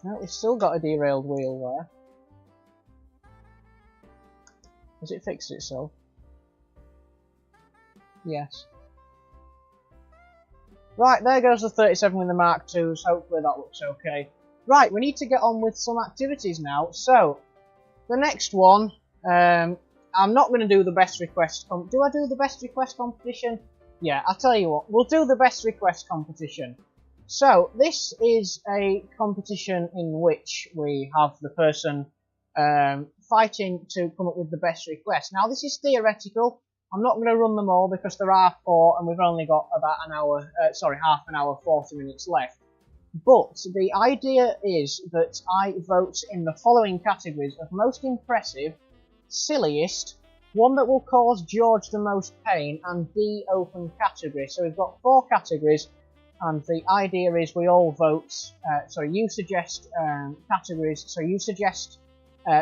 No, we've still got a derailed wheel there. Has it fixed itself? Yes. Right, there goes the 37 with the Mark IIs. Hopefully that looks okay. Right, we need to get on with some activities now. So, the next one, I'm not going to do the best request. Do I do the best request competition? Yeah, I'll tell you what, we'll do the best request competition. So, this is a competition in which we have the person fighting to come up with the best request. Now, this is theoretical. I'm not going to run them all because there are 4 and we've only got about an hour, half an hour, 40 minutes left. But the idea is that I vote in the following categories of most impressive, silliest, one that will cause George the most pain, and D open category. So we've got 4 categories. And the idea is we all vote, you suggest categories, so you suggest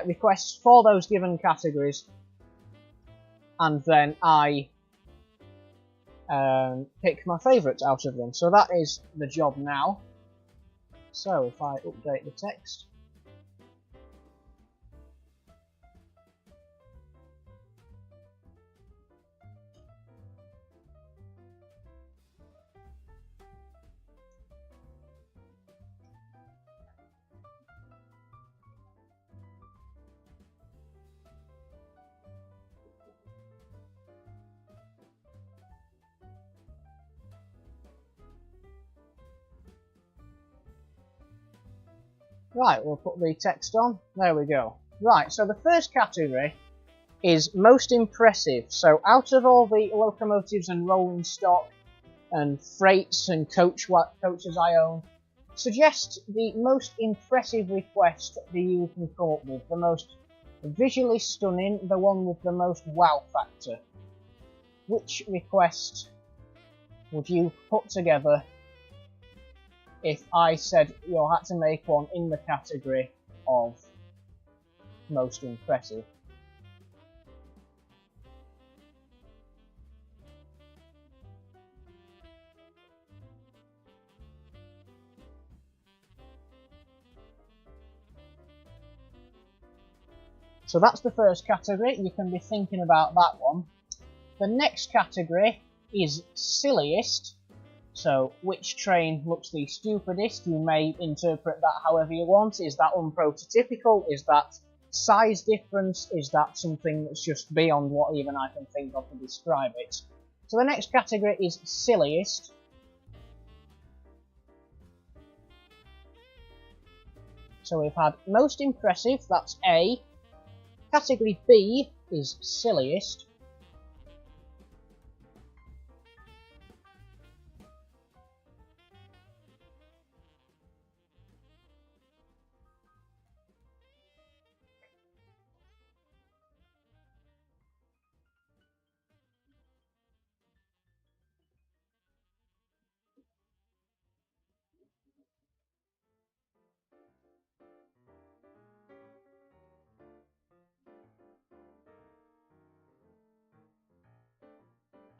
requests for those given categories, and then I pick my favourites out of them. So that is the job now. So if I update the text. Right, we'll put the text on. There we go. Right, so the first category is most impressive. So out of all the locomotives and rolling stock and freights and coaches I own, suggest the most impressive request that you can come up with. The most visually stunning, the one with the most wow factor. Which request would you put together if I said you had to make one in the category of most impressive? So that's the first category. You can be thinking about that one. The next category is silliest. So, which train looks the stupidest? You may interpret that however you want. Is that unprototypical? Is that size difference? Is that something that's just beyond what even I can think of to describe it? So the next category is silliest. So we've had most impressive, that's A. Category B is silliest.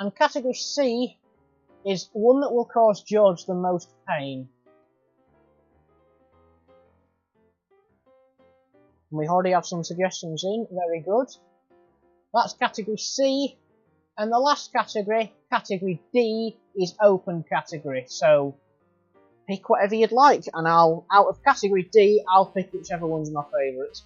And category C is one that will cause George the most pain. We already have some suggestions in, very good. That's category C. And the last category, category D, is open category. So pick whatever you'd like, and out of category D, I'll pick whichever one's my favourite.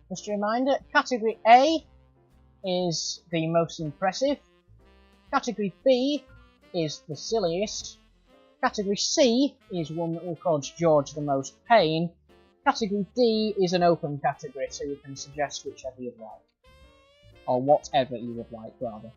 Just a reminder, category A is the most impressive, category B is the silliest. Category C is one that will cause George the most pain. Category D is an open category, so you can suggest whichever you'd like. Or whatever you would like, rather.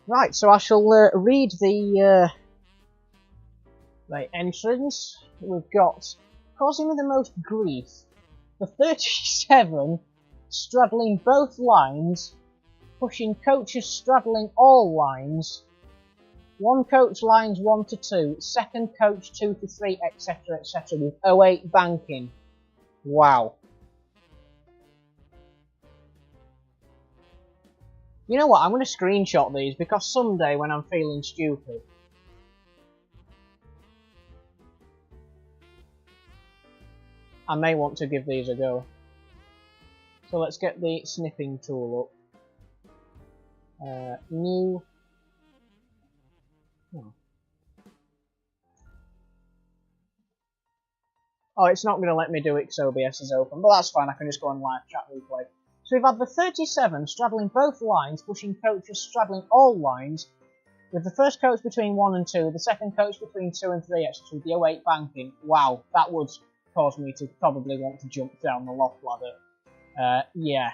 Right, so I shall read the entrance. We've got causing me the most grief. The 37 straddling both lines, pushing coaches straddling all lines. One coach lines 1 to 2, second coach 2 to 3, etc., etc. with 08 banking. Wow. You know what, I'm going to screenshot these because someday when I'm feeling stupid, I may want to give these a go. So let's get the snipping tool up. New. Oh, it's not going to let me do it because OBS is open, but that's fine, I can just go on live chat replay. So we've had the 37 straddling both lines, pushing coaches straddling all lines, with the first coach between 1 and 2, the second coach between 2 and 3, etc. with the 08 banking. Wow, that would cause me to probably want to jump down the loft ladder. Yeah.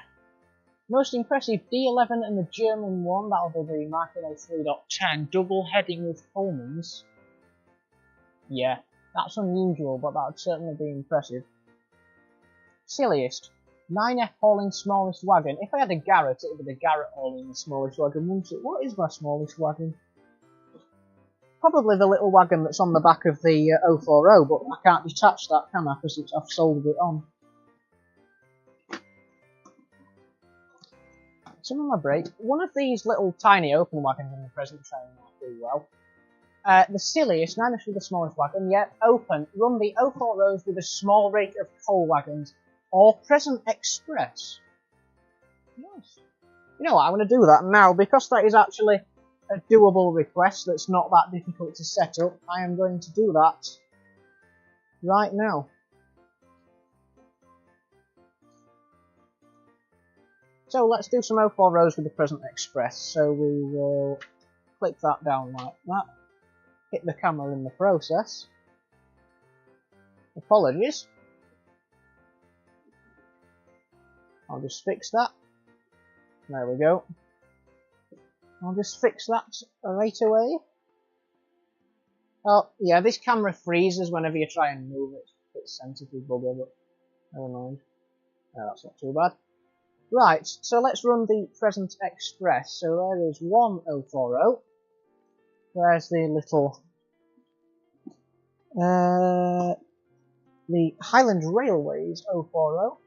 Most impressive D11 and the German one, that'll be the Market 03.10, double heading with Pullmans. Yeah, that's unusual, but that would certainly be impressive. Silliest. 9F hauling smallest wagon. If I had a Garrett, it would be the Garrett hauling the smallest wagon, wouldn't it? What is my smallest wagon? Probably the little wagon that's on the back of the 040, but I can't detach that, can I? Because I've soldered it on. Some of my brake. One of these little tiny open wagons in the present train might do well. The silliest, 9F with the smallest wagon, yeah, open. Run the 040s with a small rate of coal wagons. Or Present Express. Nice. You know what, I'm going to do that now, because that is actually a doable request that's not that difficult to set up. I am going to do that right now. So let's do some 040s with the Present Express. So we will click that down like that. Hit the camera in the process. Apologies. I'll just fix that. There we go. I'll just fix that right away. Oh, yeah, this camera freezes whenever you try and move it. It's sensitive bugger, but never mind. No, that's not too bad. Right, so let's run the Present Express. So there is 1040. There's the little... the Highland Railways 040.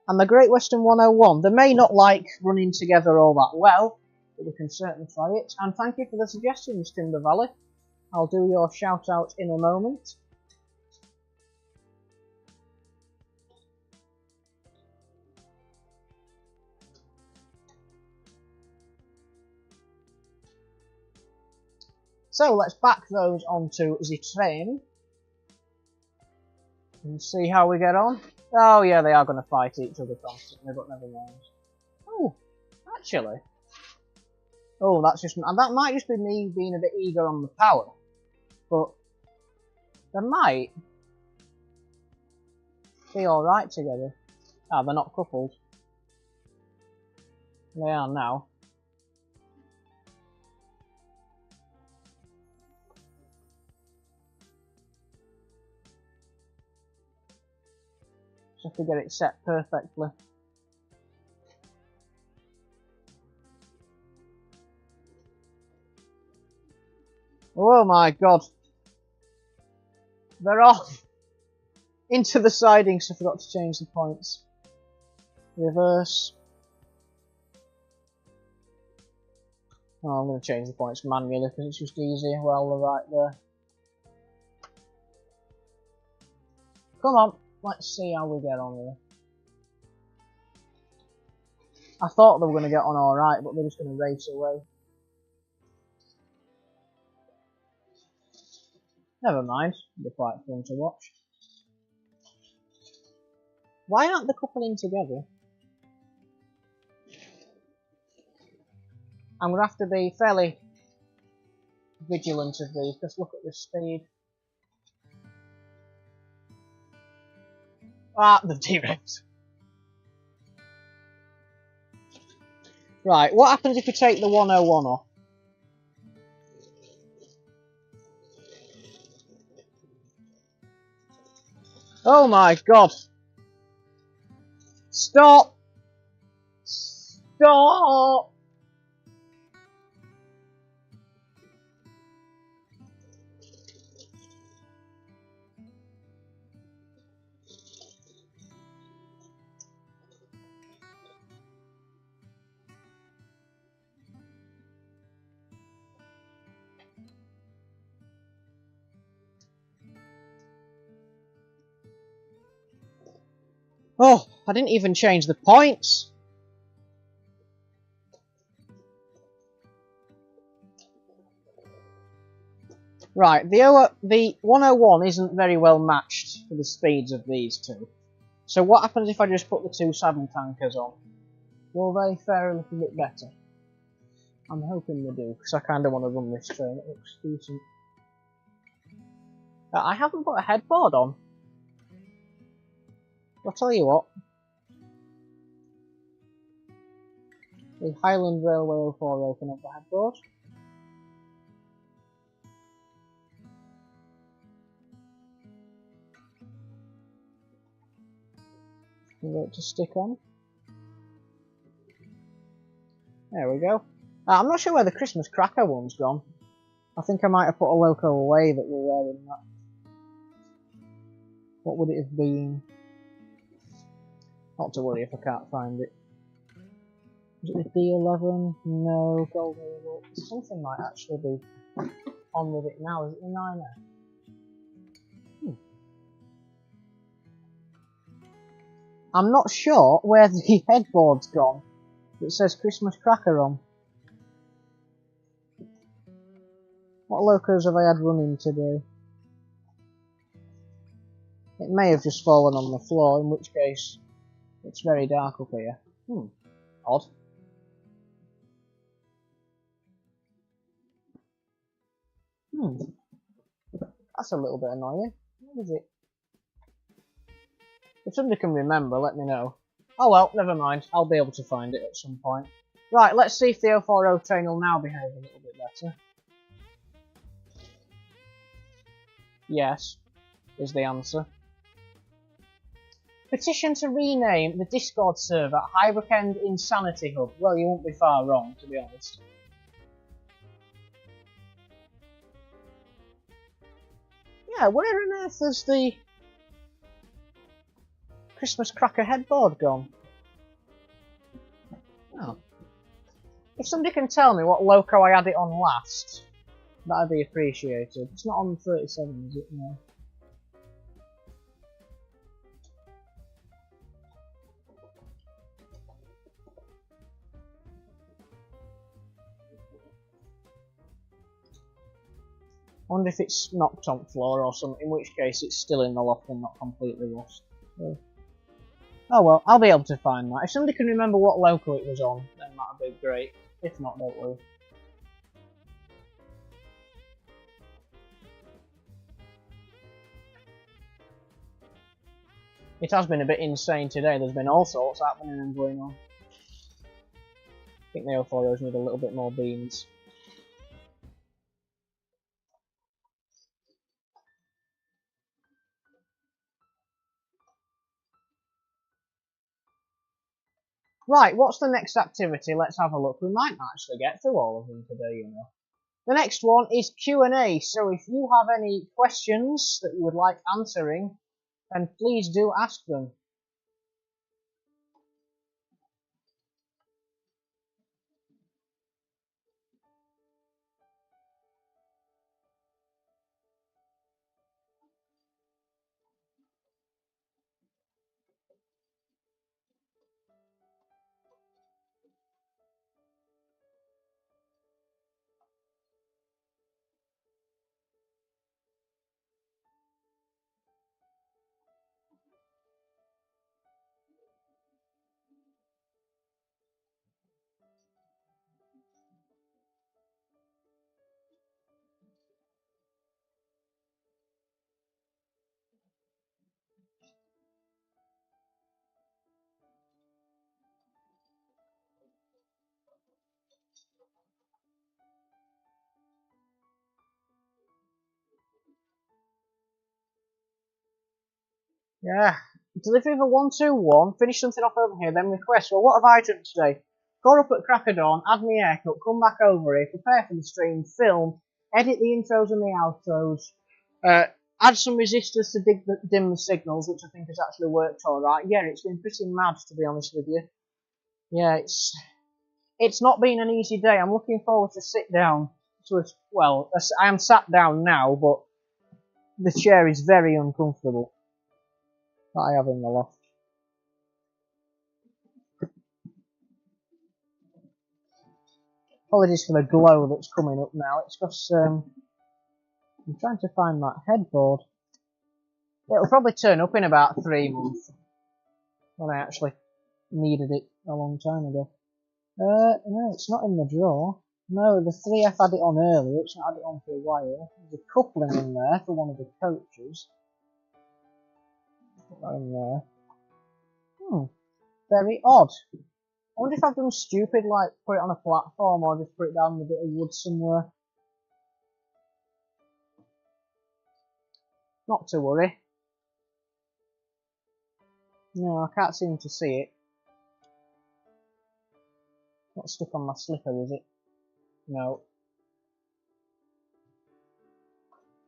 And the Great Western 101. They may not like running together all that well, but we can certainly try it. And thank you for the suggestions, Timber Valley. I'll do your shout out in a moment. So let's back those onto the train and see how we get on. Oh yeah, they are going to fight each other constantly, but never mind. Oh, actually. Oh, that's just... And that might just be me being a bit eager on the power. But they might be alright together. Ah, they're not coupled. They are now. Have to get it set perfectly. Oh my god. They're off! Into the sidings, I forgot to change the points. Reverse. Oh, I'm going to change the points manually because it's just easier while they're right there. Come on, let's see how we get on here. I thought they were going to get on alright, but they're just going to race away. Never mind, it'll be quite fun to watch. Why aren't they coupling together? I'm going to have to be fairly vigilant of these, because look at the speed. Ah, the T-Rex. Right, what happens if you take the 101 off? Oh my god! Stop! Stop! Oh, I didn't even change the points! Right, the 101 isn't very well matched for the speeds of these two. So what happens if I just put the two saddle tankers on? Will they fare a little bit better? I'm hoping they do, because I kind of want to run this train. It looks decent. I haven't put a headboard on. I'll tell you what. The Highland Railway 04 open up the headboard. Give it to stick on. There we go. I'm not sure where the Christmas cracker one's gone. I think I might have put a loco away that we're wearing that. What would it have been? Not to worry if I can't find it. Is it the D11? No, golden eagle. Something might actually be on with it now. Is it the 9F? I'm not sure where the headboard's gone that says Christmas cracker on. What locos have I had running today? It may have just fallen on the floor, in which case it's very dark up here. Odd. That's a little bit annoying. What is it? If somebody can remember, let me know. Oh well, never mind. I'll be able to find it at some point. Right, let's see if the 040 train will now behave a little bit better. Yes, is the answer. Petition to rename the Discord server Highbrook End Insanity Hub. Well, you won't be far wrong, to be honest. Yeah, where on earth has the Christmas cracker headboard gone? Oh. If somebody can tell me what loco I had it on last, that'd be appreciated. It's not on 37, is it? No. I wonder if it's knocked on floor or something, in which case it's still in the loft and not completely lost. So. Oh well, I'll be able to find that. If somebody can remember what loco it was on, then that'd be great. If not, don't worry. It has been a bit insane today. There's been all sorts happening and going on. I think the 040s need a little bit more beans. Right, what's the next activity? Let's have a look. We might actually get through all of them today, you know. The next one is Q&A, so if you have any questions that you would like answering, then please do ask them. Yeah. Delivery of a 121, finish something off over here, then request. Well, what have I done today? Got up at crack of dawn, had my haircut, come back over here, prepare for the stream, film, edit the intros and the outros, add some resistors to dim the signals, which I think has actually worked alright. Yeah, it's been pretty mad, to be honest with you. Yeah, it's not been an easy day. I'm looking forward to sit down to it. Well, I am sat down now, but the chair is very uncomfortable that I have in the loft. Apologies for the glow that's coming up now. It's because I'm trying to find that headboard. It'll probably turn up in about 3 months when I actually needed it a long time ago. No, it's not in the drawer. No, the 3F had it on earlier. It's not had it on for a while. There's a coupling in there for one of the coaches. Put that in there. Very odd. I wonder if I've done stupid, like put it on a platform or just put it down in a bit of wood somewhere. Not to worry. No, I can't seem to see it. Not stuck on my slipper, is it? No.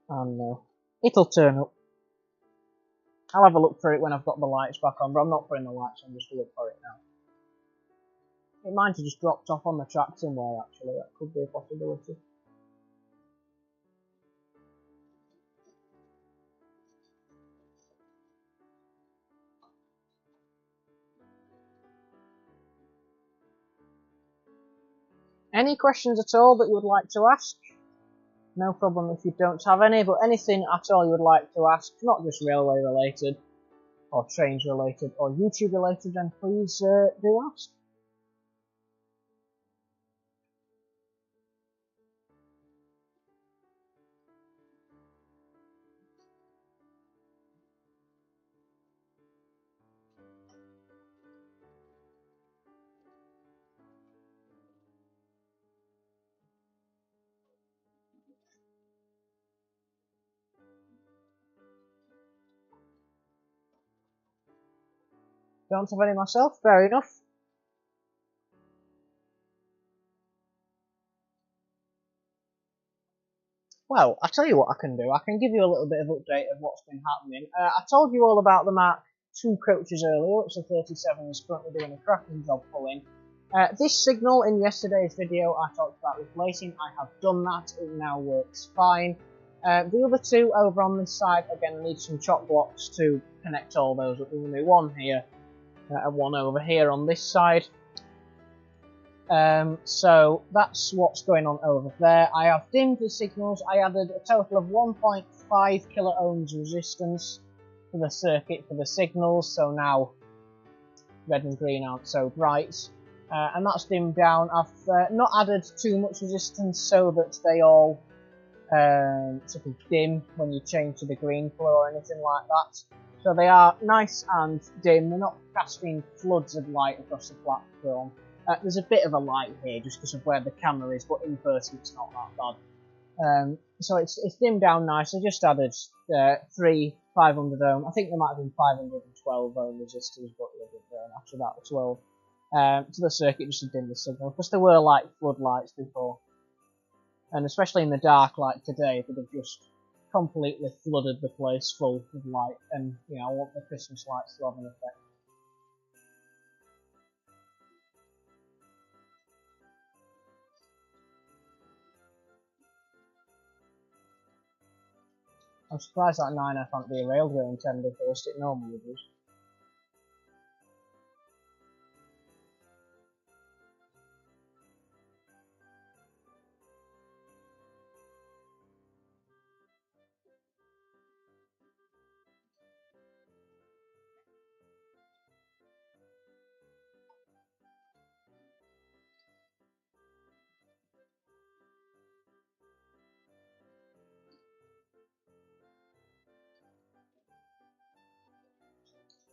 And no. It'll turn up. I'll have a look for it when I've got the lights back on, but I'm not putting the lights on just to look for it now. It might have just dropped off on the track somewhere, actually. That could be a possibility. Any questions at all that you would like to ask? No problem if you don't have any, but anything at all you would like to ask, not just railway related, or trains related, or YouTube related, then please do ask. Don't have any myself, fair enough. Well, I'll tell you what I can do. I can give you a little bit of update of what's been happening. I told you all about the Mark II coaches earlier, which the 37 is currently doing a cracking job pulling. This signal in yesterday's video I talked about replacing. I have done that. It now works fine. The other two over on this side, again, I need some chock blocks to connect all those up. There's only one here and one over here on this side. So that's what's going on over there. I have dimmed the signals. I added a total of 1.5 kilo ohms resistance to the circuit for the signals, so now red and green aren't so bright. And that's dimmed down. I've not added too much resistance so that they all sort of dim when you change to the green colour or anything like that. So they are nice and dim. They're not casting floods of light across the platform. There's a bit of a light here just because of where the camera is, but in person it's not that bad. So it's dimmed down nice. I just added 3 500 ohm. I think there might have been 512 ohm resistors, but after that 12. to the circuit just to dim the signal, because there were like floodlights before, and especially in the dark like today, they'd have just completely flooded the place full of light, and you know, I want the Christmas lights to have an effect. I'm surprised that 9F aren't the railway intended first, it normally does.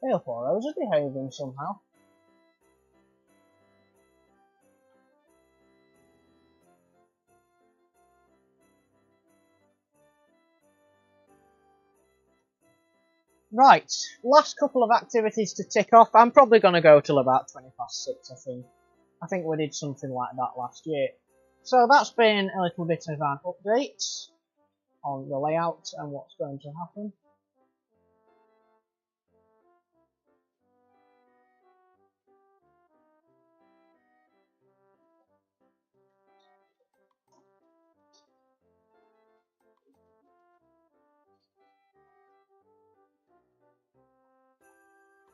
Hail 4 hours are behaving somehow. Right, last couple of activities to tick off. I'm probably going to go till about 20 past 6, I think. I think we did something like that last year. So that's been a little bit of an update on the layout and what's going to happen.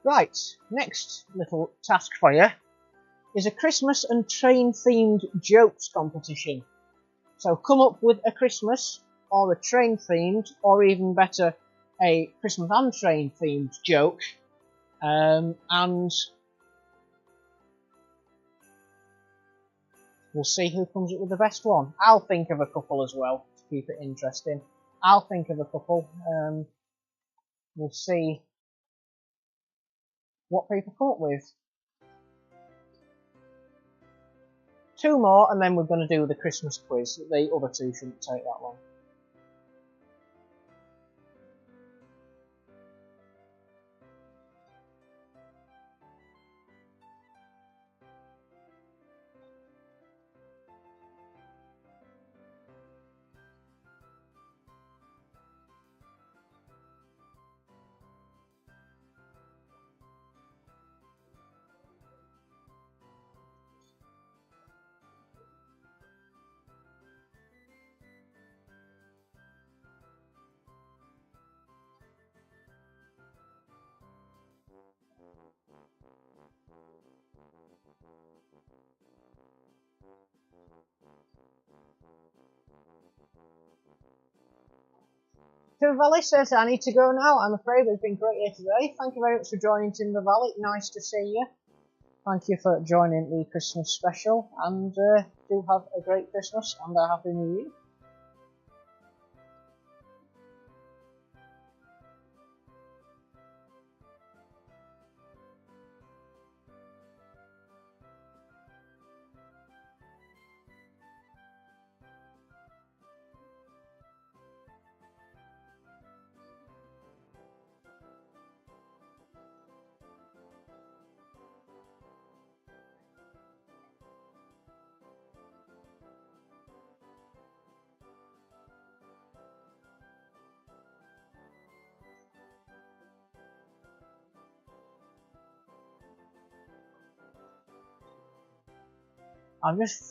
Right, next little task for you is a Christmas and train themed jokes competition. So come up with a Christmas or a train themed, or even better, a Christmas and train themed joke, and we'll see who comes up with the best one. I'll think of a couple as well to keep it interesting. I'll think of a couple. We'll see what people come up with. 2 more, and then we're going to do the Christmas quiz. The other 2 shouldn't take that long. Timber Valley says, I need to go now. I'm afraid it's been great here today. Thank you very much for joining Timber Valley. Nice to see you. Thank you for joining the Christmas special, and do have a great Christmas and a Happy New Year.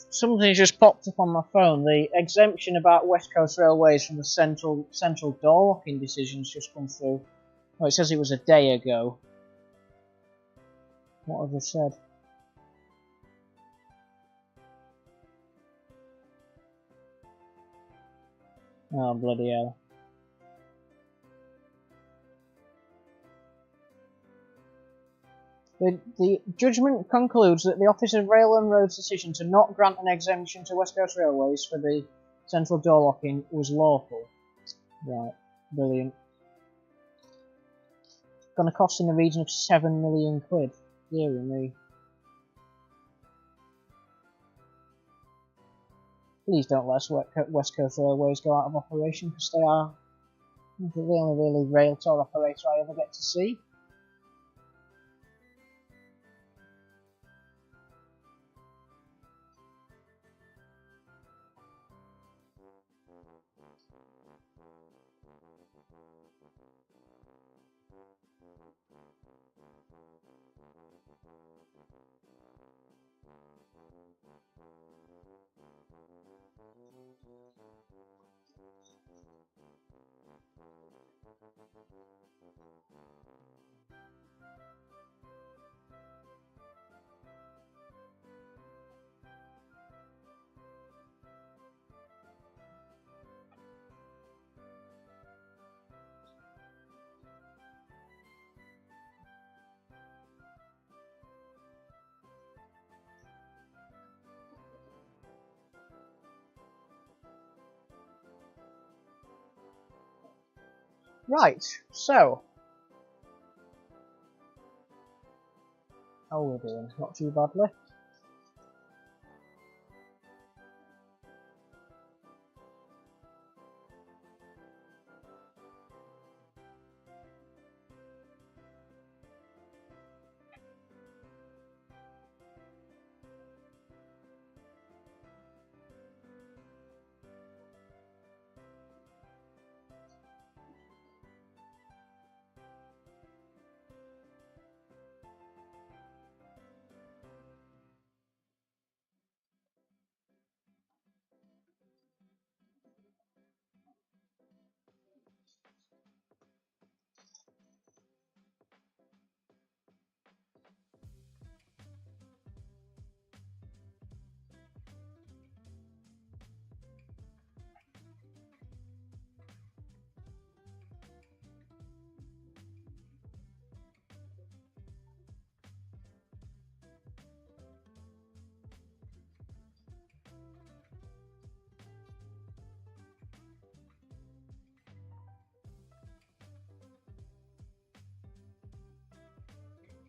Something just popped up on my phone. The exemption about West Coast Railways from the central door locking decisions just come through. Oh, it says it was a day ago. What have they said? Oh, bloody hell. The judgment concludes that the Office of Rail and Roads' decision to not grant an exemption to West Coast Railways for the central door locking was lawful. Right, brilliant. Going to cost in the region of £7 million. Dear me. Please don't let West Coast Railways go out of operation, because they are the only really rail tour operator I ever get to see. Right, so how are we doing? Not too badly.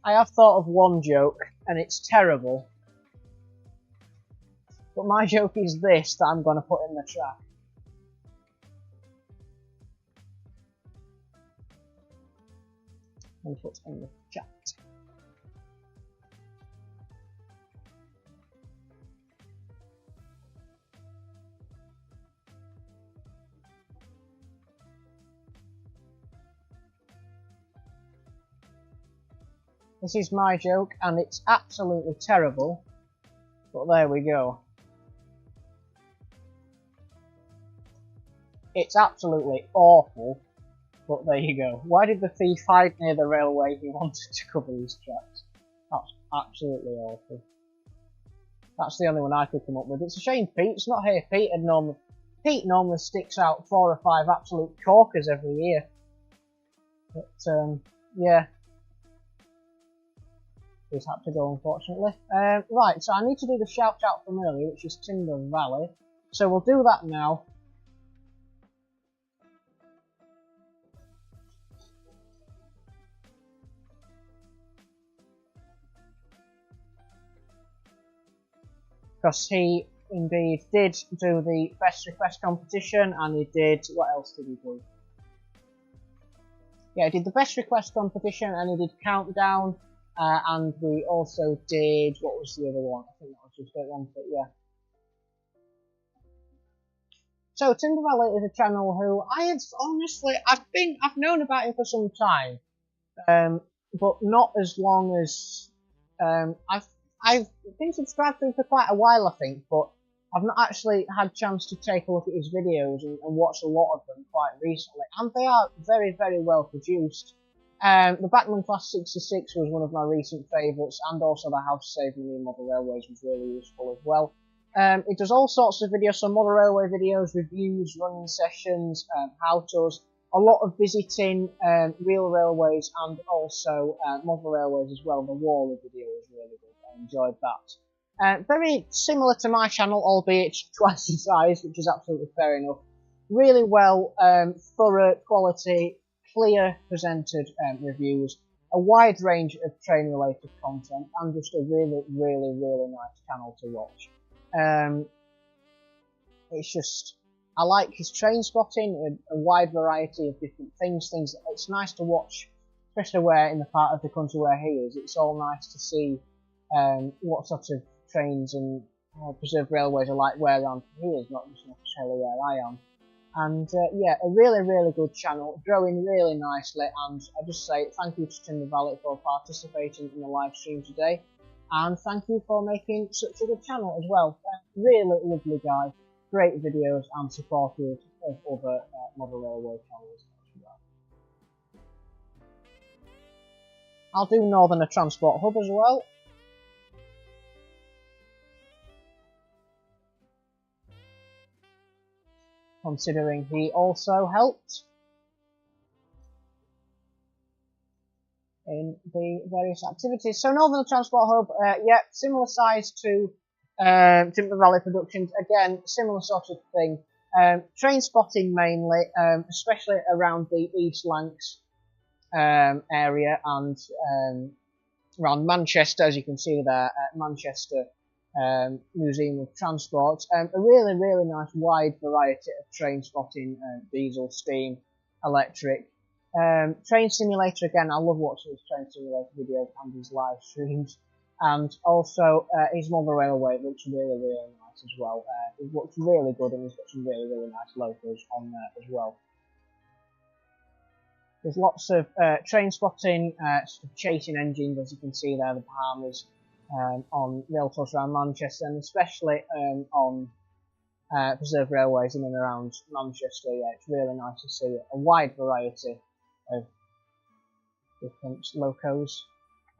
I have thought of one joke, and it's terrible. But my joke is this that I'm going to put in the track. And put in the chat. This is my joke, and it's absolutely terrible. But there we go. It's absolutely awful. But there you go. Why did the thief hide near the railway? He wanted to cover his tracks. That's absolutely awful. That's the only one I could come up with. It's a shame Pete's not here. Pete normally sticks out 4 or 5 absolute corkers every year. But yeah. He's had to go, unfortunately. Right, so I need to do the shout out from earlier, which is Timber Valley. So we'll do that now. Because he indeed did do the best request competition, and he did, what else did he do? Yeah, he did the best request competition, and he did countdown, and we also did, what was the other one? I think that was just it, wasn't it? Yeah. So Timber Valley is a channel who I've known about him for some time, but not as long as I've been subscribed to him for quite a while, I think, but I've not actually had a chance to take a look at his videos and watch a lot of them quite recently, and they are very, very well produced. The Backman Class 66 was one of my recent favourites, and also the How to Save Money in Model Railways was really useful as well. It does all sorts of videos, so model railway videos, reviews, running sessions, how-tos, a lot of visiting real railways and also model railways as well. The Wally video was really good, I enjoyed that. Very similar to my channel, albeit twice the size, which is absolutely fair enough. Really well, thorough, quality, clear presented reviews, a wide range of train related content, and just a really, really, really nice channel to watch. It's just, I like his train spotting, a wide variety of different things. It's nice to watch, especially where in the part of the country where he is. It's all nice to see what sort of trains and preserved railways are like where around he is, not just necessarily where I am. And yeah, a really, really good channel, growing really nicely, and I just say thank you to Timber Valley for participating in the live stream today, and thank you for making such a good channel as well. Really lovely guy, great videos, and supportive of other model railway channels as well. I'll do Northerner Transport Hub as well. Considering he also helped in the various activities. So Northerner Transport Hub, yeah, similar size to Timber Valley Productions. Again, similar sort of thing. Train spotting mainly, especially around the East Lancs area and around Manchester, as you can see there, at Manchester Museum of Transport. A really, really nice wide variety of train spotting, diesel, steam, electric. Train simulator, again, I love watching his train simulator videos and his live streams. And also his Mother Railway looks really, really nice as well. It looks really good, and he's got some really, really nice logos on there as well. There's lots of train spotting, chasing engines, as you can see there, the Bahamas, on rail tours around Manchester, and especially on preserved railways in and around Manchester. Yeah, it's really nice to see a wide variety of different locos.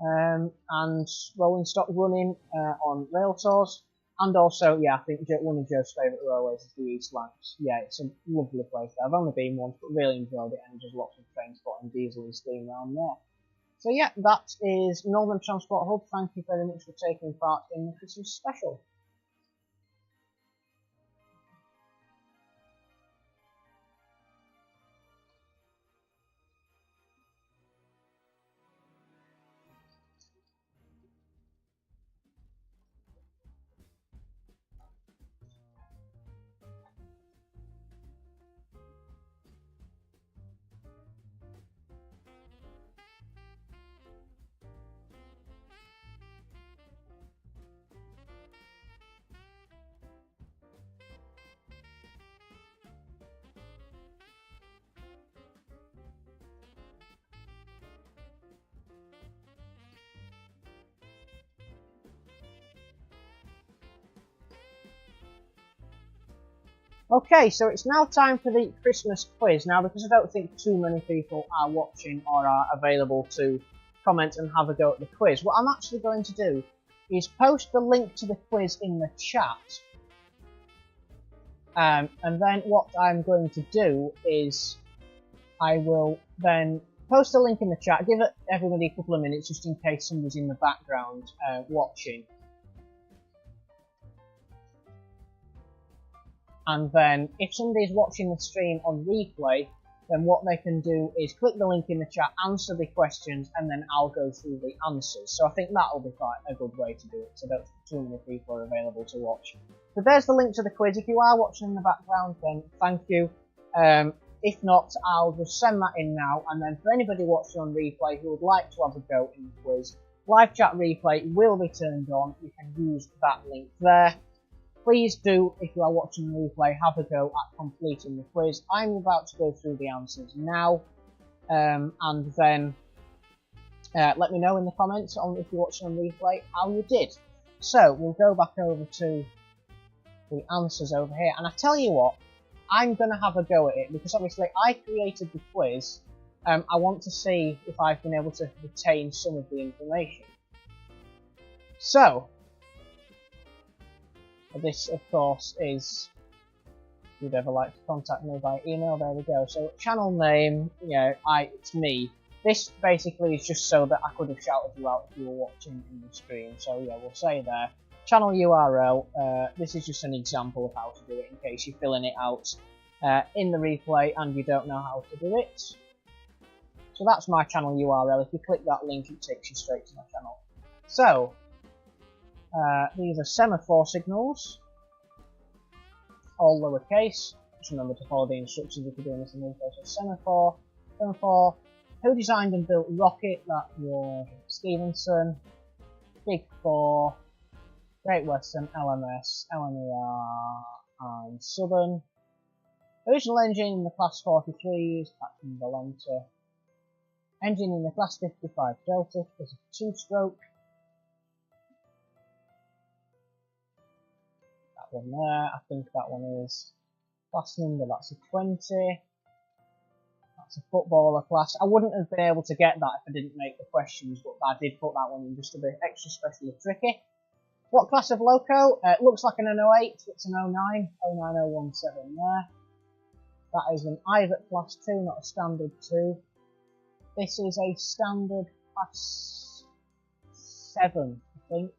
And rolling stock running on rail tours, and also, yeah, I think one of Joe's favourite railways is the East Lancs. Yeah, it's a lovely place there. I've only been once, but really enjoyed it, and there's lots of train spotting, diesel and steam around there. So yeah, that is Northern Transport Hub. Thank you very much for taking part in the Christmas special. Okay, so it's now time for the Christmas quiz. Now, because I don't think too many people are watching or are available to comment and have a go at the quiz, what I'm actually going to do is post the link to the quiz in the chat. And then what I'm going to do is I will then post a link in the chat, give everybody a couple of minutes just in case somebody's in the background watching. And then if somebody's watching the stream on replay, then what they can do is click the link in the chat, answer the questions, and then I'll go through the answers. So I think that'll be quite a good way to do it, so that too many people are available to watch. So there's the link to the quiz. If you are watching in the background, then thank you. If not, I'll just send that in now, and then for anybody watching on replay who would like to have a go in the quiz, live chat replay will be turned on. You can use that link there. Please do, if you are watching the replay, have a go at completing the quiz. I'm about to go through the answers now, and then let me know in the comments if you're watching on replay how you did. So we'll go back over to the answers over here, and I tell you what, I'm going to have a go at it, because obviously I created the quiz. I want to see if I've been able to retain some of the information. So this, of course, is, if you'd ever like to contact me by email, there we go. So channel name, it's me. This basically is just so that I could have shouted you out if you were watching in the stream. So yeah, we'll say there. Channel URL, this is just an example of how to do it in case you're filling it out in the replay and you don't know how to do it. So that's my channel URL. If you click that link, it takes you straight to my channel. So these are semaphore signals, all lowercase. Just remember to follow the instructions if you're doing this in replay. So semaphore. Who designed and built Rocket? That was Stevenson. Big Four, Great Western, LMS, LMER, and Southern. Original engine in the Class 43s, Captain Valenta. Engine in the Class 55 Delta is a 2-stroke. That one there, I think that one is class number, that's a 20. That's a footballer class. I wouldn't have been able to get that if I didn't make the questions, but I did put that one in just a bit extra specially tricky. What class of loco? It looks like an 08, it's an 09, 09017 there. That is an IVET class 2, not a standard 2. This is a standard class 7, I think.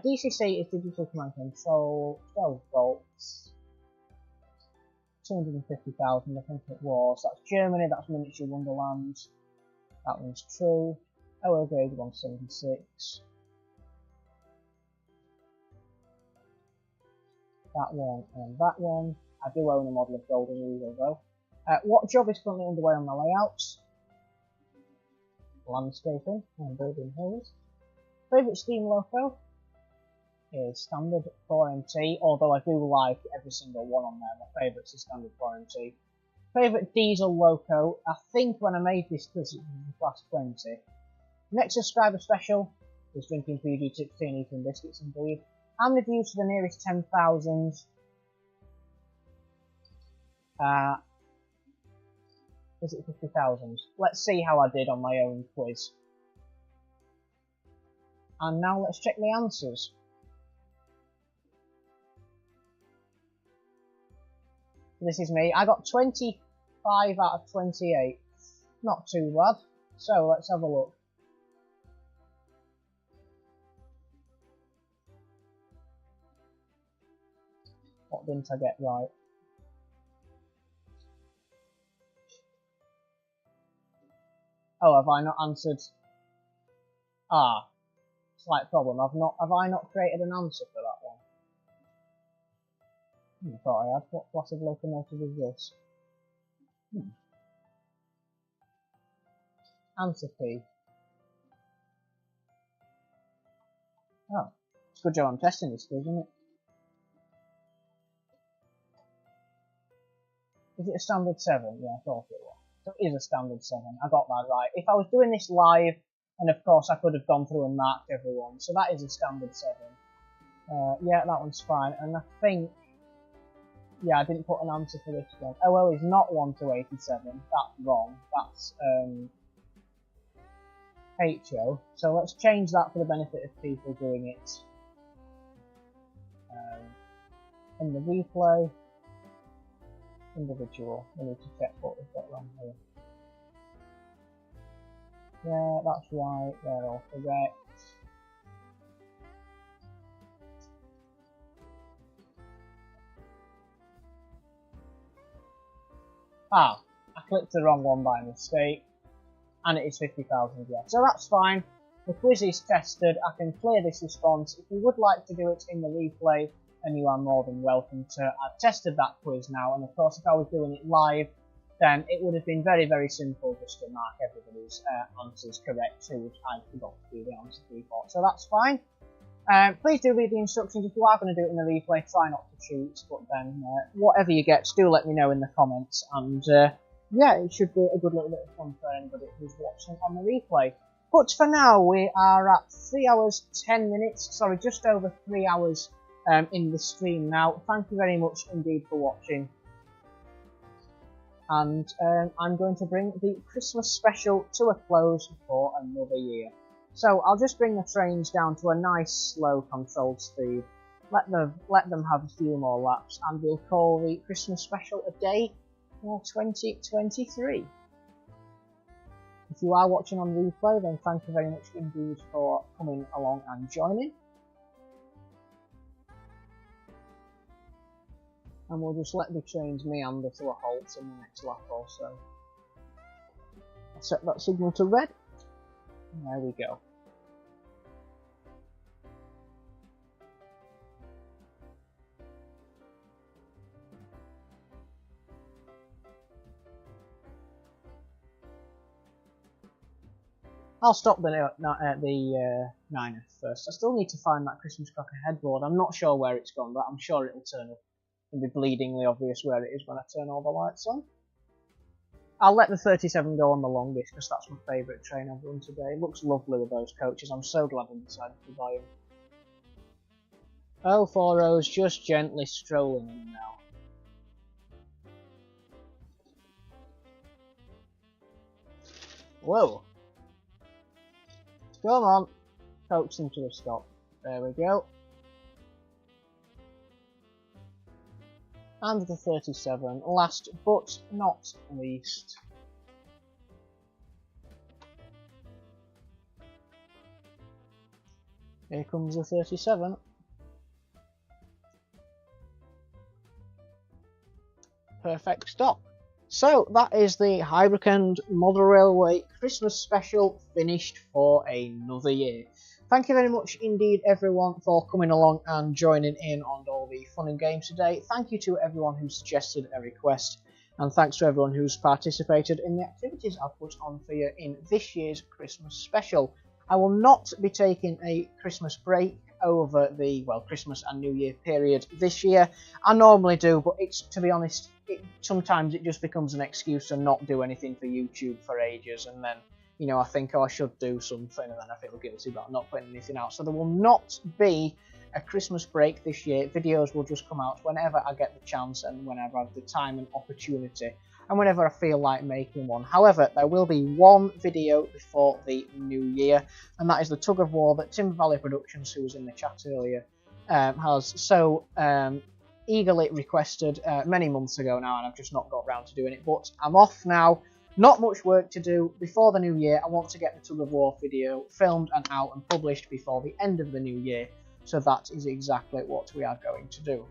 DCC is digital command control, 12 volts. 250,000, I think it was. That's Germany, that's Miniature Wonderland. That one's true. OL grade 176. That one and that one. I do own a model of Golden Eagle though. What job is currently underway on the layout? Landscaping and building hills. Favourite Steam loco is standard 4MT, although I do like every single one on there. My favourites are standard 4MT. Favourite diesel loco, I think when I made this quiz it was class 20. Next subscriber special is drinking PG-16 and eating biscuits indeed. How many views to the nearest 10,000? Is it 50,000? Let's see how I did on my own quiz. And now let's check the answers. This is me. I got 25 out of 28. Not too bad. So let's have a look. What didn't I get right? Oh, have I not answered? Ah, slight problem. Have I not created an answer for that one? I thought I had. What class of locomotive is this? Answer P. Oh, it's a good job I'm testing this, isn't it? Is it a standard 7? Yeah, I thought it was. So it is a standard 7. I got that right. If I was doing this live, and of course I could have gone through and marked everyone. So that is a standard 7. Yeah, that one's fine. And I think, yeah, I didn't put an answer for this one. OL is not 1 to 87. That's wrong. That's HO. So let's change that for the benefit of people doing it in the replay. Individual. We need to check what we've got wrong here. Yeah, that's right. They're all correct. Ah, I clicked the wrong one by mistake. And it is 50,000, yeah. So that's fine. The quiz is tested. I can clear this response. If you would like to do it in the replay, and you are more than welcome to. I've tested that quiz now, and of course if I was doing it live, then it would have been very, very simple just to mark everybody's answers correct who I forgot to do the answer report. So that's fine. Please do read the instructions. If you are going to do it in the replay, try not to cheat, but then whatever you get, do let me know in the comments, and yeah, it should be a good little bit of fun for anybody who's watching on the replay. But for now, we are at 3 hours 10 minutes, sorry, just over 3 hours in the stream now. Thank you very much indeed for watching, and I'm going to bring the Christmas special to a close for another year. So I'll just bring the trains down to a nice slow controlled speed, let them have a few more laps, and we'll call the Christmas special a day for 2023. If you are watching on replay, then thank you very much indeed for coming along and joining. And we'll just let the trains meander to a halt in the next lap or so. I'll set that signal to red. And there we go. I'll stop the 9F first. I still need to find that Christmas cracker headboard. I'm not sure where it's gone, but I'm sure it'll turn up and be bleedingly obvious where it is when I turn all the lights on. I'll let the 37 go on the longest because that's my favourite train I've run today. It looks lovely with those coaches. I'm so glad I decided to buy them. Oh, 4O's just gently strolling in now. Whoa. Come on. Coax them to a stop. There we go. And the 37, last but not least. Here comes the 37. Perfect stop. So that is the Highbrook End Model Railway Christmas special finished for another year. Thank you very much indeed everyone for coming along and joining in on all the fun and games today. Thank you to everyone who suggested a request, and thanks to everyone who's participated in the activities I've put on for you in this year's Christmas special. I will not be taking a Christmas break over the, well, Christmas and New Year period this year. I normally do, but it's, to be honest, sometimes it just becomes an excuse to not do anything for YouTube for ages, and then, you know, I think, oh, I should do something, and then I feel guilty about not putting anything out. So there will not be a Christmas break this year. Videos will just come out whenever I get the chance and whenever I have the time and opportunity, and whenever I feel like making one. However, there will be one video before the new year, and that is the tug of war that Timber Valley Productions, who was in the chat earlier, has so eagerly requested many months ago now, and I've just not got round to doing it. But I'm off now. Not much work to do before the new year. I want to get the tug of war video filmed and out and published before the end of the new year. So that is exactly what we are going to do.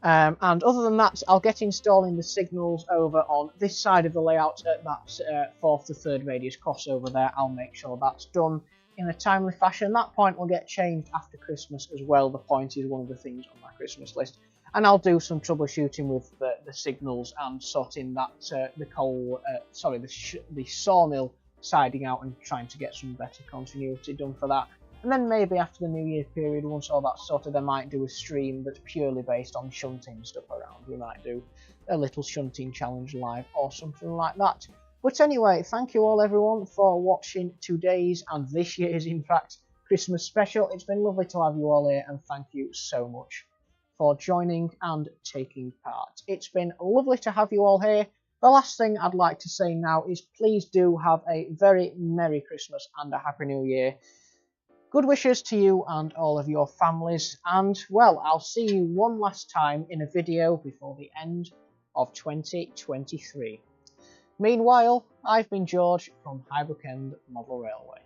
And other than that, I'll get installing the signals over on this side of the layout at that 4th to 3rd radius crossover there. I'll make sure that's done in a timely fashion. That point will get changed after Christmas as well. The point is one of the things on my Christmas list. And I'll do some troubleshooting with the signals and sorting that the sawmill siding out and trying to get some better continuity done for that. And then maybe after the New Year period, once all that's sorted, I might do a stream that's purely based on shunting stuff around. We might do a little shunting challenge live or something like that. But anyway, thank you all everyone for watching today's and this year's, in fact, Christmas special. It's been lovely to have you all here, and thank you so much for joining and taking part. It's been lovely to have you all here. The last thing I'd like to say now is please do have a very Merry Christmas and a Happy New Year. Good wishes to you and all of your families, and well, I'll see you one last time in a video before the end of 2023. Meanwhile, I've been George from Highbrook End Model Railway.